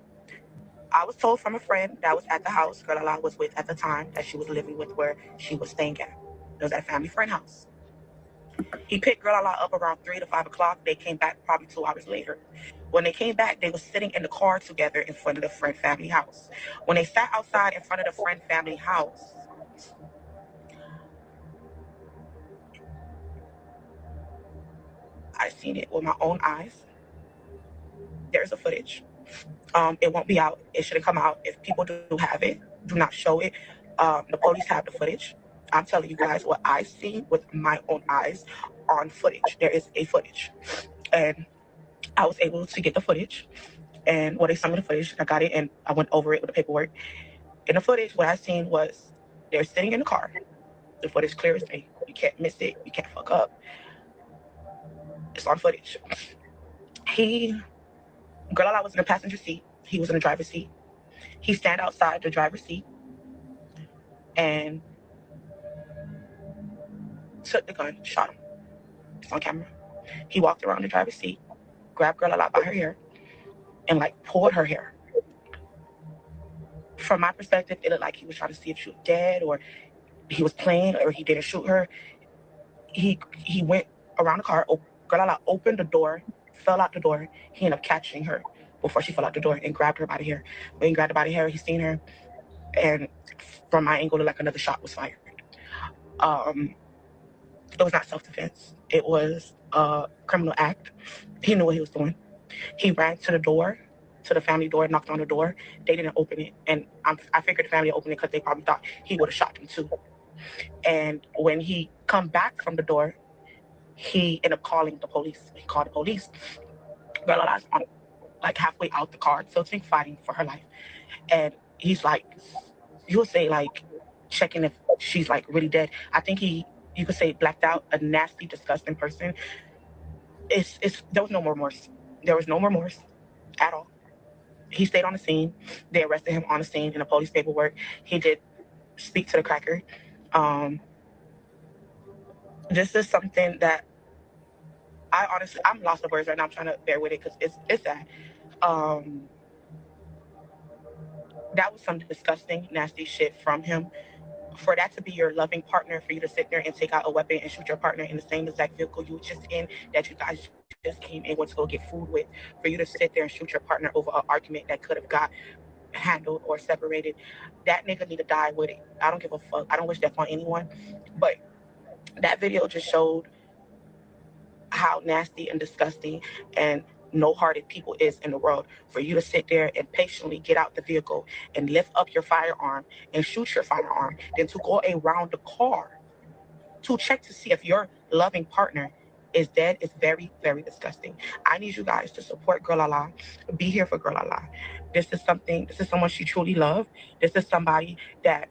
I was told from a friend that was at the house Girl La La was with at the time that she was living with where she was staying at. It was at a family friend house. He picked Girl La La up around 3 to 5 o'clock. They came back probably 2 hours later. When they came back, they were sitting in the car together in front of the friend family house. When they sat outside in front of the friend family house, I seen it with my own eyes. There's a footage. It won't be out. It shouldn't come out. If people do have it, do not show it. The police have the footage. I'm telling you guys what I've seen with my own eyes on footage. There is a footage. And I was able to get the footage. And when they sent me the footage, I got it and I went over it with the paperwork. In the footage, what I seen was they're sitting in the car. The footage clear as day. You can't miss it. You can't fuck up. It's on footage. Girl La La was in the passenger seat. He was in the driver's seat. He stand outside the driver's seat and took the gun, shot him. It's on camera. He walked around the driver's seat, grabbed Girl La La by her hair, and like pulled her hair. From my perspective, it looked like he was trying to see if she was dead or he was playing or he didn't shoot her. He went around the car. Girl La La opened the door, fell out the door. He ended up catching her before she fell out the door and grabbed her by the hair. When he grabbed her by the hair, he seen her, and from my angle, it looked like another shot was fired. It was not self-defense. It was a criminal act. He knew what he was doing. He ran to the door, to the family door, knocked on the door. They didn't open it. And I figured the family opened it because they probably thought he would have shot them too. And when he come back from the door, he ended up calling the police. He called the police. Girl La La's like halfway out the car, so fighting for her life. And he's like, you'll say like checking if she's like really dead. I think you could say blacked out, a nasty, disgusting person. There was no remorse. There was no remorse at all. He stayed on the scene. They arrested him on the scene in the police paperwork. He did speak to the cracker. This is something that I'm lost of words right now. I'm trying to bear with it because it's sad. That was some disgusting, nasty shit from him. For that to be your loving partner, for you to sit there and take out a weapon and shoot your partner in the same exact vehicle you were just in, that you guys just came in to go get food with, for you to sit there and shoot your partner over an argument that could have got handled or separated, that nigga need to die with it. I don't give a fuck. I don't wish death on anyone, but that video just showed how nasty and disgusting and no-hearted people is in the world. For you to sit there and patiently get out the vehicle and lift up your firearm and shoot your firearm, then to go around the car to check to see if your loving partner is dead is very, very disgusting. I need you guys to support Girl Lala. Be here for Girl Lala. This is someone she truly loved. This is somebody that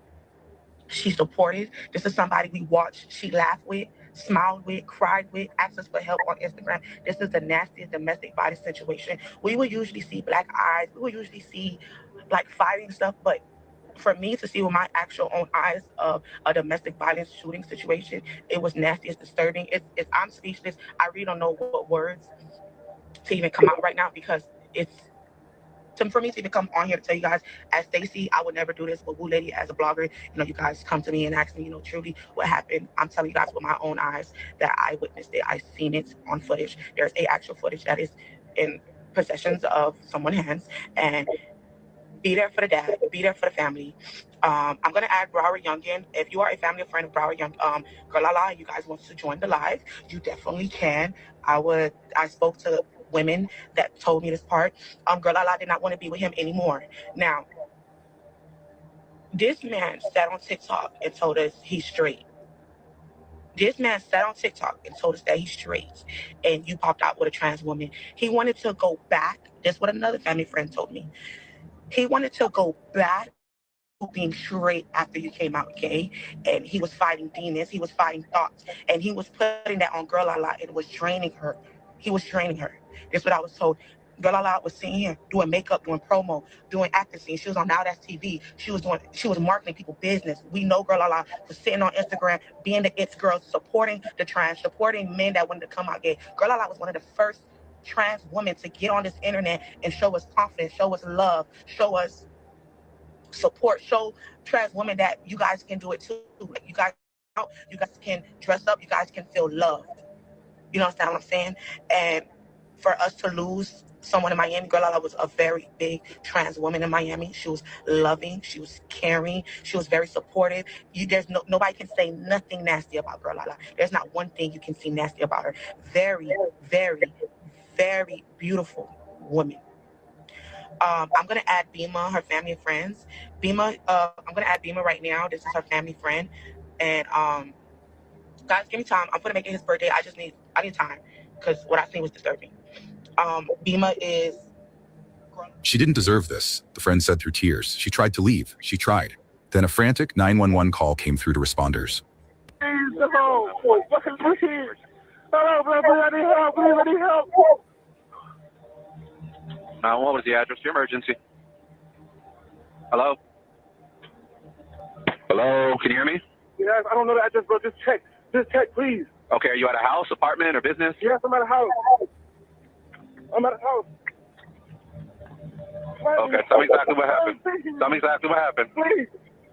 she supported. This is somebody we watched, she laughed with, smiled with, cried with, asked us for help on Instagram. This is the nastiest domestic violence situation. We would usually see black eyes. We would usually see like fighting stuff, but for me to see with my actual own eyes of a domestic violence shooting situation, it was nasty. It's disturbing. I'm speechless. I really don't know what words to even come out right now because for me to even come on here to tell you guys, as Stacy, I would never do this, but Woo Lady, as a blogger, you guys come to me and ask me, truly what happened. I'm telling you guys with my own eyes that I witnessed it. I've seen it on footage. There's actual footage that is in possessions of someone's hands, and be there for the dad, be there for the family. I'm gonna add Broward Youngin. If you are a family or friend of Broward Young, Girl Lala, you guys want to join the live, you definitely can. I spoke to women that told me this part. Girl Lala did not want to be with him anymore. Now, this man sat on TikTok and told us he's straight. This man sat on TikTok and told us that he's straight, and you popped out with a trans woman. He wanted to go back. That's what another family friend told me. He wanted to go back to being straight after you came out gay, and he was fighting demons. He was fighting thoughts, and he was putting that on Girl Lala, and it was draining her. He was draining her. That's what I was told. Girl Lala was seeing him doing makeup, doing promo, doing acting scenes. She was on Now That's TV. She was marketing people business. We know Girl Lala was sitting on Instagram, being the It's girl, supporting the trans, supporting men that wanted to come out gay. Girl Lala was one of the first trans women to get on this internet and show us confidence, show us love, show us support, show trans women that you guys can do it too. Like, you guys can dress up, you guys can feel loved. You understand what I'm saying? And for us to lose someone in Miami, Girl Lala was a very big trans woman in Miami. She was loving, she was caring, she was very supportive. Nobody can say nothing nasty about Girl Lala. There's not one thing you can see nasty about her. Very, very, very beautiful woman. I'm gonna add Bima, her family and friends. Bima, I'm gonna add Bima right now. This is her family friend, and guys, give me time. I'm gonna make it his birthday. I need time because what I seen was disturbing. Bima is. She didn't deserve this, the friend said through tears. She tried to leave. She tried. Then a frantic 911 call came through to responders. Hello, bro, I need help. Please, I need help. Now, what was the address to your emergency? Hello? Hello, can you hear me? Yes, I don't know the address, bro. Just check, please. Okay, are you at a house, apartment, or business? Yes, I'm at a house. Okay, tell me exactly what happened. Please.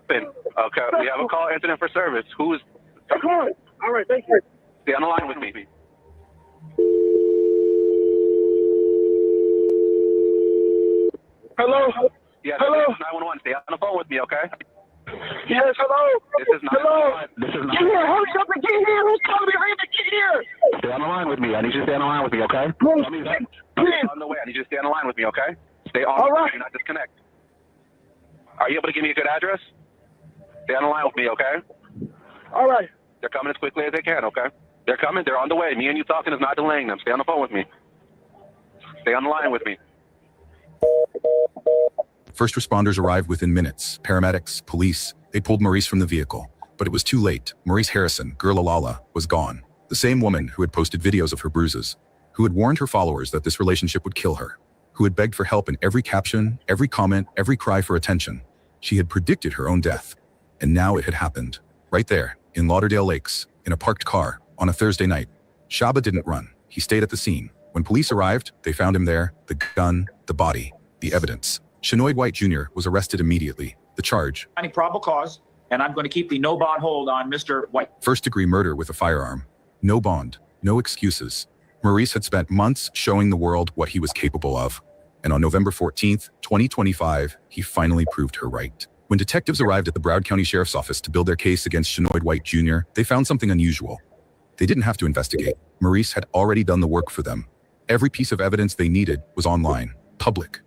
Okay, we have a call incident for service. Who's... Come on. All right, thank you. Stay on the line with me. Hello? Yes, Hello? this is 911. Stay on the phone with me, okay? Yes, hello? This is 911. This is 911. Get here, hurry up and get here. Who's calling me? Hurry up and get here. Stay on the line with me. I need you to stay on the line with me, okay? Please. On the way. I need you to stay on the line with me, okay? Stay on All the line. right. Do not disconnect. Are you able to give me a good address? Stay on the line with me, okay? All right. They're coming as quickly as they can, okay? They're coming. They're on the way. Me and you talking is not delaying them. Stay on the phone with me. Stay on the line with me. First responders arrived within minutes. Paramedics, police, they pulled Maurice from the vehicle. But it was too late. Maurice Harrison, girl Alala, was gone. The same woman who had posted videos of her bruises, who had warned her followers that this relationship would kill her, who had begged for help in every caption, every comment, every cry for attention. She had predicted her own death. And now it had happened. Right there, in Lauderdale Lakes, in a parked car, on a Thursday night. Shaba didn't run. He stayed at the scene. When police arrived, they found him there, the gun, the body, the evidence. Shanoid White Jr. was arrested immediately. The charge: Any probable cause, and I'm going to keep the no bond hold on Mr. White. First-degree murder with a firearm. No bond, no excuses. Maurice had spent months showing the world what he was capable of. And on November 14th, 2025, he finally proved her right. When detectives arrived at the Broward County Sheriff's Office to build their case against Shanoid White Jr., they found something unusual. They didn't have to investigate. Maurice had already done the work for them. Every piece of evidence they needed was online, public,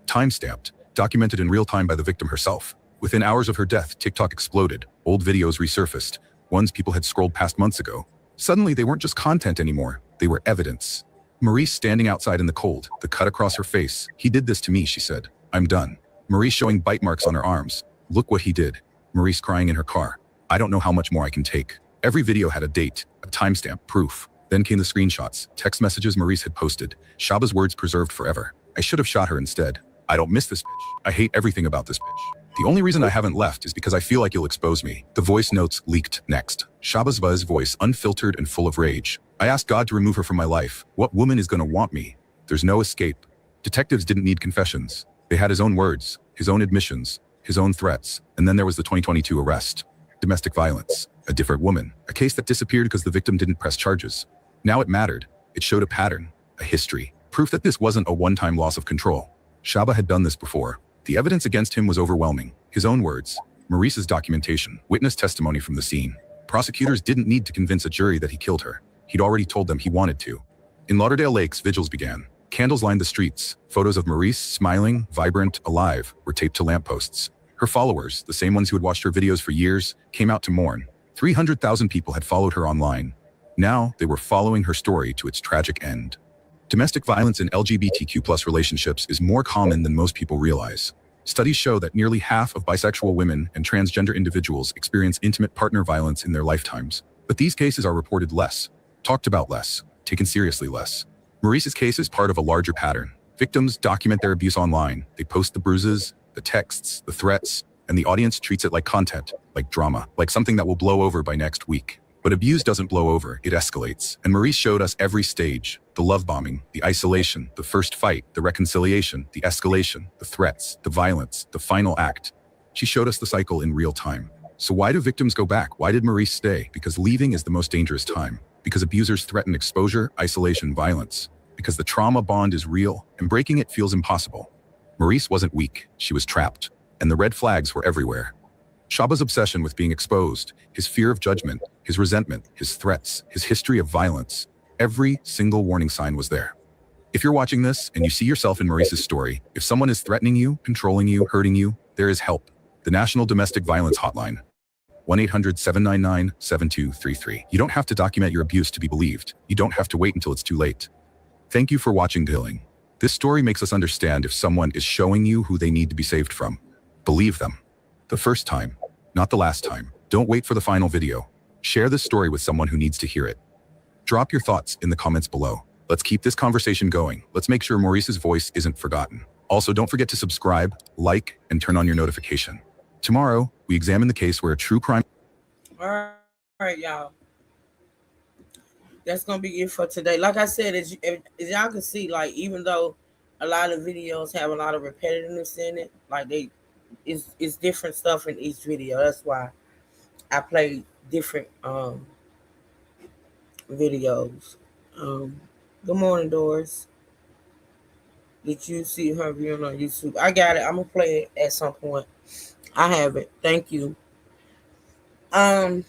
time-stamped, documented in real time by the victim herself. Within hours of her death, TikTok exploded. Old videos resurfaced, ones people had scrolled past months ago. Suddenly, they weren't just content anymore. They were evidence. Maurice standing outside in the cold, the cut across her face. "He did this to me," she said. "I'm done." Maurice showing bite marks on her arms. "Look what he did." Maurice crying in her car. "I don't know how much more I can take." Every video had a date, a timestamp, proof. Then came the screenshots, text messages Maurice had posted. Shaba's words preserved forever. "I should have shot her instead. I don't miss this bitch. I hate everything about this bitch. The only reason I haven't left is because I feel like you'll expose me." The voice notes leaked next. Shaba's buzz voice, unfiltered and full of rage. "I asked God to remove her from my life. What woman is gonna want me? There's no escape." Detectives didn't need confessions. They had his own words, his own admissions, his own threats. And then there was the 2022 arrest. Domestic violence. A different woman. A case that disappeared because the victim didn't press charges. Now it mattered. It showed a pattern, a history. Proof that this wasn't a one-time loss of control. Shaba had done this before. The evidence against him was overwhelming. His own words, Maurice's documentation, witness testimony from the scene. Prosecutors didn't need to convince a jury that he killed her. He'd already told them he wanted to. In Lauderdale Lakes, vigils began. Candles lined the streets. Photos of Maurice, smiling, vibrant, alive, were taped to lampposts. Her followers, the same ones who had watched her videos for years, came out to mourn. 300,000 people had followed her online. Now, they were following her story to its tragic end. Domestic violence in LGBTQ+ relationships is more common than most people realize. Studies show that nearly half of bisexual women and transgender individuals experience intimate partner violence in their lifetimes. But these cases are reported less, talked about less, taken seriously less. Maurice's case is part of a larger pattern. Victims document their abuse online. They post the bruises, the texts, the threats, and the audience treats it like content, like drama, like something that will blow over by next week. But abuse doesn't blow over, it escalates. And Maurice showed us every stage: the love bombing, the isolation, the first fight, the reconciliation, the escalation, the threats, the violence, the final act. She showed us the cycle in real time. So why do victims go back? Why did Maurice stay? Because leaving is the most dangerous time. Because abusers threaten exposure, isolation, violence. Because the trauma bond is real, and breaking it feels impossible. Maurice wasn't weak, she was trapped. And the red flags were everywhere. Shaba's obsession with being exposed, his fear of judgment, his resentment, his threats, his history of violence, every single warning sign was there. If you're watching this and you see yourself in Maurice's story, if someone is threatening you, controlling you, hurting you, there is help. The National Domestic Violence Hotline. 1-800-799-7233. You don't have to document your abuse to be believed. You don't have to wait until it's too late. Thank you for watching Dealing. This story makes us understand if someone is showing you who they need to be saved from. Believe them. The first time, not the last time. Don't wait for the final video. Share this story with someone who needs to hear it. Drop your thoughts in the comments below. Let's keep this conversation going. Let's make sure Maurice's voice isn't forgotten. Also, don't forget to subscribe, like, and turn on your notification. Tomorrow, we examine the case where a true crime... All right, y'all. That's going to be it for today. Like I said, as y'all can see, like, even though a lot of videos have a lot of repetitiveness in it, like it's different stuff in each video. That's why I play different videos. Good morning, Doris. Did you see her viewing on YouTube? I got it. I'm gonna play it at some point. I have it. Thank you. But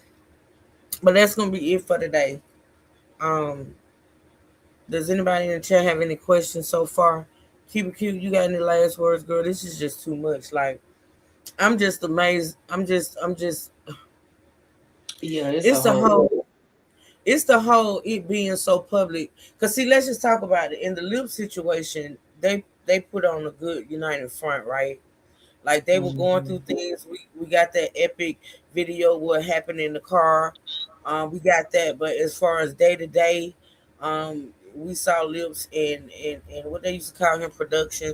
that's gonna be it for today. Does anybody in the chat have any questions so far? Keep it cute. You got any last words, girl? This is just too much. Like, I'm just amazed. I'm just Yeah, it's the whole it being so public. Because see, let's just talk about it. In the lip situation, they put on a good united front, right? Like they were going through things. We got that epic video what happened in the car. We got that, but as far as day to day, we saw Lips and what they used to call him production.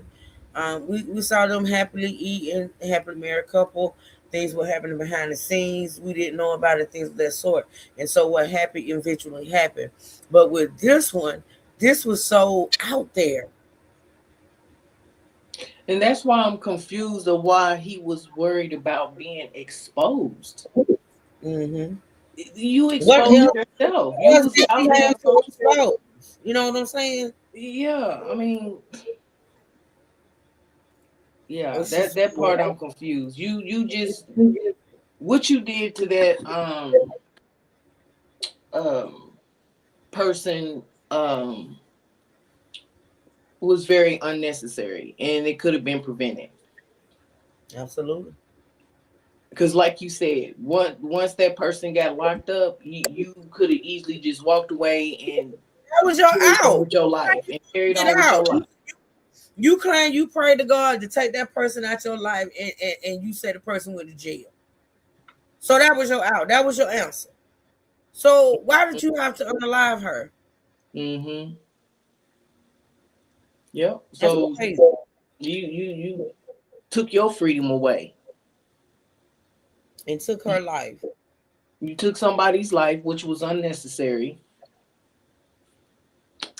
We saw them happily eating, happily married couple. Things were happening behind the scenes. We didn't know about it, things of that sort. And so what happened eventually happened. But with this one, this was so out there. And that's why I'm confused of why he was worried about being exposed. Mm-hmm. You What exposed else? yourself. You What else was did out he there have on to social. expose? You know what I'm saying? Yeah, I mean, yeah, It's just that part I'm confused. You just what you did to that um person was very unnecessary, and it could have been prevented. absolutely. Because, like you said, once that person got locked up, you could have easily just walked away and That was your carried on out. with your life and carried Get on with your out. life. You claim you prayed to God to take that person out your life, and you said the person went to jail. So that was your out. That was your answer. So why did you have to unalive her? Mm-hmm. Yep. That's So crazy. you took your freedom away. And took her life. You took somebody's life, which was unnecessary.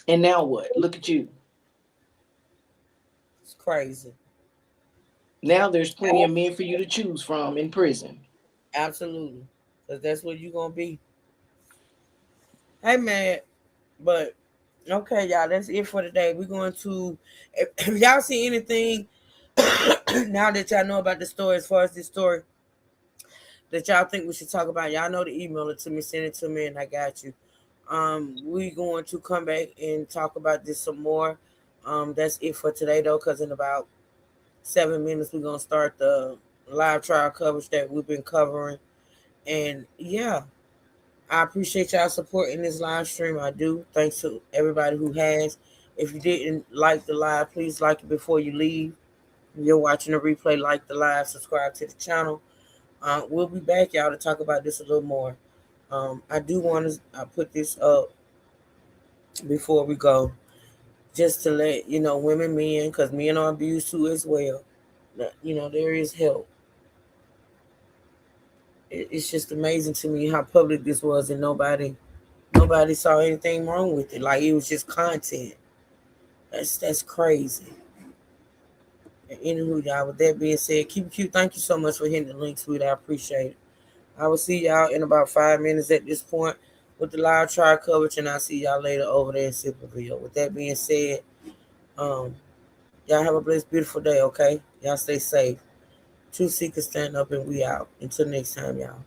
And now what? Look at you. It's crazy. Now there's plenty of men for you to choose from in prison. Absolutely. Because that's what you're gonna be. Hey man, but okay, y'all, that's it for today. We're going to if y'all see anything now that y'all know about the story, as far as this story that y'all think we should talk about, y'all know to email it to me, send it to me, and I got you. We going to come back and talk about this some more. That's it for today though, because in about 7 minutes we're gonna start the live trial coverage that we've been covering. And yeah, I appreciate y'all supporting this live stream. I do. Thanks to everybody who has. If you didn't like the live, please like it before you leave. If you're watching the replay, like the live, subscribe to the channel. We'll be back, y'all, to talk about this a little more. I do want to put this up before we go, just to let you know, women, men, because men are abused too as well. You know, there is help. It's just amazing to me how public this was, and nobody saw anything wrong with it. Like it was just content. That's crazy. And anywho, y'all, with that being said, keep it cute. Thank you so much for hitting the link, sweet. I appreciate it. I will see y'all in about 5 minutes at this point with the live trial coverage, and I'll see y'all later over there in Simpleville. With that being said, um, y'all have a blessed, beautiful day, okay? Y'all stay safe. Two seekers stand up, and we out. Until next time, y'all.